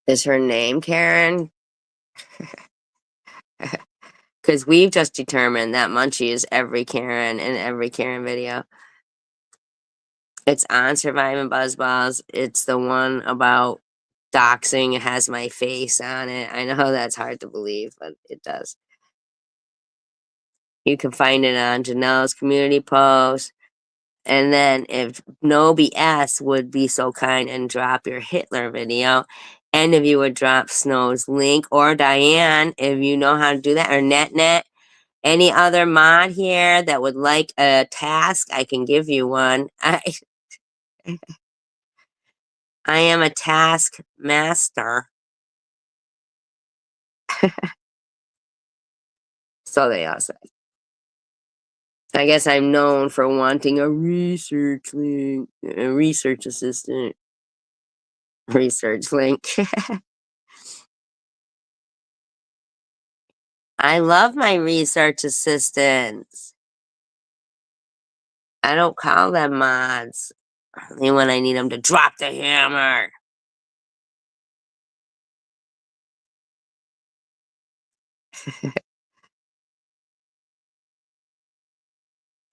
is her name Karen? Because we've just determined that Munchie is every Karen in every Karen video. It's on Surviving Buzzballs. It's the one about doxing. It has my face on it. I know that's hard to believe, but it does. You can find it on Janelle's community post. And then if No BS would be so kind and drop your Hitler video, and if you would drop Snow's link, or Diane, if you know how to do that, or NetNet, any other mod here that would like a task, I can give you one. I am a task master. So they all say. I guess I'm known for wanting a research link, a research assistant. Research link. I love my research assistants. I don't call them mods. Only when I need them to drop the hammer.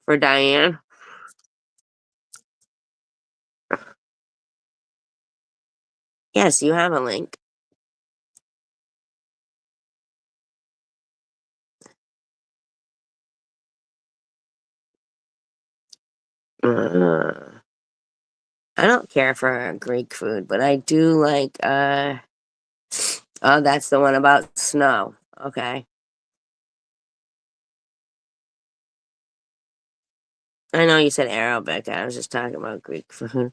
For Diane. Yes, you have a link. I don't care for Greek food, but I do like, oh, that's the one about snow. Okay. I know you said Arabic. I was just talking about Greek food.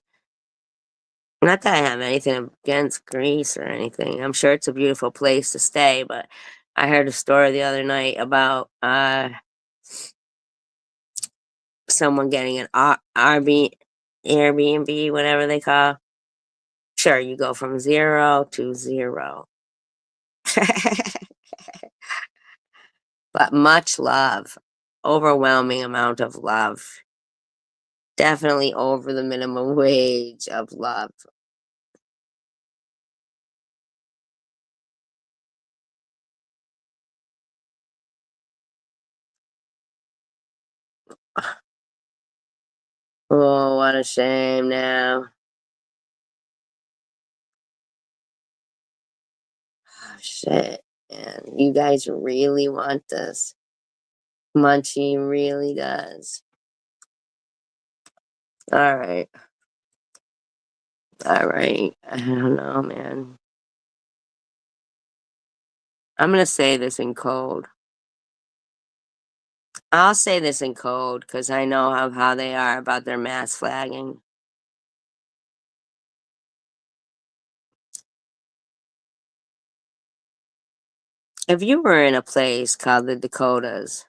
Not that I have anything against Greece or anything. I'm sure it's a beautiful place to stay, but I heard a story the other night about someone getting an Airbnb, whatever they call. Sure, you go from 0 to 0. But much love. Overwhelming amount of love. Definitely over the minimum wage of love. what a shame now. Oh, shit. And you guys really want this. Munchie really does. Alright. Alright. I don't know, man. I'm gonna say this in code. I'll say this in code because I know how they are about their mass flagging. If you were in a place called the Dakotas,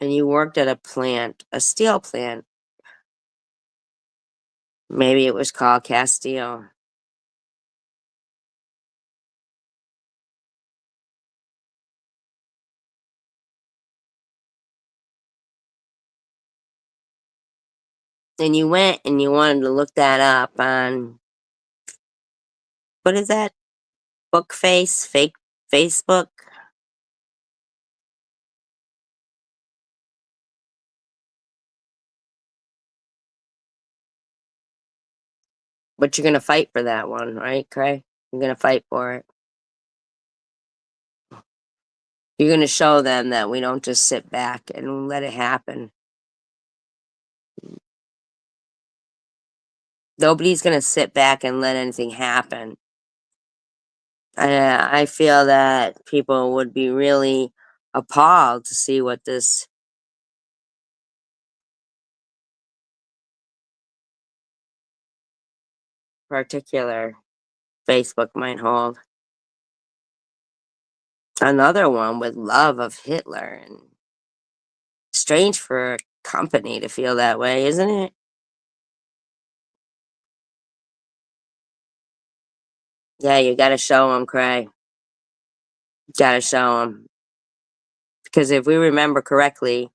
and you worked at a plant, a steel plant, maybe it was called Castile, and you went and you wanted to look that up on, what is that? Bookface? Fake Facebook? But you're gonna fight for that one, right, Cray? You're gonna fight for it. You're gonna show them that we don't just sit back and let it happen. Nobody's gonna sit back and let anything happen. I feel that people would be really appalled to see what this particular Facebook might hold. Another one with love of Hitler, and strange for a company to feel that way, isn't it? Yeah, you gotta show them, Cray. Gotta show them. Because if we remember correctly,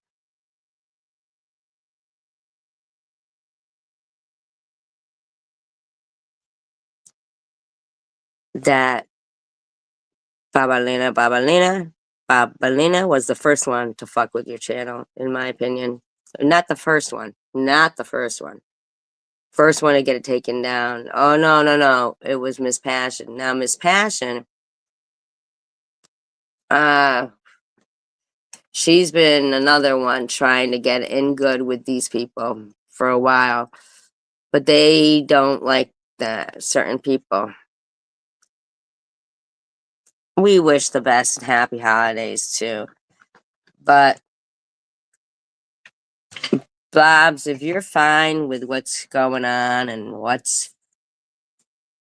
that Babalina was the first one to fuck with your channel, in my opinion. Not the first one. Not the first one. First one to get it taken down. Oh, no, no, no. It was Miss Passion. Now, Miss Passion, uh, she's been another one trying to get in good with these people for a while. But they don't like certain people. We wish the best and happy holidays, too. But Bobs, if you're fine with what's going on and what's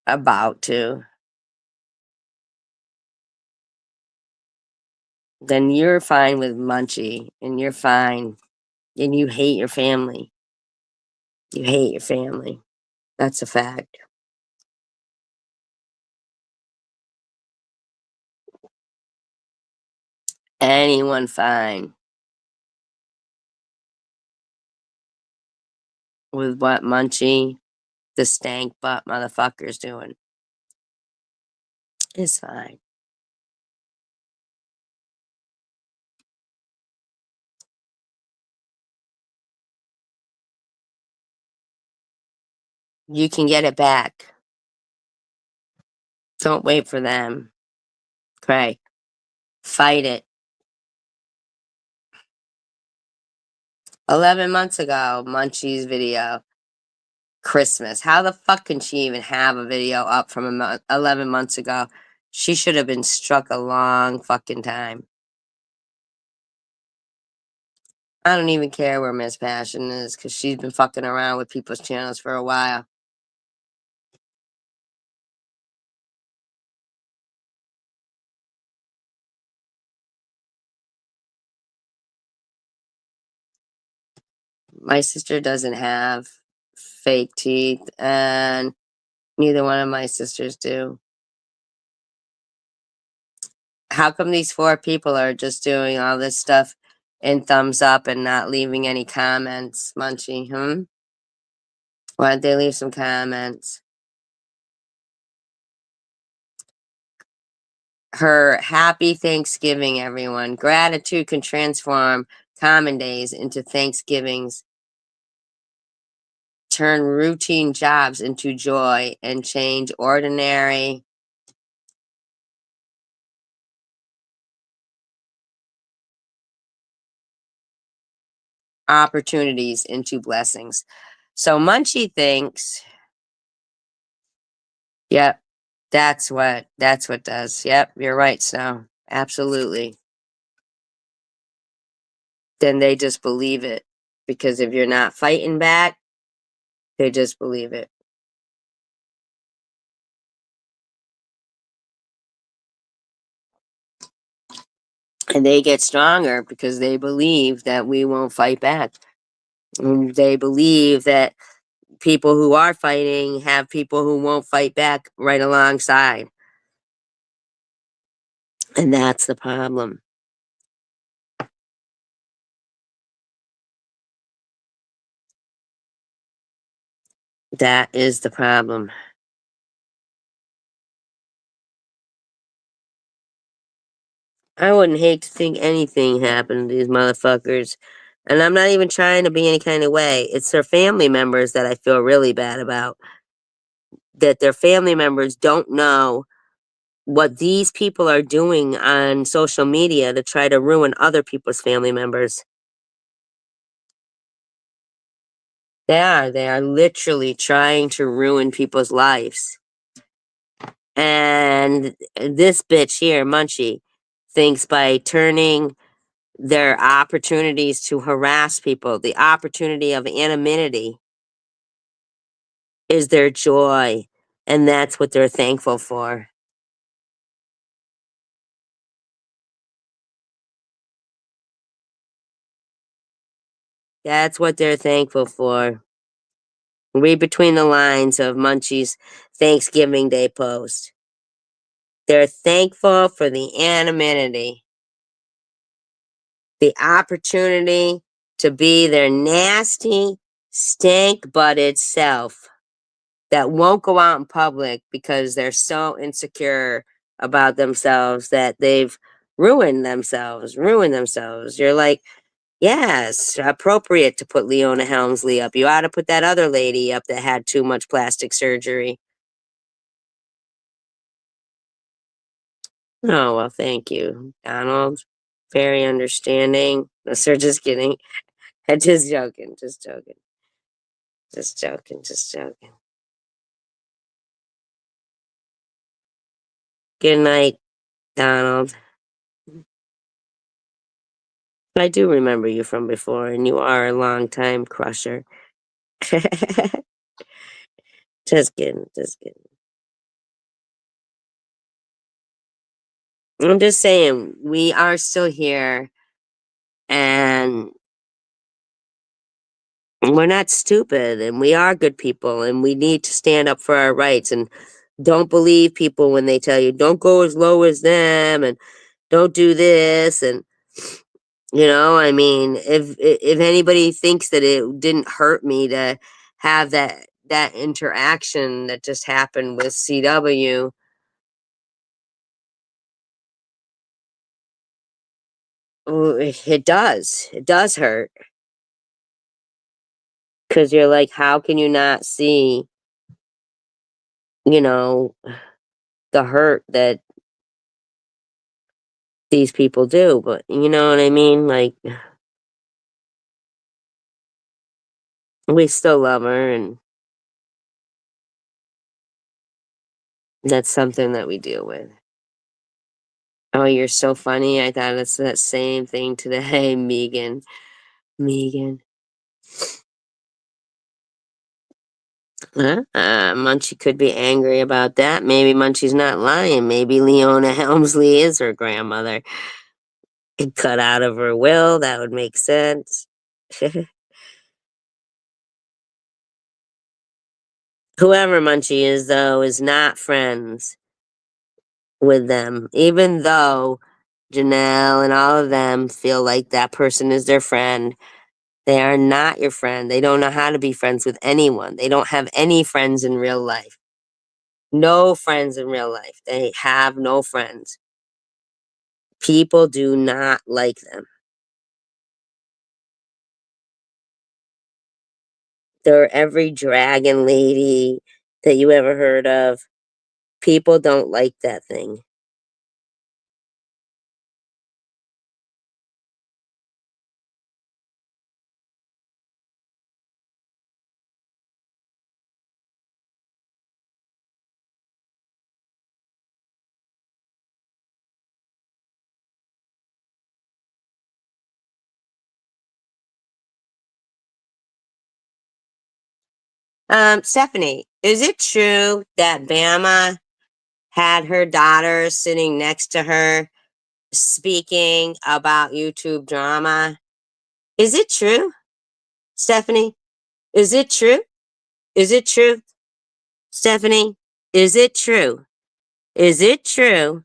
about to, then you're fine with Munchie and you're fine and you hate your family. You hate your family. That's a fact. Anyone fine with what Munchie, the stank butt motherfucker's doing is fine. You can get it back. Don't wait for them. Cray. Fight it. 11 months ago, Munchie's video. Christmas. How the fuck can she even have a video up from 11 months ago? She should have been struck a long fucking time. I don't even care where Miss Passion is because she's been fucking around with people's channels for a while. My sister doesn't have fake teeth, and neither one of my sisters do. How come these 4 people are just doing all this stuff in thumbs up and not leaving any comments, Munchie? Why'd they leave some comments? her happy Thanksgiving, everyone. Gratitude can transform common days into Thanksgivings, turn routine jobs into joy, and change ordinary opportunities into blessings. So Munchie thinks, yep, that's what does. Yep, you're right, Snow. Absolutely. Then they just believe it. Because if you're not fighting back, they just believe it. And they get stronger because they believe that we won't fight back. And they believe that people who are fighting have people who won't fight back right alongside. And that's the problem. That is the problem. I wouldn't hate to think anything happened to these motherfuckers. And I'm not even trying to be any kind of way. It's their family members that I feel really bad about. That their family members don't know what these people are doing on social media to try to ruin other people's family members. They are literally trying to ruin people's lives. And this bitch here, Munchie, thinks by turning their opportunities to harass people, the opportunity of anonymity, is their joy. And that's what they're thankful for. That's what they're thankful for. Read between the lines of Munchie's Thanksgiving Day post. They're thankful for the anonymity, the opportunity to be their nasty, stank butted self that won't go out in public because they're so insecure about themselves that they've ruined themselves. You're like, yes, appropriate to put Leona Helmsley up. You ought to put that other lady up that had too much plastic surgery. Oh, well, thank you, Donald. Very understanding. No, sir, just kidding. Just joking, just joking. Just joking, just joking. Good night, Donald. I do remember you from before, and you are a long time crusher. Just kidding, just kidding. I'm just saying, we are still here, and we're not stupid, and we are good people, and we need to stand up for our rights, and don't believe people when they tell you, don't go as low as them, and don't do this, and I mean, if anybody thinks that it didn't hurt me to have that interaction that just happened with CW, it does. It does hurt because you're like, how can you not see, you know, the hurt that these people do? But you know what I mean? Like, we still love her, and that's something that we deal with. Oh, you're so funny. I thought it's that same thing today, Megan. Megan. Munchie could be angry about that. Maybe Munchie's not lying. Maybe Leona Helmsley is her grandmother. Cut out of her will. That would make sense. Whoever Munchie is, though, is not friends with them. Even though Janelle and all of them feel like that person is their friend, they are not your friend. They don't know how to be friends with anyone. They don't have any friends in real life. No friends in real life. They have no friends. People do not like them. They're every dragon lady that you ever heard of. People don't like that thing. Stephanie, is it true that Bama had her daughter sitting next to her speaking about YouTube drama? Is it true, Stephanie? Is it true? Is it true, Stephanie? Is it true? Is it true?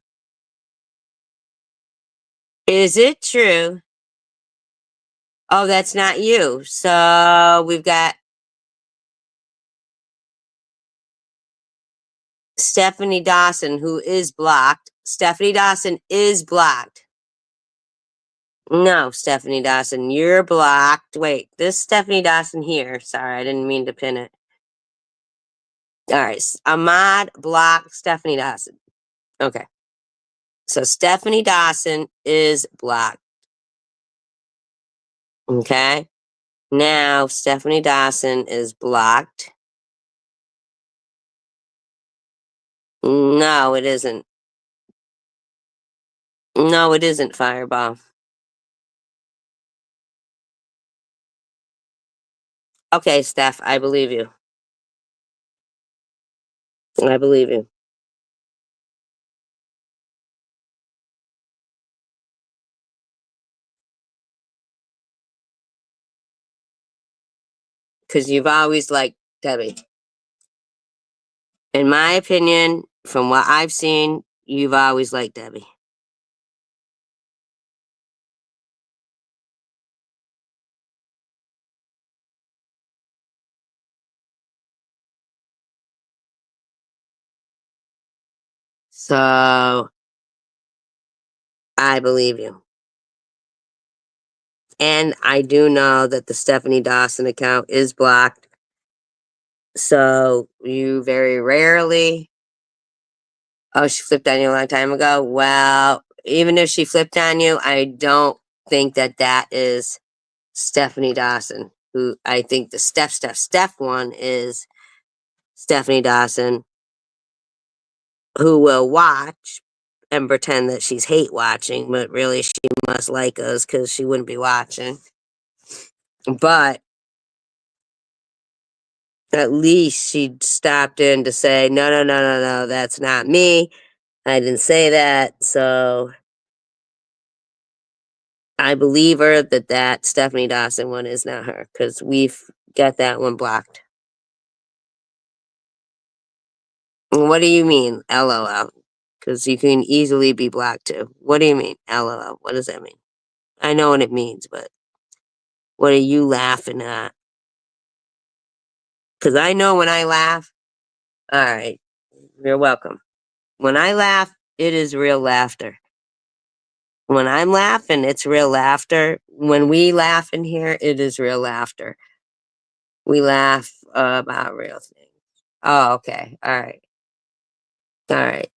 Is it true? Oh, that's not you. So we've got Stephanie Dawson, who is blocked. Stephanie Dawson is blocked. No, Stephanie Dawson, you're blocked. Wait, this Stephanie Dawson here. Sorry, I didn't mean to pin it. All right, Ahmad blocked Stephanie Dawson. Okay, so Stephanie Dawson is blocked. Okay, now Stephanie Dawson is blocked. No, it isn't. No, it isn't Fireball. Okay, Steph, I believe you. I believe you. Because you've always liked Debbie. In my opinion, from what I've seen, you've always liked Debbie. So I believe you. And I do know that the Stephanie Dawson account is blocked. So you very rarely. Oh, she flipped on you a long time ago? Well, even if she flipped on you, I don't think that that is Stephanie Dawson. Who I think the Steph one is Stephanie Dawson, who will watch and pretend that she's hate watching, but really she must like us because she wouldn't be watching. But at least she stopped in to say, no, no, no, no, no, that's not me. I didn't say that. So I believe her that that Stephanie Dawson one is not her because we've got that one blocked. What do you mean, LOL? Because you can easily be blocked too. What do you mean, LOL? What does that mean? I know what it means, but what are you laughing at? Because I know when I laugh, all right, you're welcome. When I laugh, it is real laughter. When I'm laughing, it's real laughter. When we laugh in here, it is real laughter. We laugh about real things. Oh, okay. All right. All right.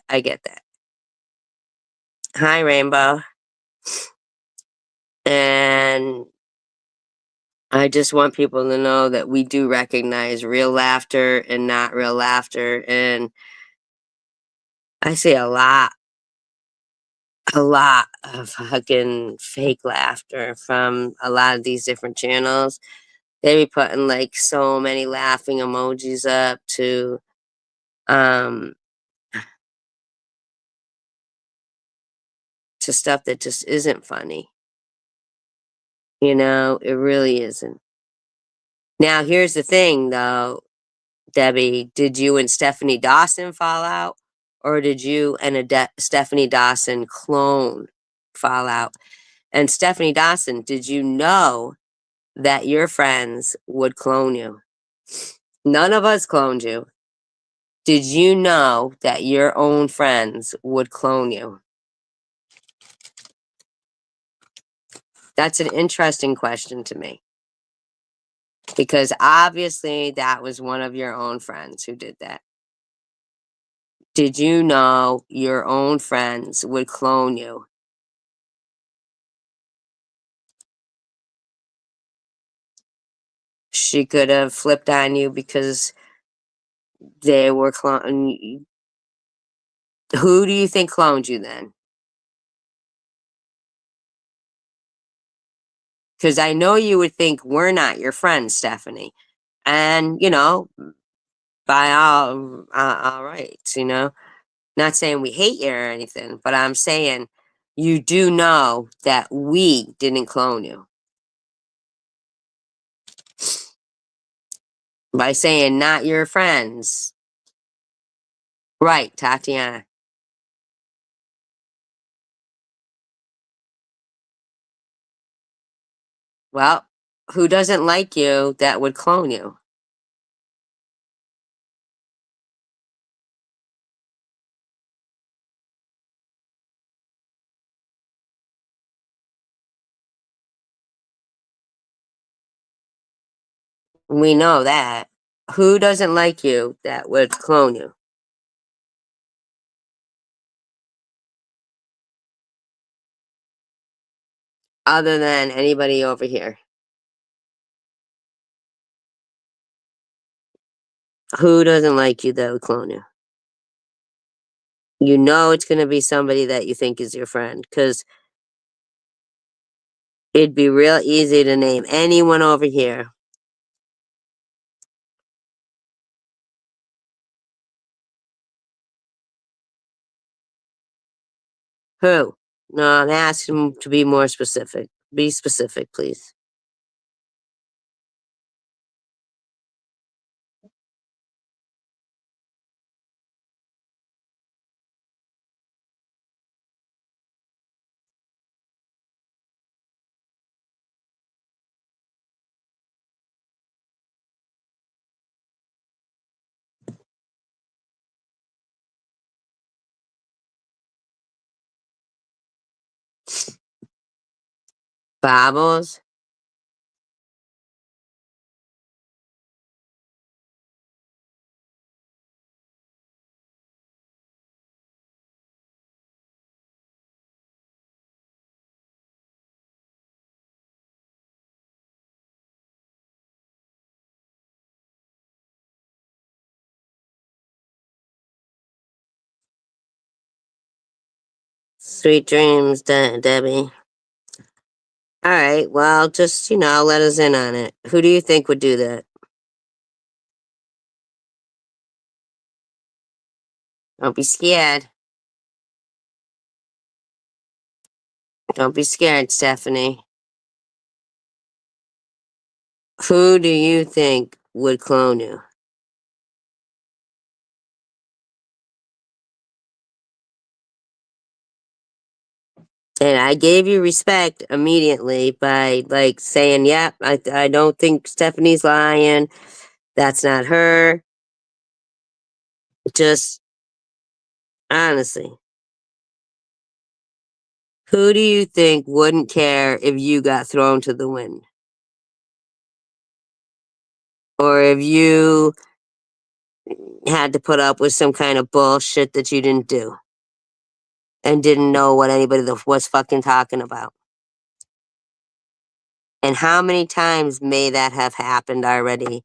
I get that. Hi, Rainbow. And I just want people to know that we do recognize real laughter and not real laughter. And I see a lot of fucking fake laughter from a lot of these different channels. They be putting like so many laughing emojis up um to stuff that just isn't funny. You know, it really isn't. Now here's the thing though, Debbie, did you and Stephanie Dawson fall out? Or did you and Stephanie Dawson clone fall out? And Stephanie Dawson, did you know that your friends would clone you? None of us cloned you. Did you know that your own friends would clone you? That's an interesting question to me. Because obviously that was one of your own friends who did that. Did you know your own friends would clone you? She could have flipped on you because they were clone. Who do you think cloned you then? Because I know you would think we're not your friends, Stephanie. And, by all rights, not saying we hate you or anything, but I'm saying you do know that we didn't clone you. By saying not your friends. Right, Tatiana. Well, who doesn't like you that would clone you? We know that. Who doesn't like you that would clone you? Other than anybody over here. Who doesn't like you that would clone you? You know it's going to be somebody that you think is your friend because it'd be real easy to name anyone over here. Who? No, I'm asking to be more specific. Be specific, please. Bobbles? Sweet dreams, Debbie. All right, well, just, let us in on it. Who do you think would do that? Don't be scared. Don't be scared, Stephanie. Who do you think would clone you? And I gave you respect immediately by like saying, "Yep, I don't think Stephanie's lying. That's not her." Just honestly, who do you think wouldn't care if you got thrown to the wind? Or if you had to put up with some kind of bullshit that you didn't do and didn't know what anybody was fucking talking about? And how many times may that have happened already?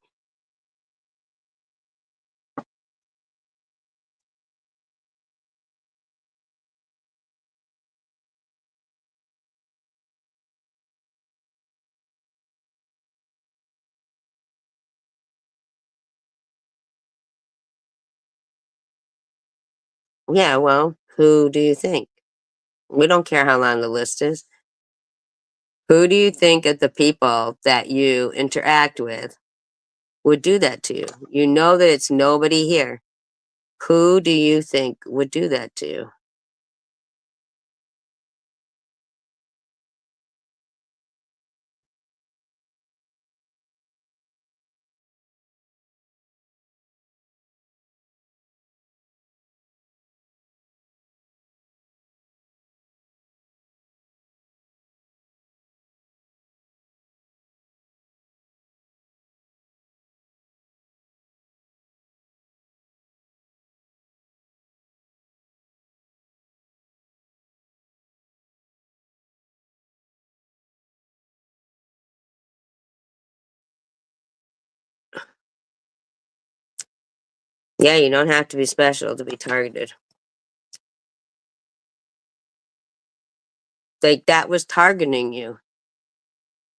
Yeah, well, who do you think? We don't care how long the list is. Who do you think of the people that you interact with would do that to you? You know that it's nobody here. Who do you think would do that to you? Yeah, you don't have to be special to be targeted. Like, that was targeting you,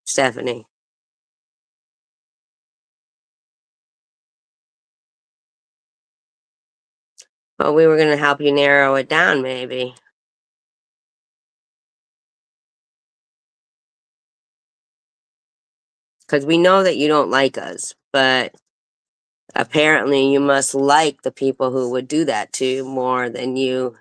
Stephanie. Well, we were going to help you narrow it down, maybe. Because we know that you don't like us, but apparently you must like the people who would do that to you more than you,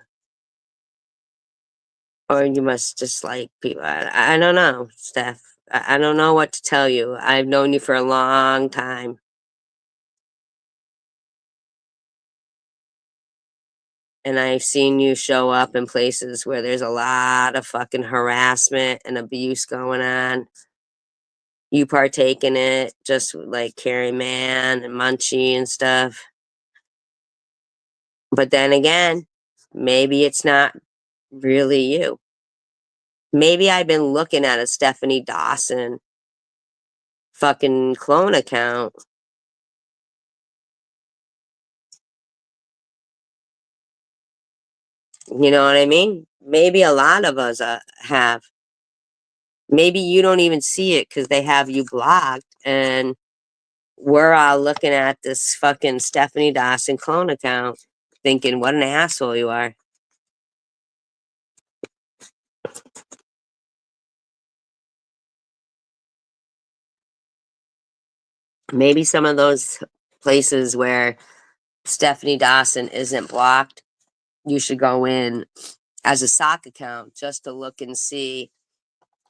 or you must dislike people. I don't know, Steph. I don't know what to tell you. I've known you for a long time. And I've seen you show up in places where there's a lot of fucking harassment and abuse going on. You partake in it, just like Carrie Mann and Munchie and stuff. But then again, maybe it's not really you. Maybe I've been looking at a Stephanie Dawson fucking clone account. You know what I mean? Maybe a lot of us have. Maybe you don't even see it because they have you blocked, and we're all looking at this fucking Stephanie Dawson clone account thinking, what an asshole you are. Maybe some of those places where Stephanie Dawson isn't blocked, you should go in as a sock account just to look and see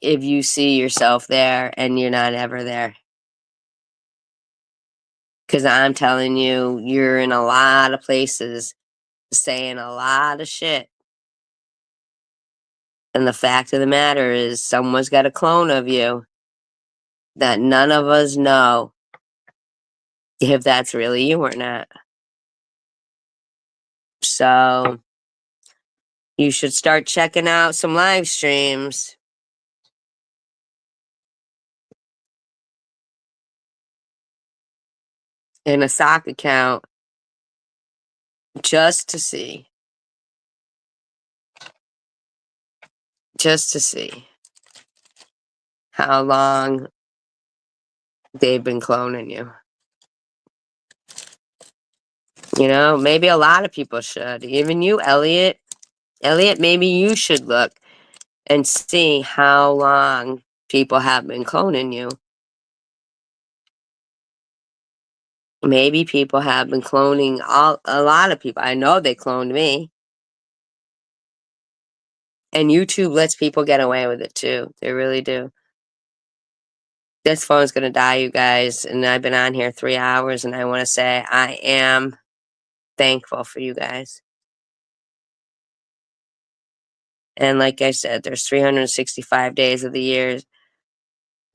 if you see yourself there and you're not ever there. Because I'm telling you, you're in a lot of places saying a lot of shit. And the fact of the matter is, someone's got a clone of you that none of us know if that's really you or not. So you should start checking out some live streams. In a sock account just to see. Just to see how long they've been cloning you. You know, maybe a lot of people should. Even you, Elliot. Elliot, maybe you should look and see how long people have been cloning you. Maybe people have been cloning a lot of people. I know they cloned me. And YouTube lets people get away with it too. They really do. This phone's gonna die, you guys, and I've been on here 3 hours, and I want to say I am thankful for you guys. And like I said, there's 365 days of the year.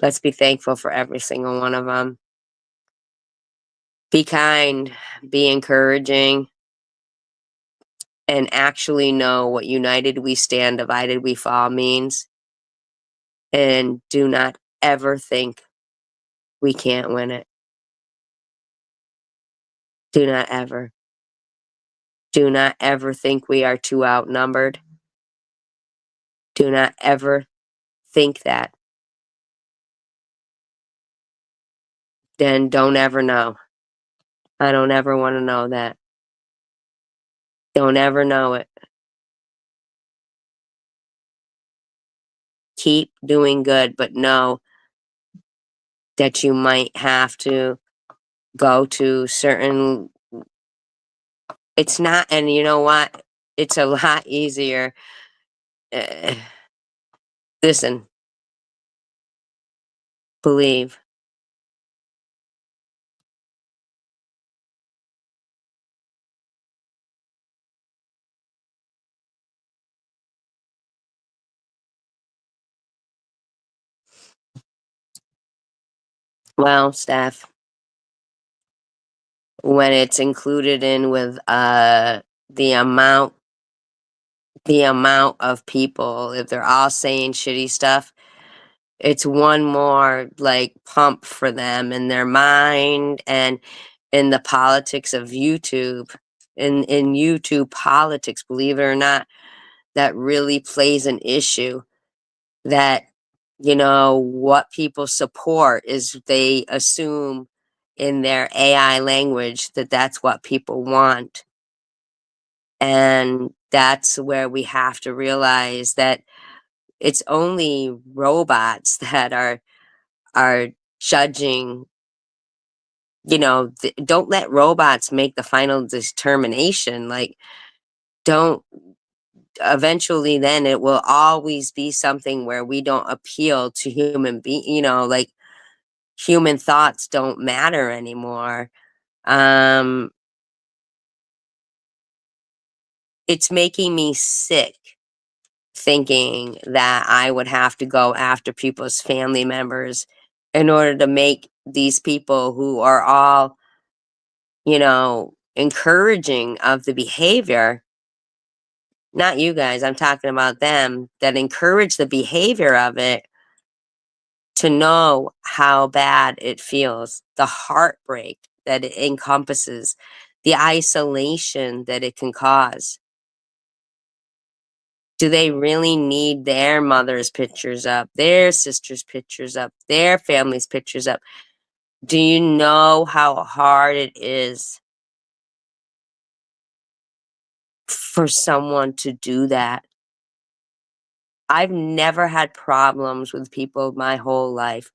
Let's be thankful for every single one of them. Be kind, be encouraging, and actually know what united we stand, divided we fall means. And do not ever think we can't win it. Do not ever. Do not ever think we are too outnumbered. Do not ever think that. Then don't ever know. I don't ever want to know that. Don't ever know it. Keep doing good, but know that you might have to go to certain. It's not, and you know what? It's a lot easier. Uh, Listen, believe. Well, Steph, when it's included in with the amount the amount of people, if they're all saying shitty stuff, it's one more like pump for them in their mind, and in the politics of YouTube, in YouTube politics, believe it or not, that really plays an issue. That, what people support is they assume in their AI language that that's what people want. And that's where we have to realize that it's only robots that are judging. Don't let robots make the final determination. Like, don't eventually, then it will always be something where we don't appeal to like, human thoughts don't matter anymore. Um, it's making me sick thinking that I would have to go after people's family members in order to make these people who are all, encouraging of the behavior. Not you guys, I'm talking about them that encourage the behavior of it, to know how bad it feels, the heartbreak that it encompasses, the isolation that it can cause. Do they really need their mother's pictures up, their sister's pictures up, their family's pictures up? Do you know how hard it is for someone to do that? I've never had problems with people my whole life.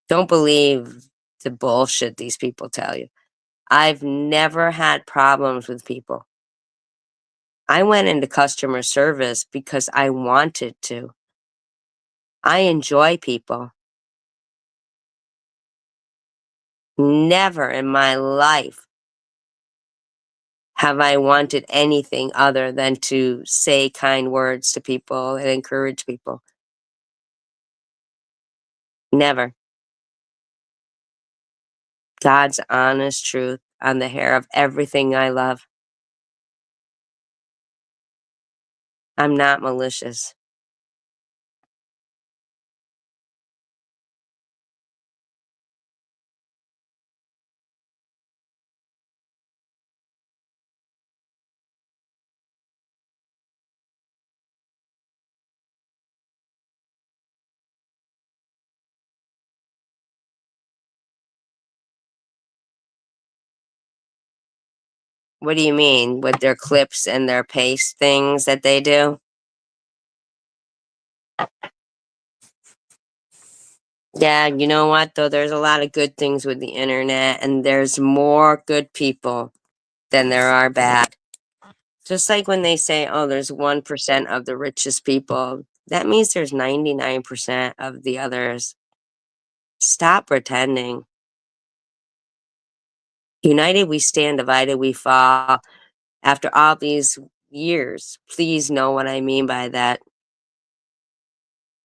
Don't believe the bullshit these people tell you. I've never had problems with people. I went into customer service because I wanted to. I enjoy people. Never in my life have I wanted anything other than to say kind words to people and encourage people. Never. God's honest truth on the hair of everything I love. I'm not malicious. What do you mean? With their clips and their paste things that they do? Yeah, you know what, though? There's a lot of good things with the internet, and there's more good people than there are bad. Just like when they say, oh, there's 1% of the richest people, that means there's 99% of the others. Stop pretending. United we stand, divided we fall. After all these years, please know what I mean by that.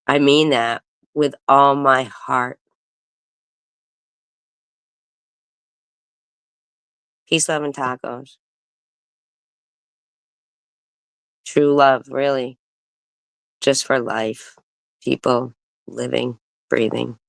I mean that with all my heart. Peace, love, and tacos. True love, really. Just for life. People living, breathing.